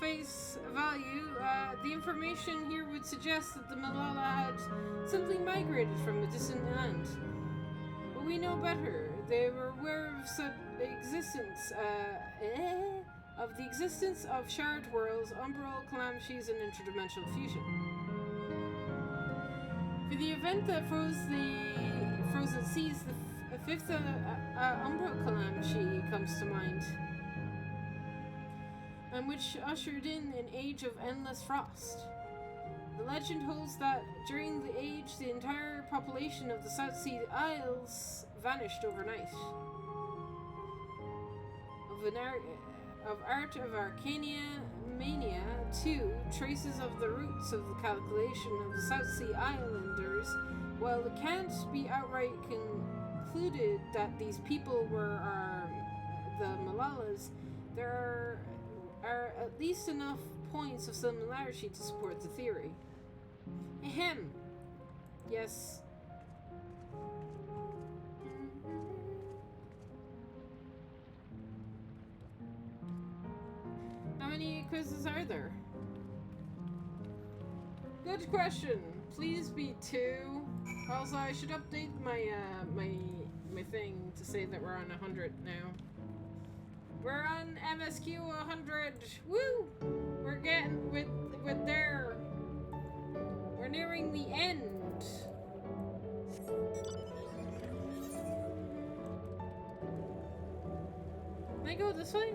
face value, the information here would suggest that the Malala had simply migrated from a distant land. But we know better. They were aware of the existence of shared worlds, umbral calamities, and interdimensional fusion. For the event that froze the frozen seas, the fifth umbral calamity comes to mind, and which ushered in an age of endless frost. The legend holds that during the age, the entire population of the South Sea Isles vanished overnight. Of Art of Arcania Mania 2, traces of the roots of the calculation of the South Sea Islanders, while it can't be outright concluded that these people were the Malalas, there are at least enough points of similarity to support the theory. Ahem. Yes. How many quizzes are there? Good question. Please be 2. Also, I should update my my thing to say that we're on 100 now. We're on MSQ 100. Woo! We're getting with there. We're nearing the end. Can I go this way?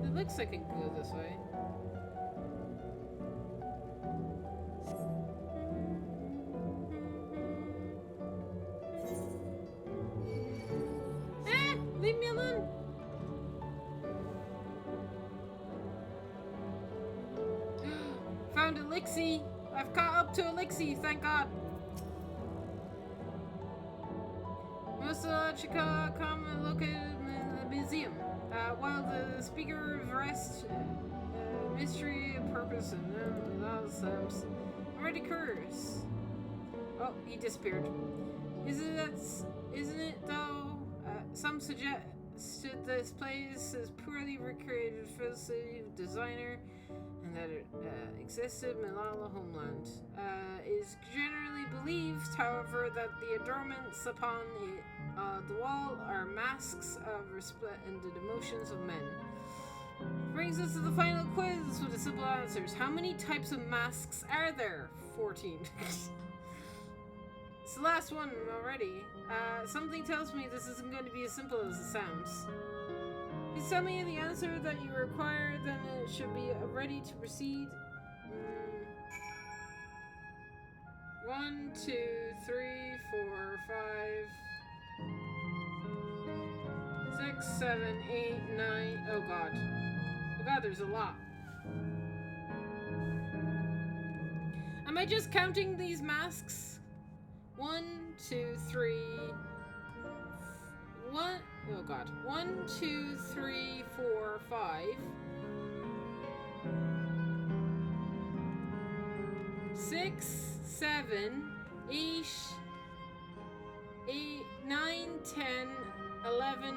It looks like I can go this way. Leave me alone! Found Elixir! I've caught up to Elixir, thank God! Most of the Chica come located in the museum. While the speaker of rest, mystery, purpose, and nonsense. Already occurs. Oh, he disappeared. Isn't it though? Some suggested this place is poorly recreated facility of designer, and that it existed in Malala homeland. It is generally believed, however, that the adornments upon it The wall are masks of resplendent emotions of men. Brings us to the final quiz with the simple answers. How many types of masks are there? 14. It's the last one already. Something tells me this isn't going to be as simple as it sounds. Please tell me the answer that you require, then it should be ready to proceed. 1, 2, 3, 4, 5, 6, 7, 8, 9. Oh god. Oh god, there's a lot. Am I just counting these masks? 1, 2, 3. 1. Oh god. 1, 2, 3, 4, 5. 6, 7, 8, 9, 10, 11,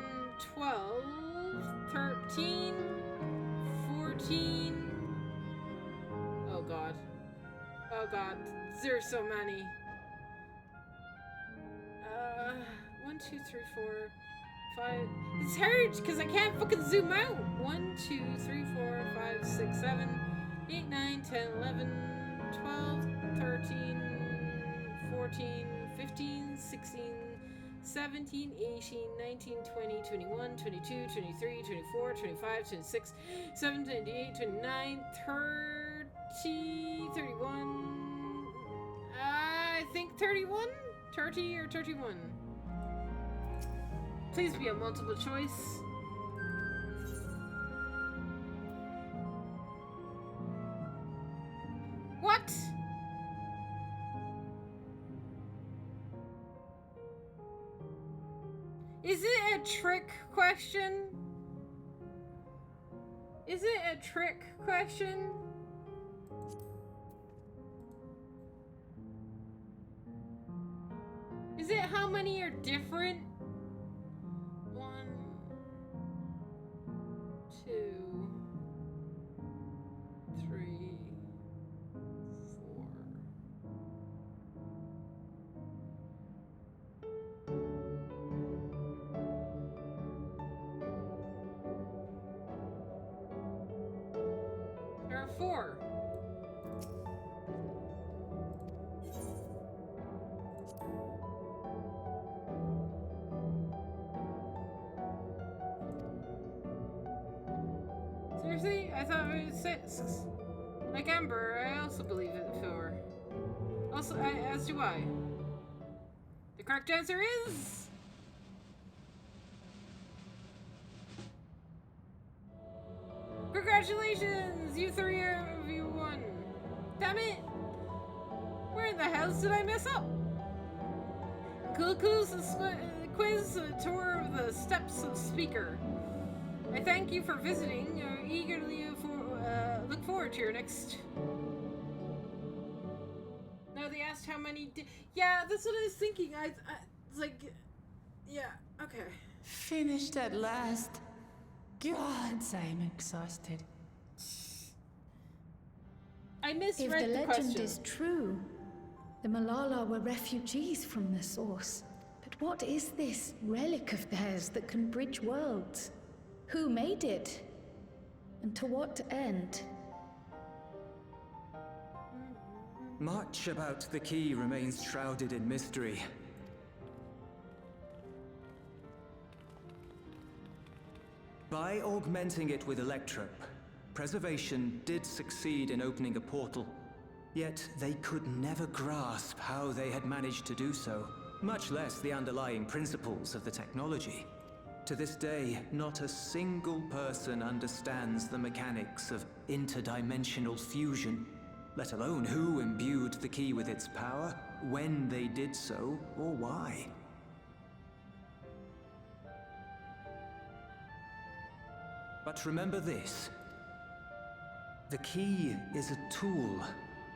12, 13, 14. Oh god. Oh god. There's so many. 1, 2, 3, 4, 5. It's hard because I can't fucking zoom out. 1, 2, 3, 4, 5, 6, 7, 8, 9, 10, 11, 12, 13, 14, 15, 16, 17, 18, 19, 20, 21, 22, 23, 24, 25, 26, 27, 28, 29, 30, 31. I think 31? 30 or 31? Please be a multiple choice. What? Is it a trick question? Is it a trick question? Is it how many are different? 1, 2, 3, 4. There are 4. Seriously? I thought it was 6. Like Amber, I also believe it 4. Also, as do I. The correct answer is... Congratulations! You 3 of you won. Damn it! Where the hell did I mess up? Cool quiz, a tour of the steps of Speaker. I thank you for visiting. Eagerly look forward to your next. No, they asked how many. Yeah, that's what I was thinking. I it's like, yeah, okay. Finished at last. Gods, I'm exhausted. I misread If the legend question. is true, the Malala were refugees from the source. But what is this relic of theirs that can bridge worlds? Who made it? And to what end? Much about the key remains shrouded in mystery. By augmenting it with electrope, Preservation did succeed in opening a portal. Yet they could never grasp how they had managed to do so, much less the underlying principles of the technology. To this day, not a single person understands the mechanics of interdimensional fusion, let alone who imbued the key with its power, when they did so, or why. But remember this. The key is a tool,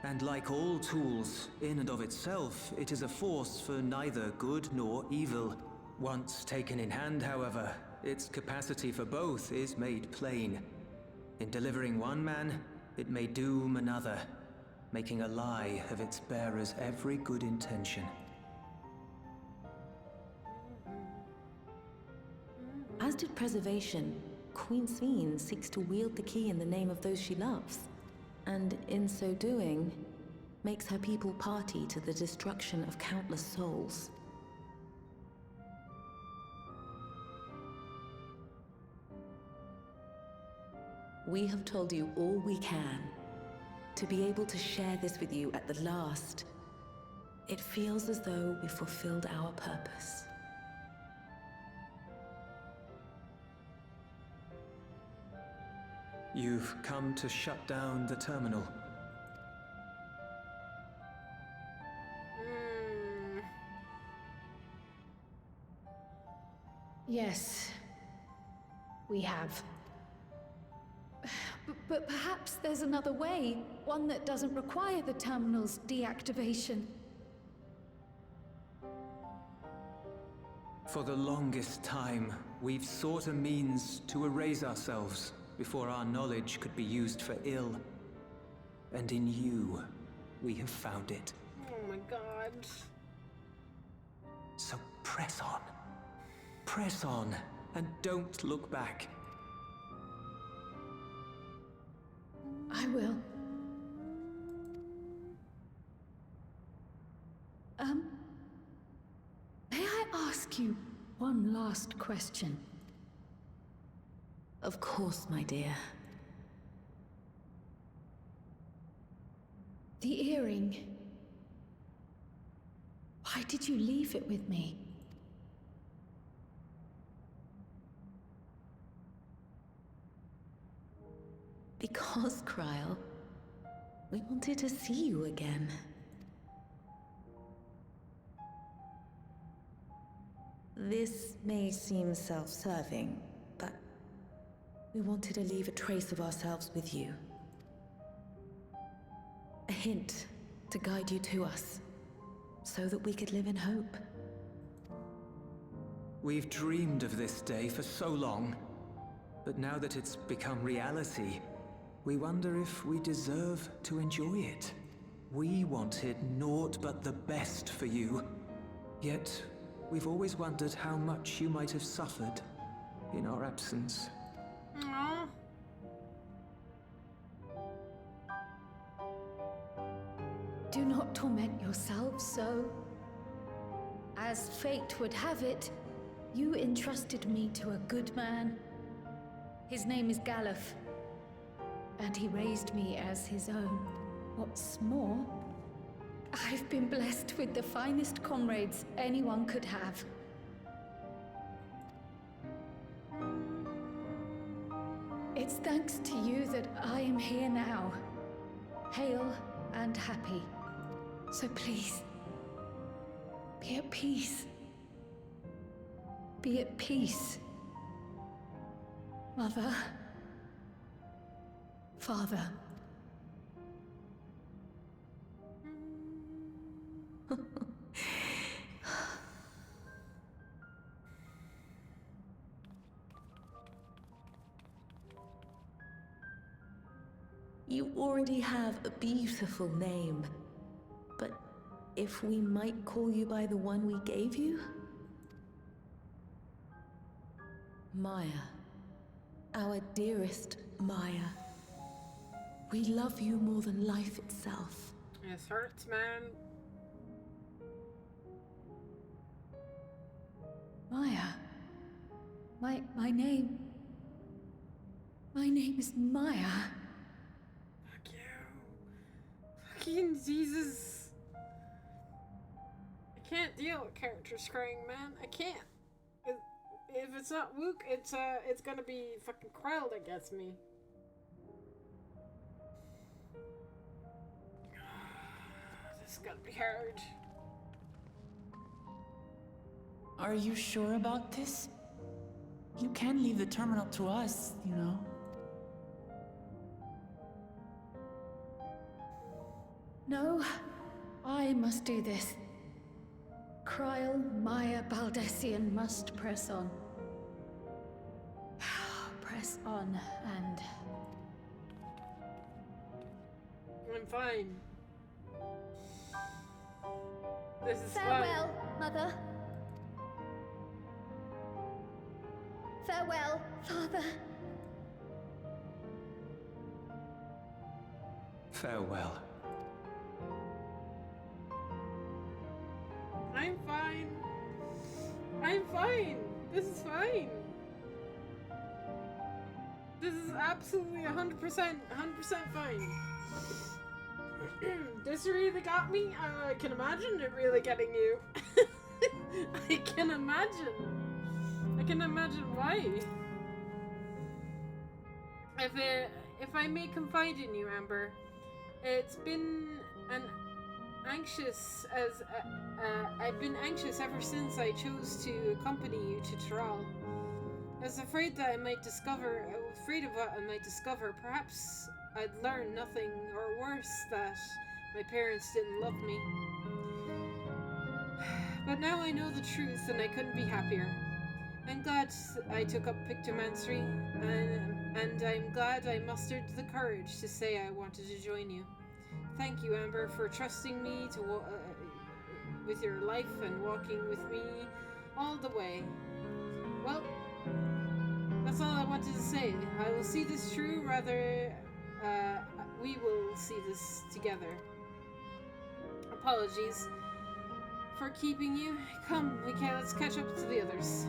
and like all tools, in and of itself, it is a force for neither good nor evil. Once taken in hand, however, its capacity for both is made plain. In delivering one man, it may doom another, making a lie of its bearer's every good intention. as did preservation, Queen Sveen seeks to wield the key in the name of those she loves, and in so doing, makes her people party to the destruction of countless souls. We have told you all we can. To be able to share this with you at the last, it feels as though we fulfilled our purpose. You've come to shut down the terminal. Yes, we have. But perhaps there's another way, one that doesn't require the terminal's deactivation. For the longest time, we've sought a means to erase ourselves before our knowledge could be used for ill. And in you, we have found it. Oh my god. So press on. Press on, and don't look back. I will. May I ask you one last question? Of course, my dear. The earring. Why did you leave it with me? Because, Kryl, we wanted to see you again. This may seem self-serving, but we wanted to leave a trace of ourselves with you. A hint to guide you to us, so that we could live in hope. We've dreamed of this day for so long, but now that it's become reality, we wonder if we deserve to enjoy it. We wanted naught but the best for you, yet we've always wondered how much you might have suffered in our absence. Aww. Do not torment yourselves so. As fate would have it, you entrusted me to a good man. His name is Galuf, and he raised me as his own. What's more, I've been blessed with the finest comrades anyone could have. It's thanks to you that I am here now, hale and happy. So please, be at peace. Be at peace. Mother. Father. You already have a beautiful name, but if we might call you by the one we gave you? Maya. Our dearest Maya. We love you more than life itself. It hurts, man. Maya. My name... My name is Maya. Fuck you. Fucking Jesus. I can't deal with characters crying, man. I can't. If it's not Wook, it's gonna be fucking Kryl that gets me. This is gonna be hard. Are you sure about this? You can leave the terminal to us, you know. No, I must do this. Kryl, Maya, Baldessian must press on. Press on and... I'm fine. This is Farewell, fine. Mother. Farewell, Father. Farewell. I'm fine. I'm fine. This is fine. This is absolutely 100% fine. This really got me. I can imagine it really getting you. I can imagine. I can imagine why. If I may confide in you, Amber, it's been an anxious as I've been anxious ever since I chose to accompany you to Tyrol. I was afraid that I was afraid of what I might discover. Perhaps I'd learn nothing, or worse, that my parents didn't love me. But now I know the truth, and I couldn't be happier. I'm glad I took up pictomancy, and I'm glad I mustered the courage to say I wanted to join you. Thank you, Amber, for trusting me with your life and walking with me all the way. Well, that's all I wanted to say. I will see this through, we will see this together. Apologies for keeping you. Come, let's catch up to the others.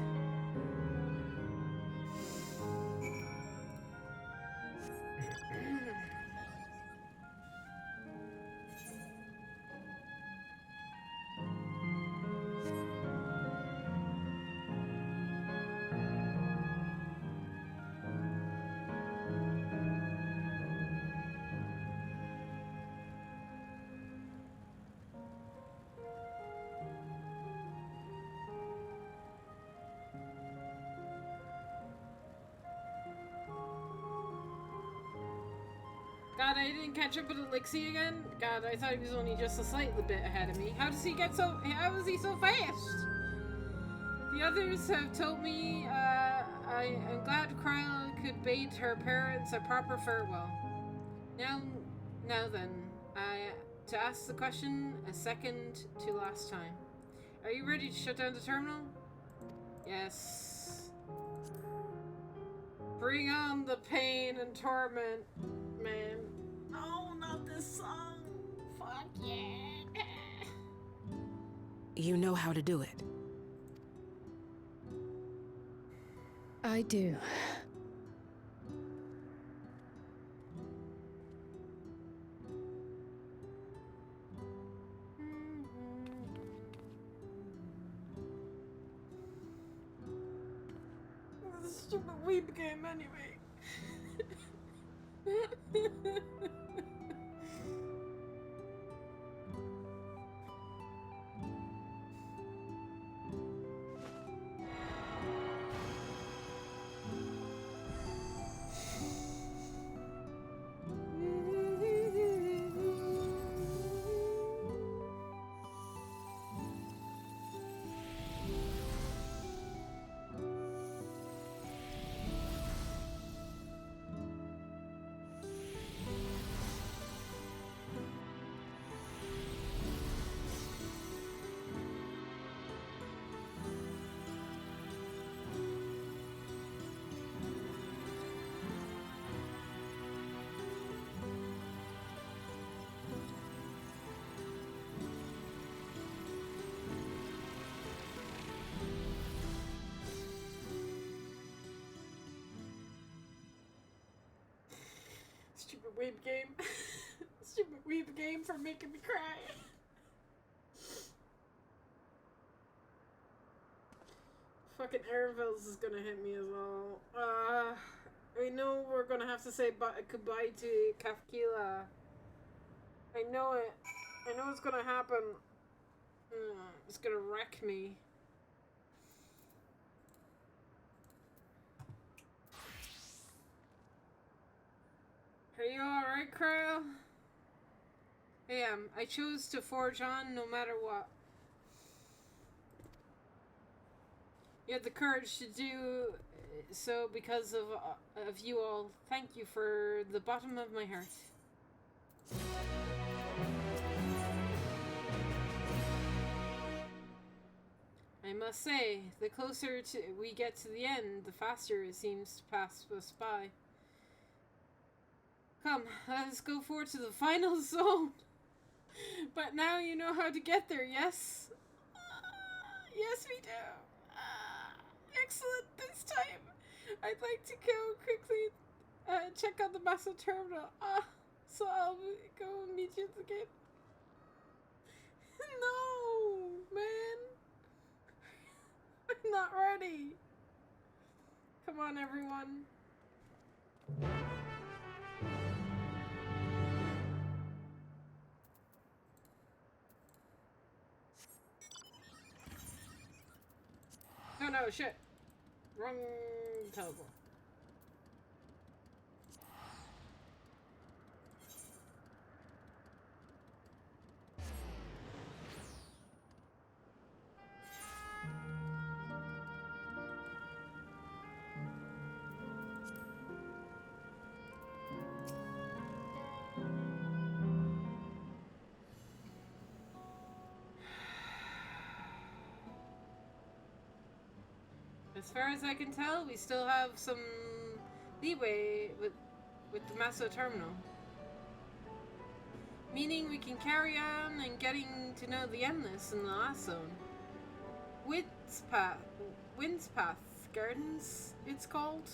God, I didn't catch up with Elixir again. God, I thought he was only just a slight bit ahead of me. How is he so fast? The others have told me, I'm glad Kryl could bid her parents a proper farewell. Now then, to ask the question a second to last time. Are you ready to shut down the terminal? Yes. Bring on the pain and torment, man. Oh, not this song. Fuck yeah. You know how to do it. I do. This stupid weeb game anyway. Stupid weeb game. Stupid weeb game for making me cry. Fucking Airvils is gonna hit me as well. I know we're gonna have to say goodbye to Kafkila. I know it. I know it's gonna happen. It's gonna wreck me. Are you alright, Kryl? I am. I chose to forge on no matter what. You had the courage to do so because of you all. Thank you for the bottom of my heart. I must say, the closer we get to the end, the faster it seems to pass us by. Come, let us go forward to the final zone. But now you know how to get there, yes? Yes, we do. Excellent this time. I'd like to go quickly check out the massive terminal. So I'll go meet you again. No, man. I'm not ready. Come on, everyone. Oh no, shit. Wrong teleport. As far as I can tell, we still have some leeway with the Maso terminal. Meaning we can carry on and getting to know the Endless in the last zone. Wind's Path Gardens, it's called.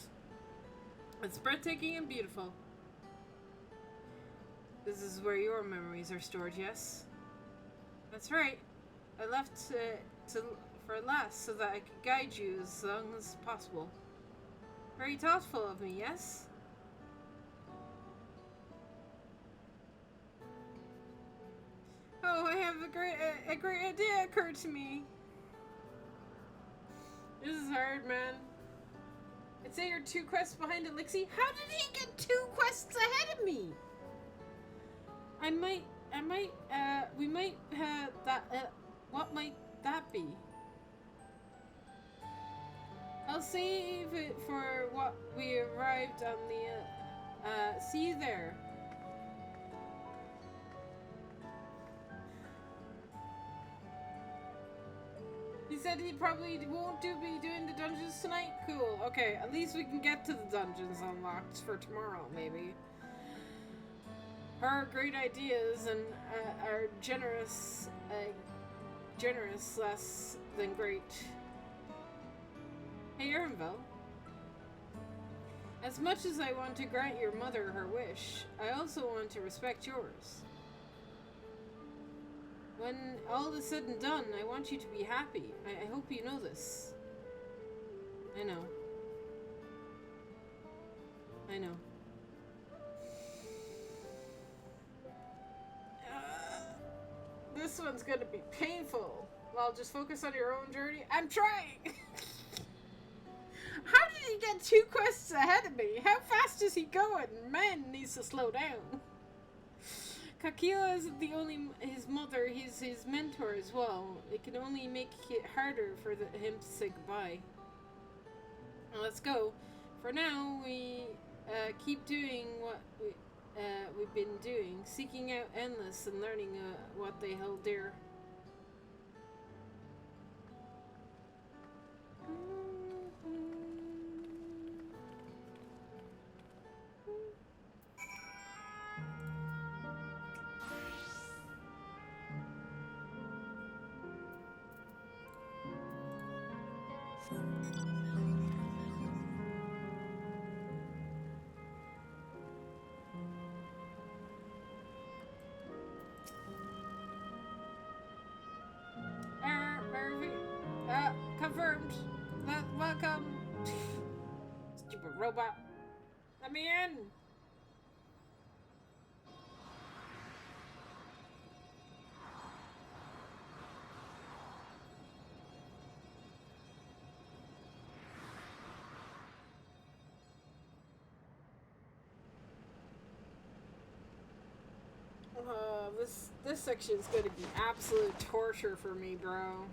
It's breathtaking and beautiful. This is where your memories are stored, yes? That's right. I left for last so that I could guide you as long as possible. Very thoughtful of me, yes? Oh, I have a great idea occurred to me. This is hard, man. I'd say you're 2 quests behind Elixir. How did he get 2 quests ahead of me? We might have that, what might that be? I'll save it for what we arrived on the, see you there. He said he probably won't be doing the dungeons tonight? Cool, okay, at least we can get to the dungeons unlocked for tomorrow, maybe. Her great ideas and are generous less than great. Hey, Erinville. As much as I want to grant your mother her wish, I also want to respect yours. When all is said and done, I want you to be happy. I hope you know this. I know. I know. This one's gonna be painful. Well, just focus on your own journey. I'm trying! How did he get 2 quests ahead of me? How fast is he going? Man needs to slow down. Kakila isn't the only his mother, he's his mentor as well. It can only make it harder for him to say goodbye. Now let's go. For now, we keep doing what we've been doing, seeking out Endless and learning what they held dear. Confirmed. Welcome. Stupid robot. Let me in. This section is going to be absolute torture for me, bro.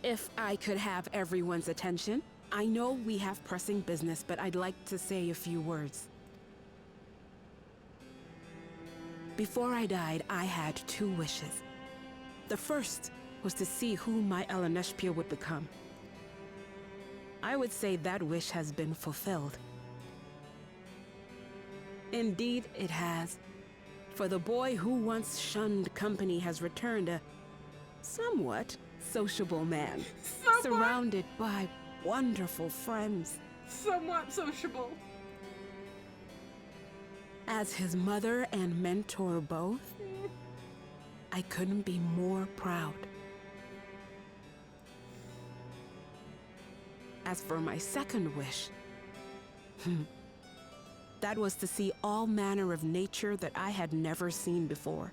If I could have everyone's attention, I know we have pressing business, but I'd like to say a few words. Before I died, I had 2 wishes. The first was to see who my Eleneshpia would become. I would say that wish has been fulfilled. Indeed, it has. For the boy who once shunned company has returned a somewhat sociable man, surrounded by wonderful friends. Somewhat sociable. As his mother and mentor both, I couldn't be more proud. As for my second wish, that was to see all manner of nature that I had never seen before.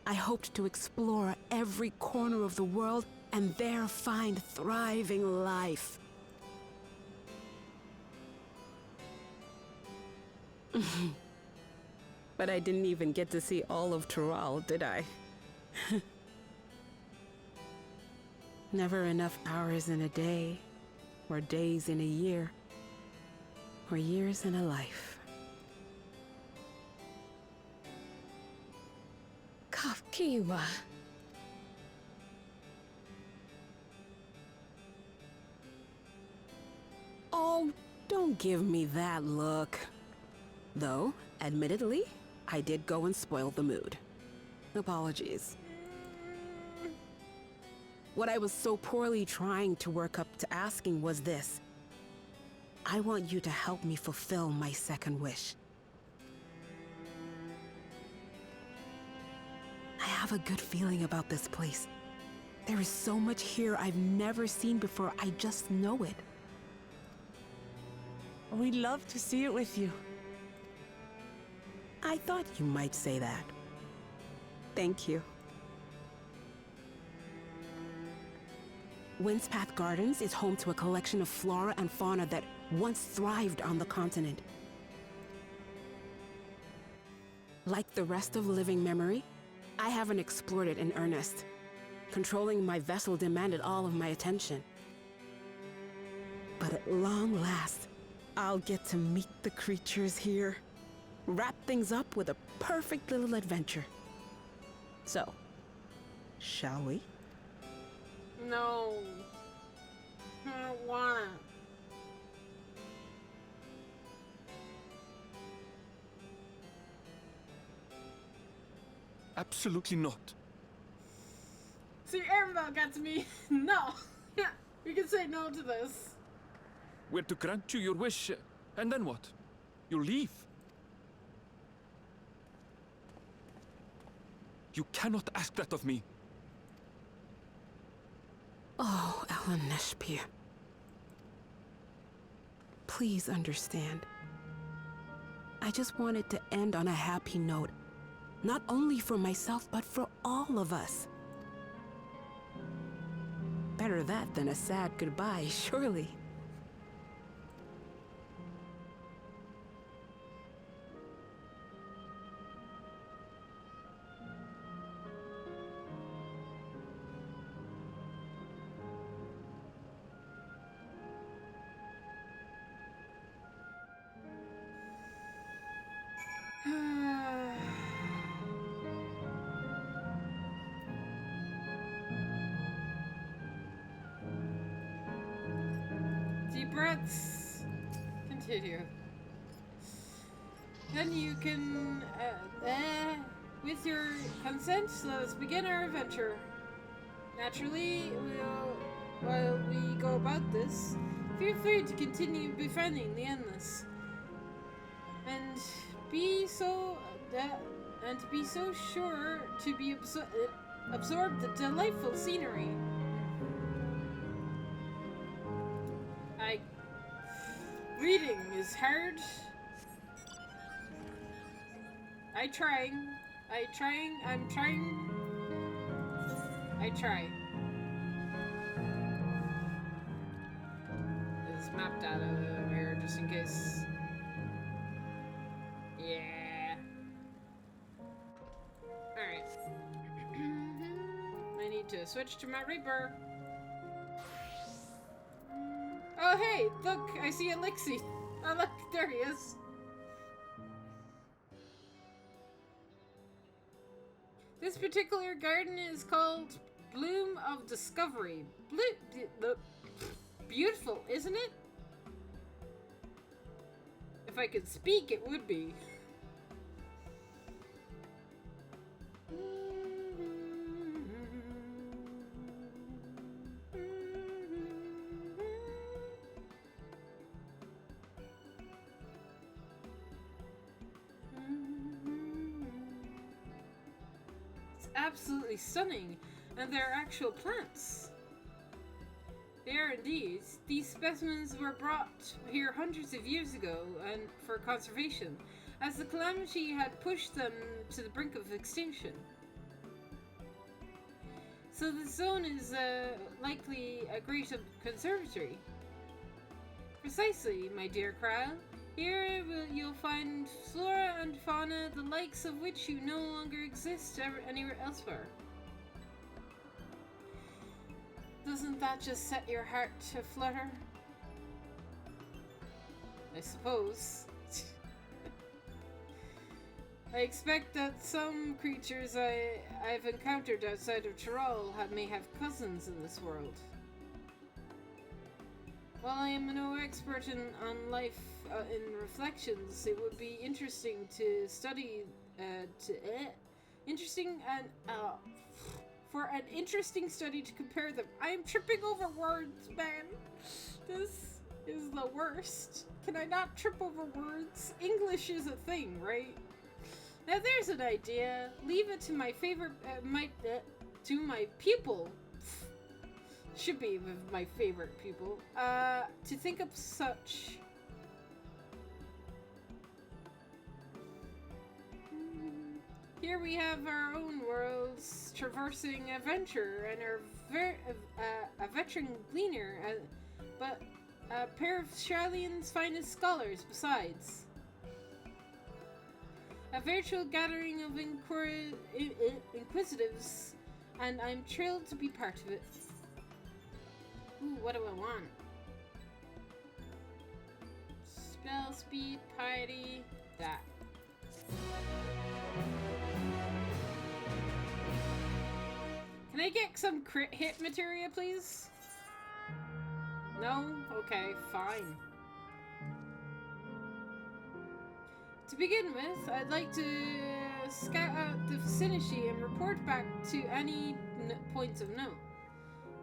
I hoped to explore every corner of the world and there find thriving life. But I didn't even get to see all of Tural, did I? Never enough hours in a day, or days in a year, or years in a life. Kafkiwa. Oh, don't give me that look. Though, admittedly, I did go and spoil the mood. Apologies. What I was so poorly trying to work up to asking was this. I want you to help me fulfill my second wish. I have a good feeling about this place. There is so much here I've never seen before, I just know it. We'd love to see it with you. I thought you might say that. Thank you. Windspath Gardens is home to a collection of flora and fauna that once thrived on the continent. Like the rest of living memory, I haven't explored it in earnest. Controlling my vessel demanded all of my attention. But at long last, I'll get to meet the creatures here. Wrap things up with a perfect little adventure. So, shall we? No. I don't wanna. Absolutely not. See, Arendelle got to me. No. We can say no to this. We're to grant you your wish, and then what? You leave. You cannot ask that of me. Oh, Eleneshpia. Please understand. I just wanted to end on a happy note. Not only for myself, but for all of us. Better that than a sad goodbye, surely. Deep breaths. Continue. Then you can, with your consent, let us begin our adventure. Naturally, while we go about this, feel free to continue befriending the Endless. And be so sure to be absorb the delightful scenery. Reading is hard. I'm try. It's mapped out of here just in case. Yeah. Alright. I need to to switch to my Reaper. Oh hey, look, I see Elixir. Oh look, there he is. This particular garden is called Bloom of Discovery. Beautiful, isn't it? If I could speak, it would be. It's absolutely stunning, and they're actual plants. They are indeed. These specimens were brought here hundreds of years ago and for conservation, as the calamity had pushed them to the brink of extinction. So the zone is likely a great conservatory. Precisely, my dear Kral. Here you'll find flora and fauna, the likes of which you no longer exist anywhere elsewhere. Doesn't that just set your heart to flutter? I suppose. I expect that some creatures I've encountered outside of Tyrol may have cousins in this world. While I am no expert on life in reflections, it would be interesting to study for an interesting study to compare them. I am tripping over words, man. This is the worst. Can I not trip over words? English is a thing, right? Now there's an idea. Leave it to my favorite, to my pupil. Should be my favorite pupil. To think of such. Here we have our own worlds, traversing adventure, and a veteran gleaner, but a pair of Charlian's finest scholars besides. A virtual gathering of inquisitives, and I'm thrilled to be part of it. Ooh, what do I want? Spell speed, piety, that. Can I get some crit hit materia, please? No? Okay, fine. To begin with, I'd like to scout out the vicinity and report back to any points of note.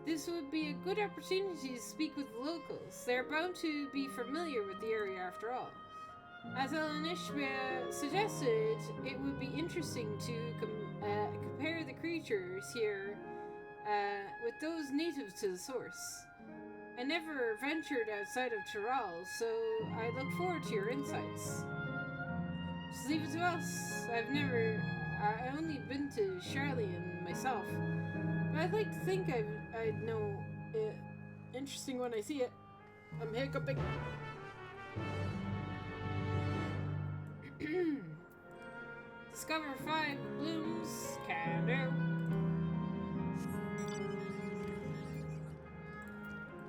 This would be a good opportunity to speak with the locals. They're bound to be familiar with the area after all. As Elenishbia suggested, it would be interesting to compare the creatures here with those native to the source. I never ventured outside of Tyrol, so I look forward to your insights. Just leave it to us. I only been to Charlian myself, but I'd like to think I'd know it interesting when I see it. I'm hiccuping. Discover 5 blooms. Can do.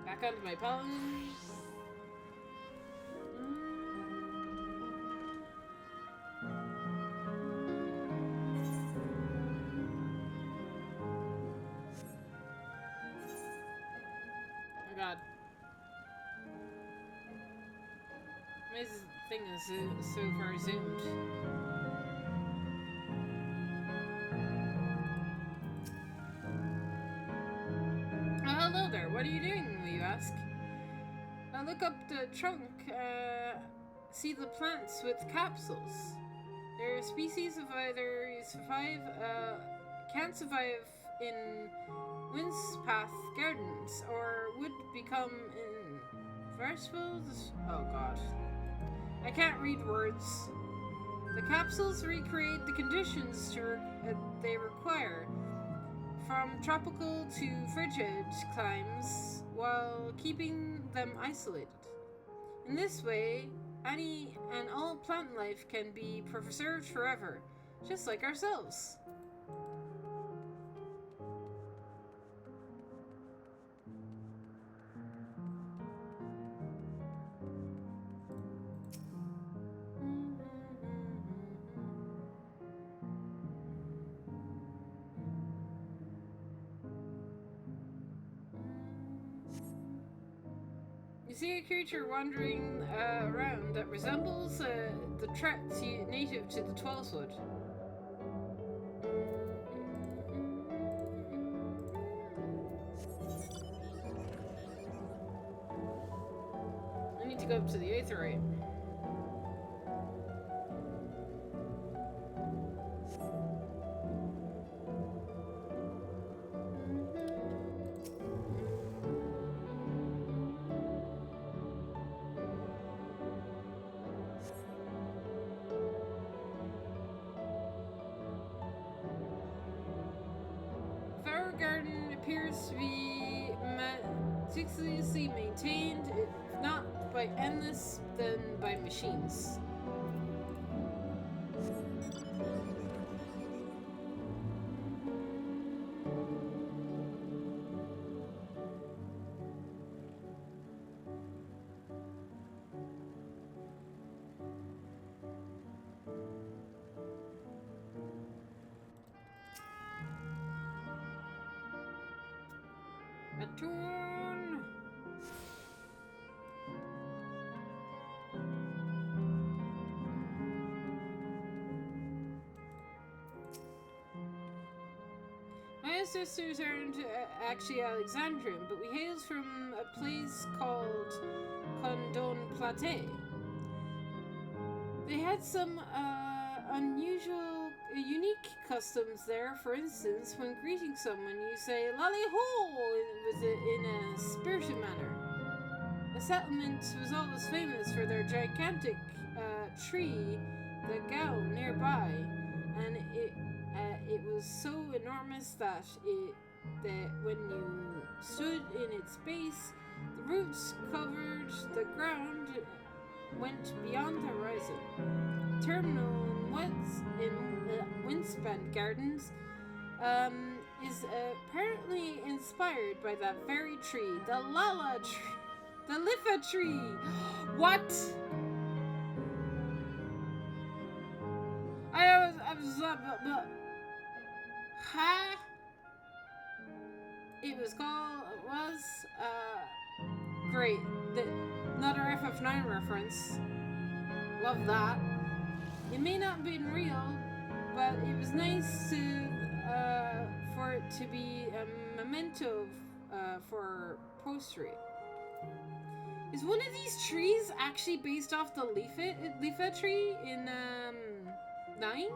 Back onto my pollen. Oh god. My thing is so far zoomed. Hello there, what are you doing, will you ask? I look up the trunk, see the plants with capsules. They're a species of either can't survive in Windspath Gardens, or would become inversible. Oh god. I can't read words. The capsules recreate the conditions they require, from tropical to frigid climes, while keeping them isolated. In this way, any and all plant life can be preserved forever, just like ourselves. see a creature wandering around that resembles the tracks native to the Twelvewood. I need to go up to the Aetherite. Garden appears to be meticulously maintained, if not by endless, then by machines. A tune. My ancestors aren't actually Alexandrian, but we hail from a place called Condon Plate. They had some unique customs there. For instance, when greeting someone, you say "Lally ho" in a spirited manner. The settlement was always famous for their gigantic tree, the Gao, nearby, and it was so enormous that when you stood in its base, the roots covered the ground, went beyond the horizon. Terminal in Windspan Gardens is apparently inspired by that very tree, the Lala tree, the Lifa tree. What? I was huh? It was great. Another FF9 reference. Love that. It may not have been real, but it was nice for it to be a memento for poetry. Is one of these trees actually based off the Leafa tree in 9?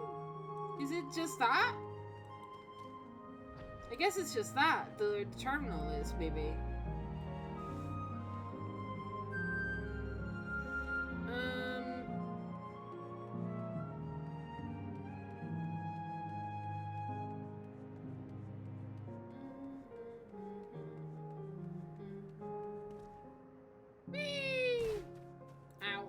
Is it just that? I guess it's just that. The terminal is, maybe. Ow.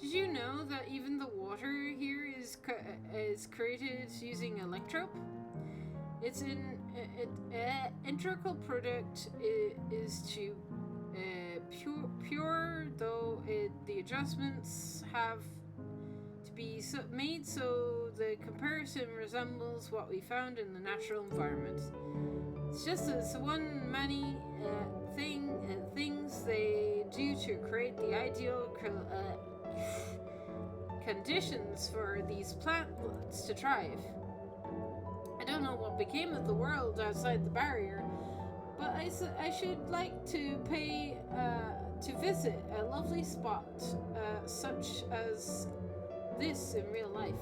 Did you know that even the water here is created using electrope? It's an integral product is to pure, though the adjustments have to be made so the comparison resembles what we found in the natural environment. It's just one many things they do to create the ideal conditions for these plants to thrive. I don't know what became of the world outside the barrier, but I should like to pay to visit a lovely spot such as this in real life.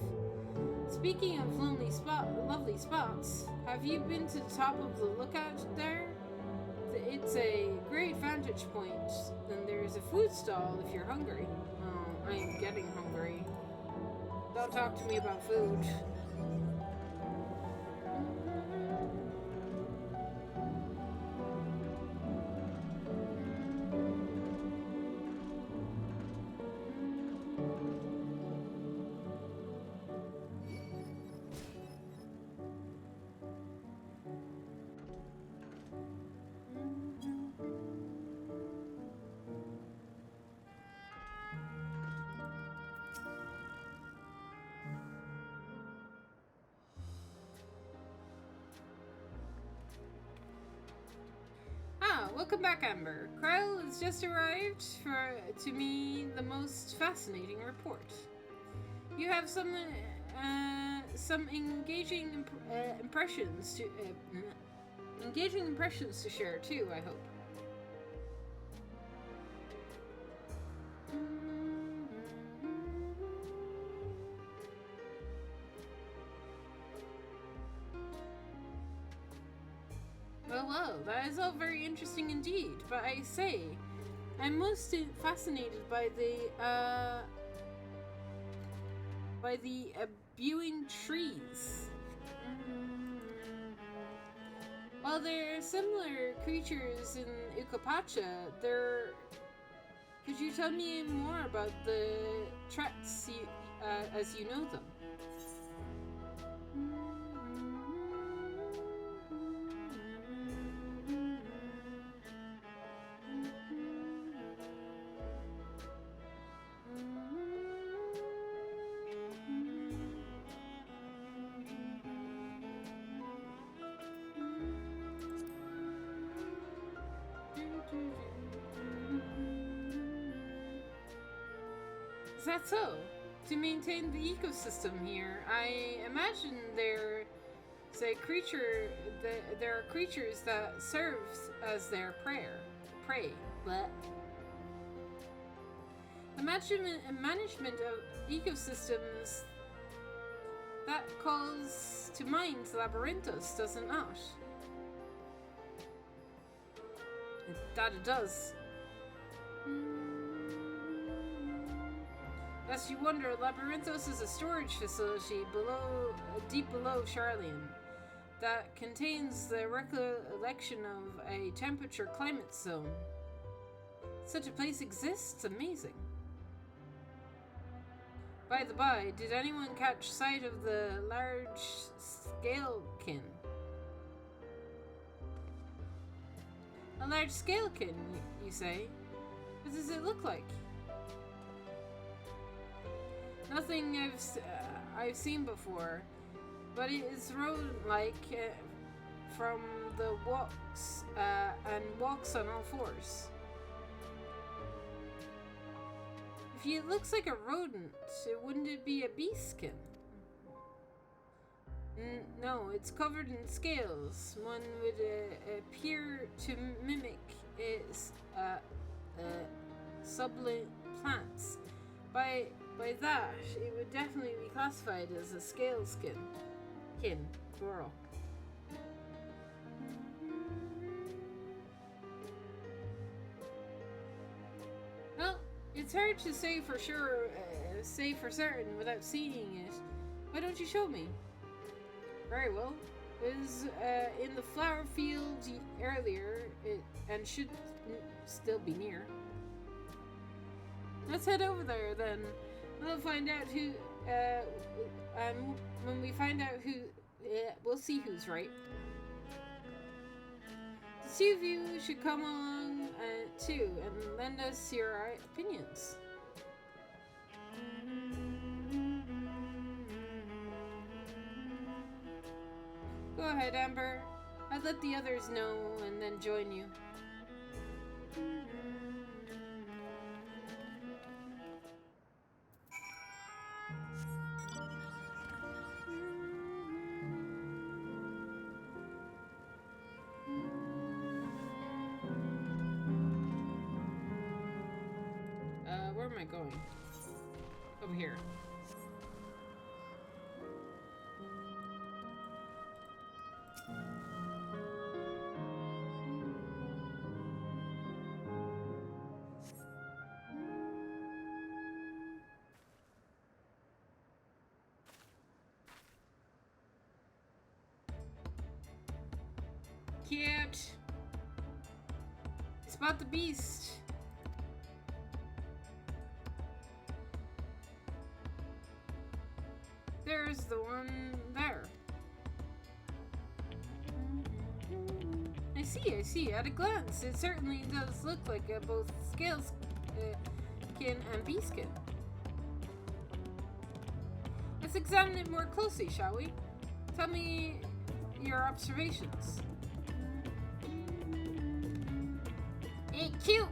Speaking of lovely spots, have you been to the top of the lookout there? It's a great vantage point. Then there's a food stall if you're hungry. Oh, I am getting hungry. Don't talk to me about food. Welcome back, Amber. Kryle has just arrived to me the most fascinating report. You have some engaging impressions to share too, I hope. Well, that is all very interesting indeed, but I say, I'm most fascinated by the abewing trees. While there are similar creatures in Ukapacha, could you tell me more about the threats as you know them? Is that so? To maintain the ecosystem here, I imagine there are creatures that serve as their prey. But the management of ecosystems that calls to mind Labyrinthos, does it not? That it does. Lest you wonder, Labyrinthos is a storage facility deep below Charlian that contains the recollection of a temperature climate zone. Such a place exists? Amazing. By the by, did anyone catch sight of the large scalekin? A large scalekin, you say? What does it look like? Nothing I've seen before, but it is rodent-like from the walks and walks on all fours. If it looks like a rodent, wouldn't it be a beastskin? No, it's covered in scales. One would appear to mimic its succulent plants. By that, it would definitely be classified as a scale kin, plural. Well, it's hard to say for sure, say for certain without seeing it. Why don't you show me? Very well. It was in the flower field earlier, and should still be near. Let's head over there then. We'll find out who, and when we find out who, we'll see who's right. The two of you should come along too and lend us your opinions. Go ahead, Amber. I'd let the others know and then join you. Where am I going? Over here. Cute. Spot the beast. There's the one there. I see. At a glance, it certainly does look like both scales kin and beastskin. Let's examine it more closely, shall we? Tell me your observations. me cute.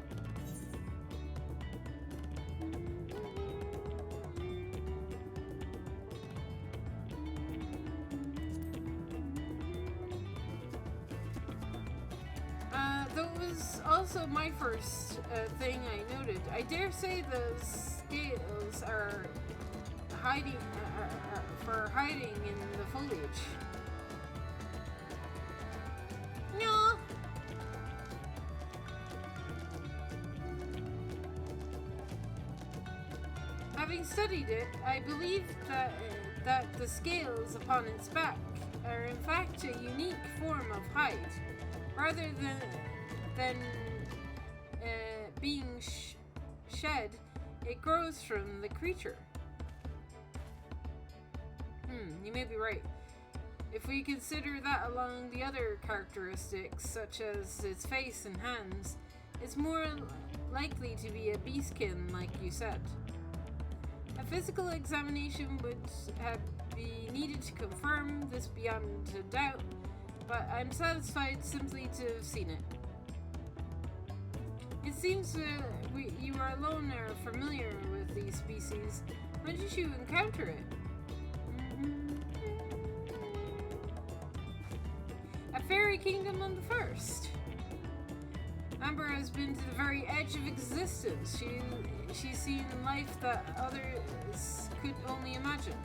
That was also my first thing I noted. I dare say the scales are hiding for hiding in the foliage. No. Having studied it, I believe that the scales upon its back are in fact a unique form of hide, rather than being shed. It grows from the creature. You may be right. If we consider that along the other characteristics, such as its face and hands, it's more likely to be a beastkin, like you said. A physical examination would be needed to confirm this beyond a doubt, but I'm satisfied simply to have seen it. It seems you are alone are familiar with these species. When did you encounter it? A fairy kingdom on the first. Amber has been to the very edge of existence. She's seen life that others could only imagine.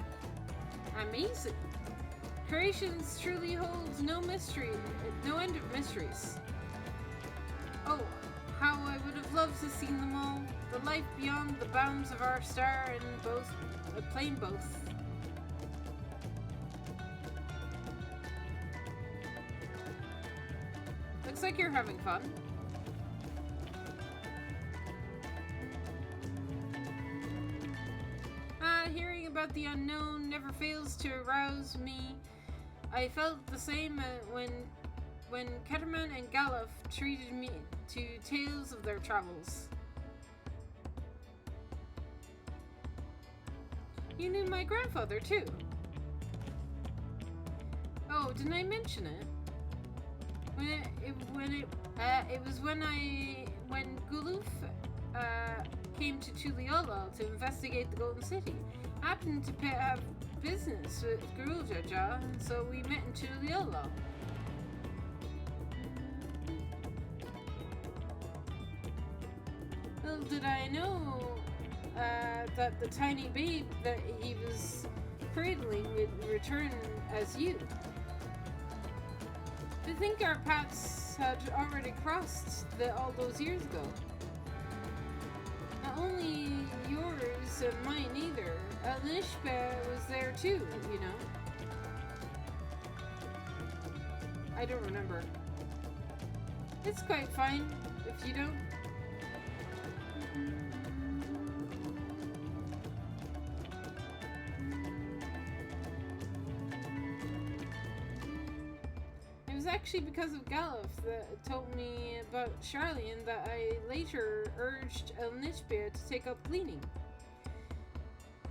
Amazing. Creations truly holds no mystery, no end of mysteries. Oh, how I would have loved to see them all. The life beyond the bounds of our star and plain both. Looks like you're having fun. Hearing about the unknown never fails to arouse me. I felt the same when Ketterman and Gallup treated me to tales of their travels. You knew my grandfather too. Oh, didn't I mention it? It was when Guluf came to Tuliyola to investigate the Golden City. Happened to have business with Guruljaja, and so we met in Tuliyola. Little did I know that the tiny babe that he was cradling would return as you. To think our paths had already crossed all those years ago. Not only yours and mine either. Nishba was there too, you know. I don't remember. It's quite fine if you don't. It was actually because of Gallup that told me about Charlian that I later urged El Nishbir to take up cleaning.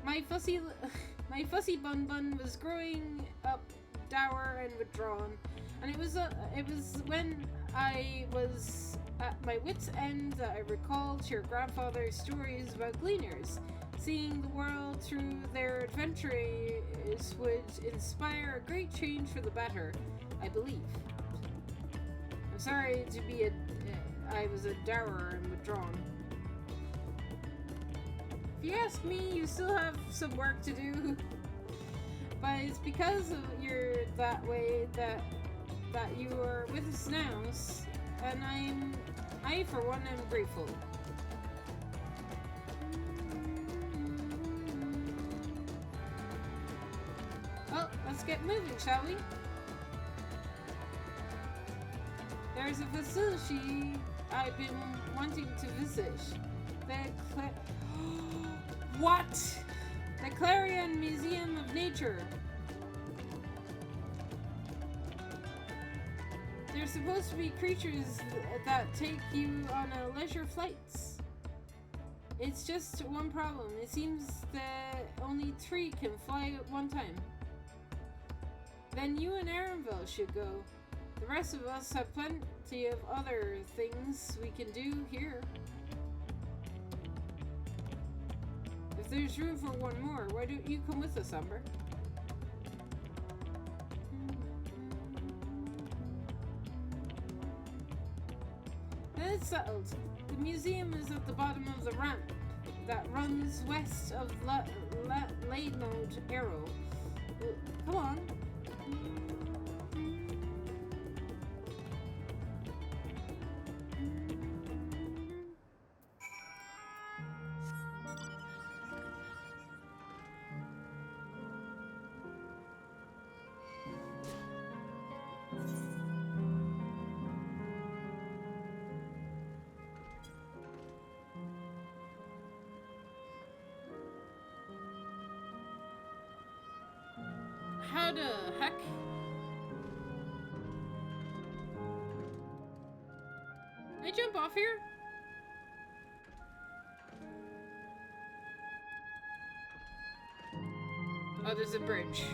My fussy bun bun was growing up dour and withdrawn, and it was when I was at my wit's end that I recalled your grandfather's stories about gleaners. Seeing the world through their adventures would inspire a great change for the better, I believe. I'm sorry to be I was a dour and withdrawn. If you ask me, you still have some work to do. But it's because of you're that way that you are with us now, and I for one am grateful. Well, let's get moving, shall we? There's a facility I've been wanting to visit. What? The Clarion Museum of Nature. There's supposed to be creatures that take you on a leisure flights. It's just one problem. It seems that only 3 can fly at one time. Then you and Arenville should go. The rest of us have plenty of other things we can do here. If there's room for one more, why don't you come with us, Umber? Then it's settled. The museum is at the bottom of the ramp that runs west of Laidmount Arrow. Come on. How the heck? Can I jump off here? Oh, there's a bridge.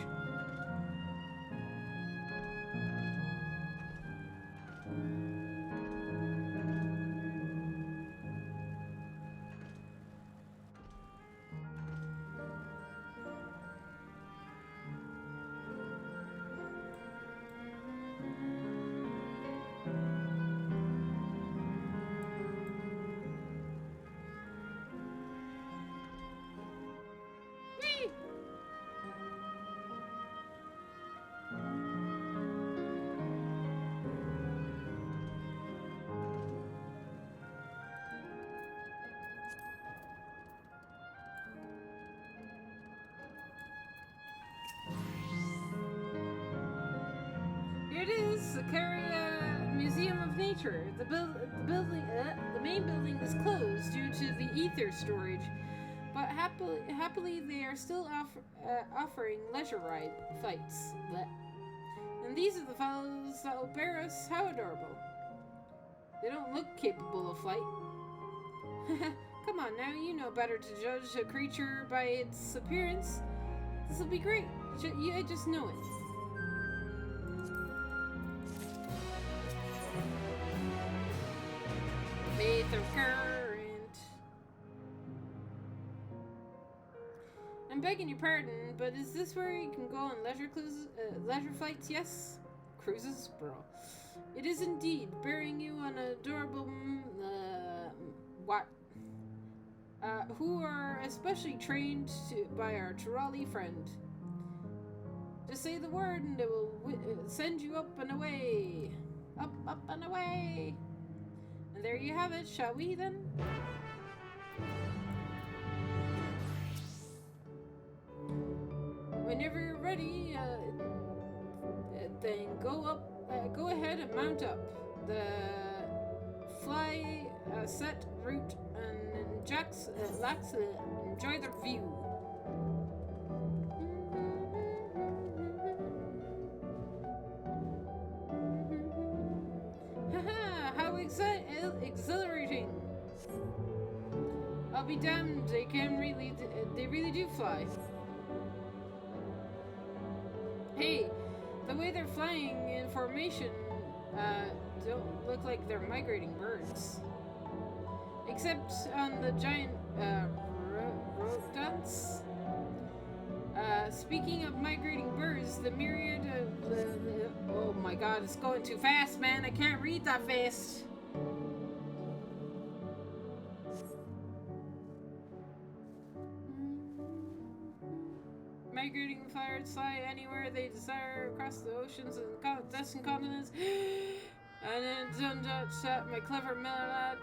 Whee! Here it is, the Caria Museum of Nature. The main building is closed due to the ether storage, but happily they are still offering leisure ride flights. Blech. And these are the fellows that will bear us. How adorable! They don't look capable of flight. Come on now, you know better to judge a creature by its appearance. This will be great. I just know it. Faith of current. I'm begging your pardon, but is this where you can go on leisure flights? Yes? Cruises? Bro. It is indeed, bearing you on adorable, who are especially trained by our Turali friend. Just say the word and it will send you up and away. Up and away. And there you have it, shall we then? Whenever you're ready, then go ahead and mount up. The fly set route and Jax enjoy the view. Haha, how exhilarating! I'll be damned, they really do fly. Hey, the way they're flying in formation don't look like they're migrating birds. Except on the giant rodents. Speaking of migrating birds, the myriad of oh my god, it's going too fast, man. I can't read that fast. Migrating flyers fly anywhere they desire across the oceans and distant continents. And then don't shut my clever lad.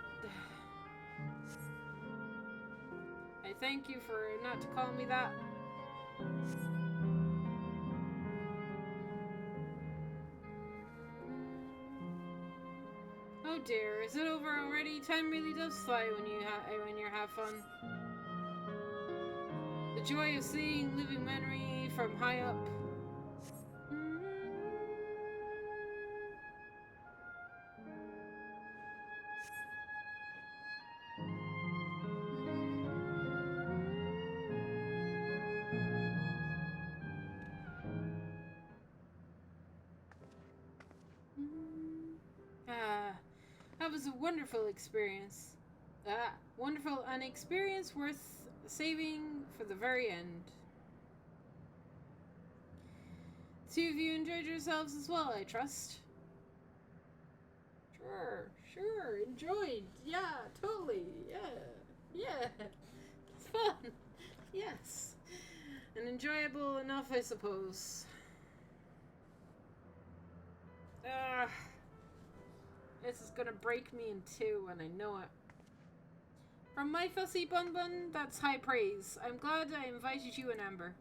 I thank you for not to call me that. Oh dear, is it over already? Time really does fly when you have fun. The joy of seeing living memory from high up. was a wonderful experience. Wonderful, an experience worth saving for the very end. Two of you enjoyed yourselves as well, I trust. Sure, enjoyed. Yeah, totally. Yeah. It's fun. Yes. And enjoyable enough, I suppose. This is gonna break me in two, and I know it. From my fussy bun, that's high praise. I'm glad I invited you and Amber.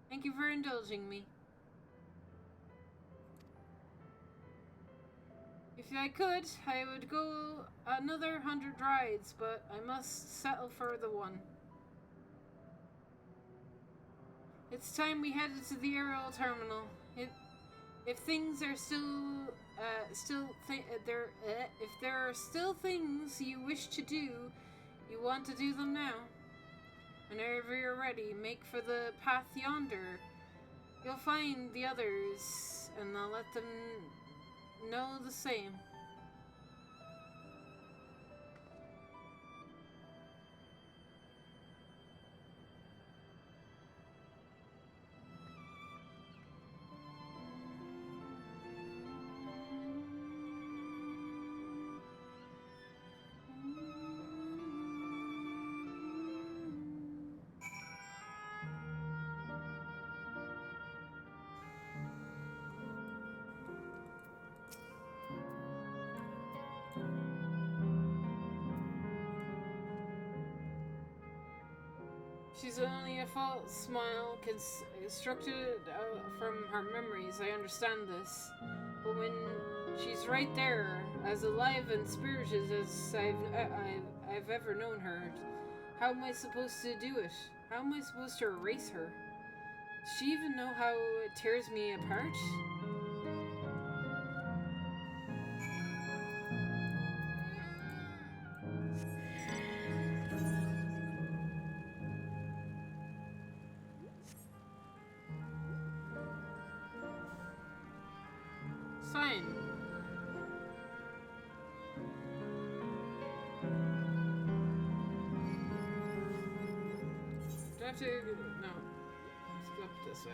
Thank you for indulging me. If I could, I would go another 100 rides, but I must settle for the one. It's time we headed to the aerial terminal. If things are if there are still things you wish to do, you want to do them now. Whenever you're ready, make for the path yonder. You'll find the others, and I'll let them know the same. She's only a false smile constructed from her memories. I understand this. But when she's right there, as alive and spirited as I've ever known her, how am I supposed to do it? How am I supposed to erase her? Does she even know how it tears me apart? Sign. Do I have to... No. Let's go up this way.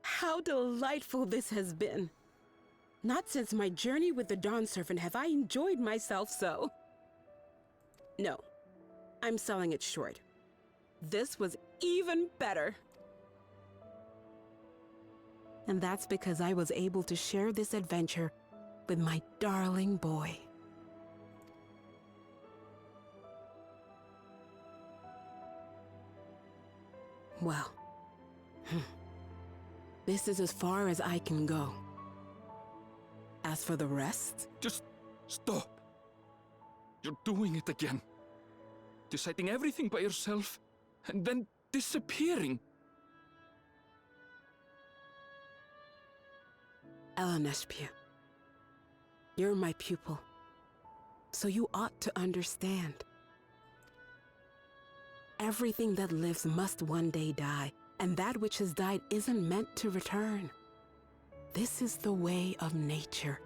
How delightful this has been. Not since my journey with the Dawn Servant have I enjoyed myself so. No, I'm selling it short. This was even better. And that's because I was able to share this adventure with my darling boy. Well, this is as far as I can go. As for the rest... Just stop. You're doing it again. Deciding everything by yourself, and then disappearing. Eleneshpia, you're my pupil, so you ought to understand. Everything that lives must one day die, and that which has died isn't meant to return. This is the way of nature.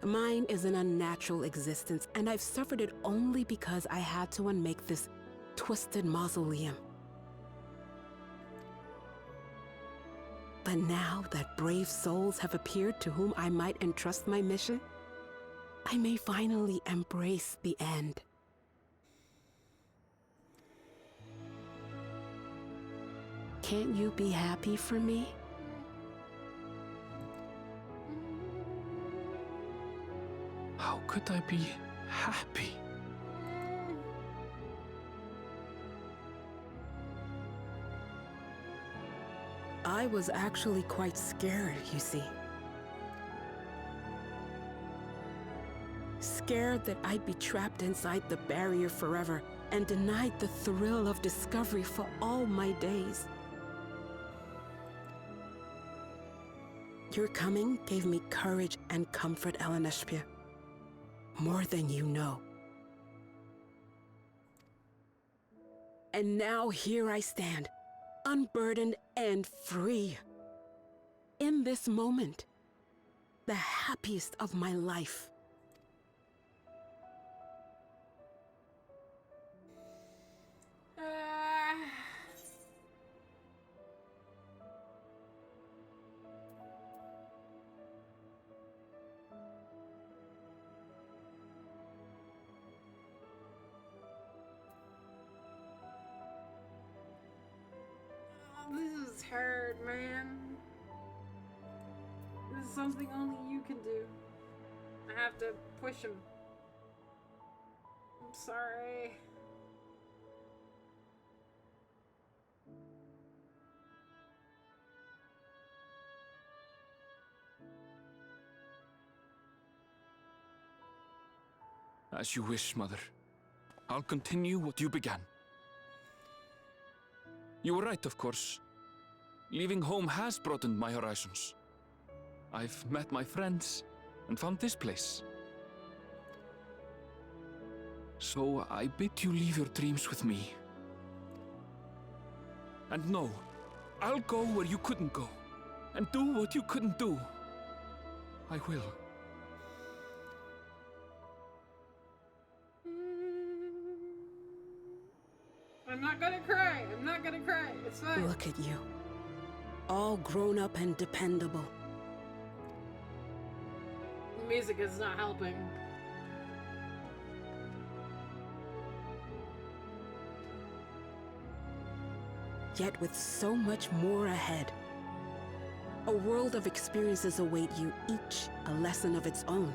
Mine is an unnatural existence, and I've suffered it only because I had to unmake this twisted mausoleum. But now that brave souls have appeared to whom I might entrust my mission, I may finally embrace the end. Can't you be happy for me? How could I be happy? I was actually quite scared, you see. Scared that I'd be trapped inside the barrier forever and denied the thrill of discovery for all my days. Your coming gave me courage and comfort, Eleneshpia. More than you know. And now here I stand, unburdened and free. In this moment, the happiest of my life. This is hard, man. This is something only you can do. I have to push him. I'm sorry. As you wish, Mother. I'll continue what you began. You were right, of course. Leaving home has broadened my horizons. I've met my friends and found this place. So I bid you leave your dreams with me. And no, I'll go where you couldn't go, and do what you couldn't do. I will. I'm not gonna cry. I'm not gonna cry. It's fine. Look at you. All grown up and dependable. The music is not helping. Yet with so much more ahead. A world of experiences await you, each a lesson of its own.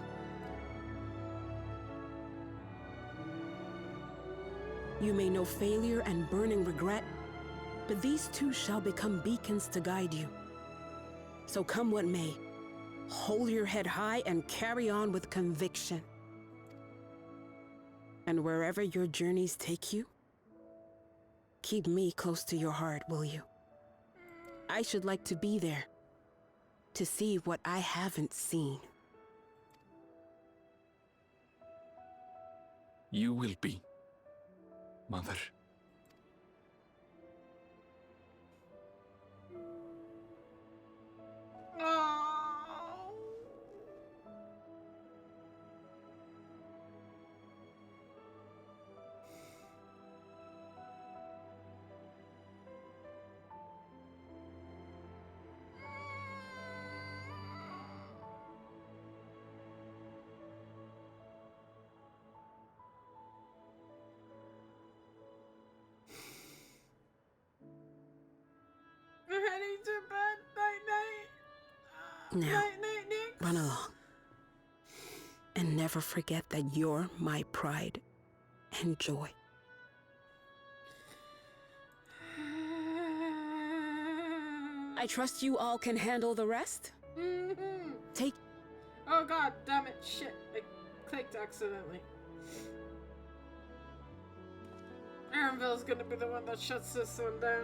You may know failure and burning regret, but these too shall become beacons to guide you. So come what may, hold your head high and carry on with conviction. And wherever your journeys take you, keep me close to your heart, will you? I should like to be there, to see what I haven't seen. You will be, Mother. Oh. I'm heading to bed. Night, night. Now, Night, night, night. run along. And never forget that you're my pride and joy. I trust you all can handle the rest? Mm-hmm. Take... Oh god, damn it, shit. I clicked accidentally. Aaronville's gonna be the one that shuts this one down.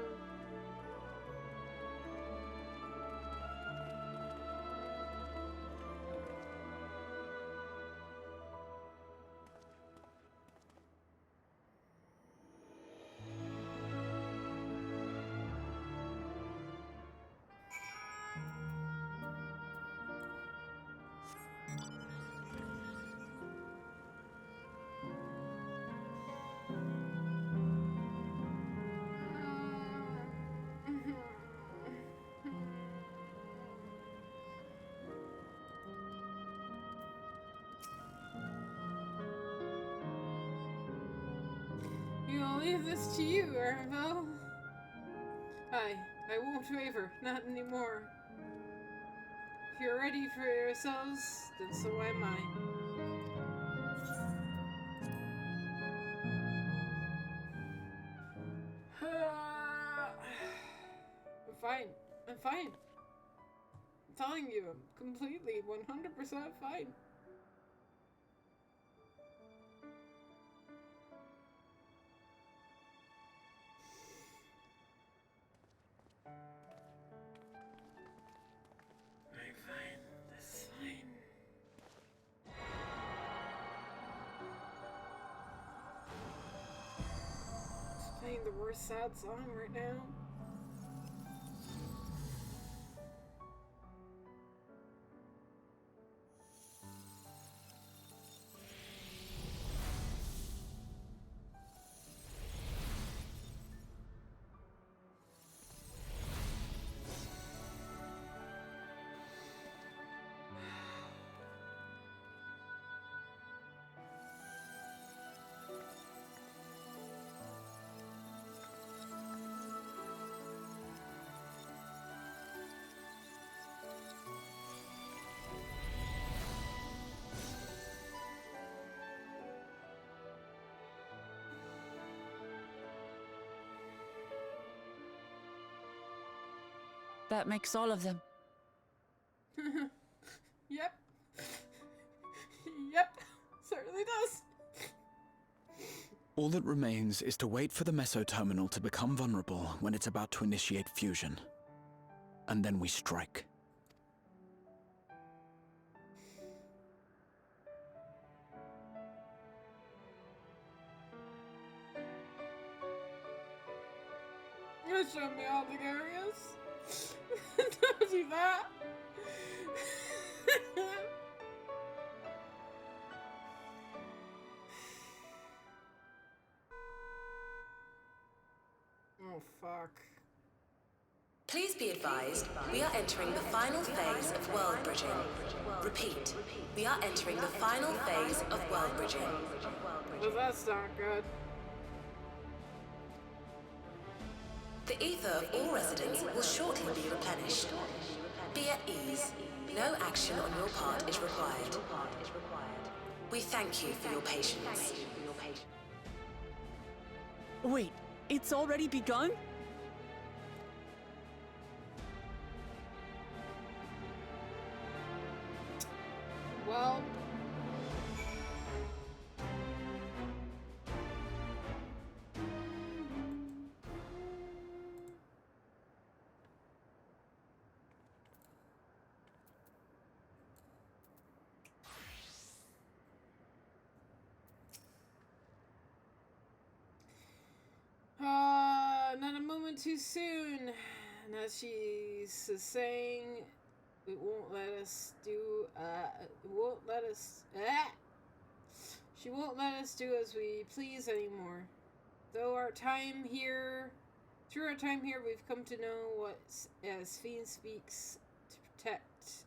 I'll leave this to you, Aaronville. I won't waver, not anymore. If you're ready for yourselves, then so am I. I'm fine. I'm fine. I'm telling you, I'm completely 100% fine. the worst sad song right now. That makes all of them. Yep. Yep. Certainly does. All that remains is to wait for the meso-terminal to become vulnerable when it's about to initiate fusion. And then we strike. Show me all the areas. Don't do that. Oh, fuck. Please be advised, we are entering the final phase of world bridging. Repeat, we are entering the final phase of world bridging. Well, that's not good. The ether of all residents will shortly be replenished. Be at ease. No action on your part is required. We thank you for your patience. Wait, it's already begun? Well... not a moment too soon. And as she's saying, it won't let us do, it won't let us, she won't let us do as we please anymore. Through our time here, we've come to know what Sphene speaks to protect.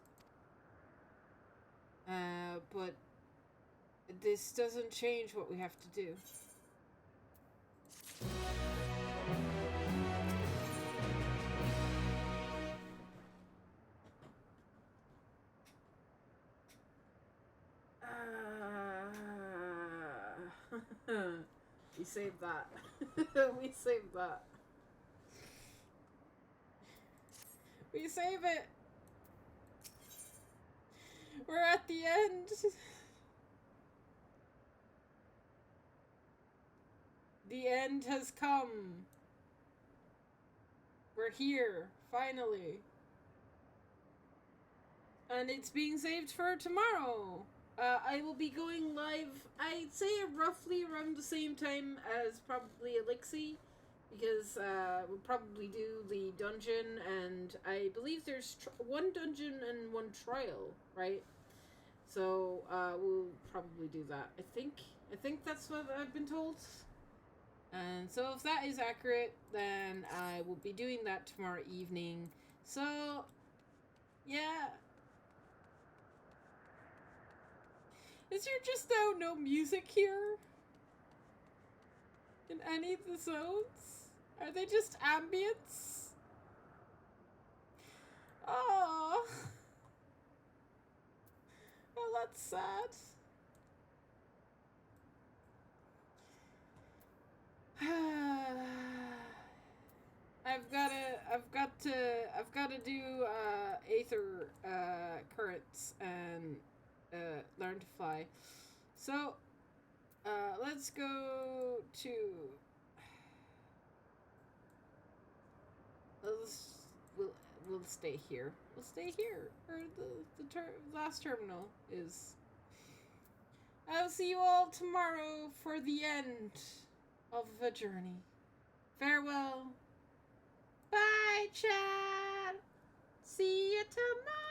But this doesn't change what we have to do. We saved that. We saved that. We save it. We're at the end. The end has come. We're here, finally. And it's being saved for tomorrow. I will be going live, I'd say roughly around the same time as probably Elixir, because we'll probably do the dungeon, and I believe there's one dungeon and one trial, right? So we'll probably do that. I think that's what I've been told. And so if that is accurate, then I will be doing that tomorrow evening. So, yeah. Is there just now no music here? In any of the zones? Are they just ambience? Oh. Well, that's sad. I've got to do Aether currents and learn to fly. So let's go to we'll stay here. We'll stay here. Or the last terminal is. I'll see you all tomorrow for the end of the journey. Farewell. Bye, Chad. See you tomorrow.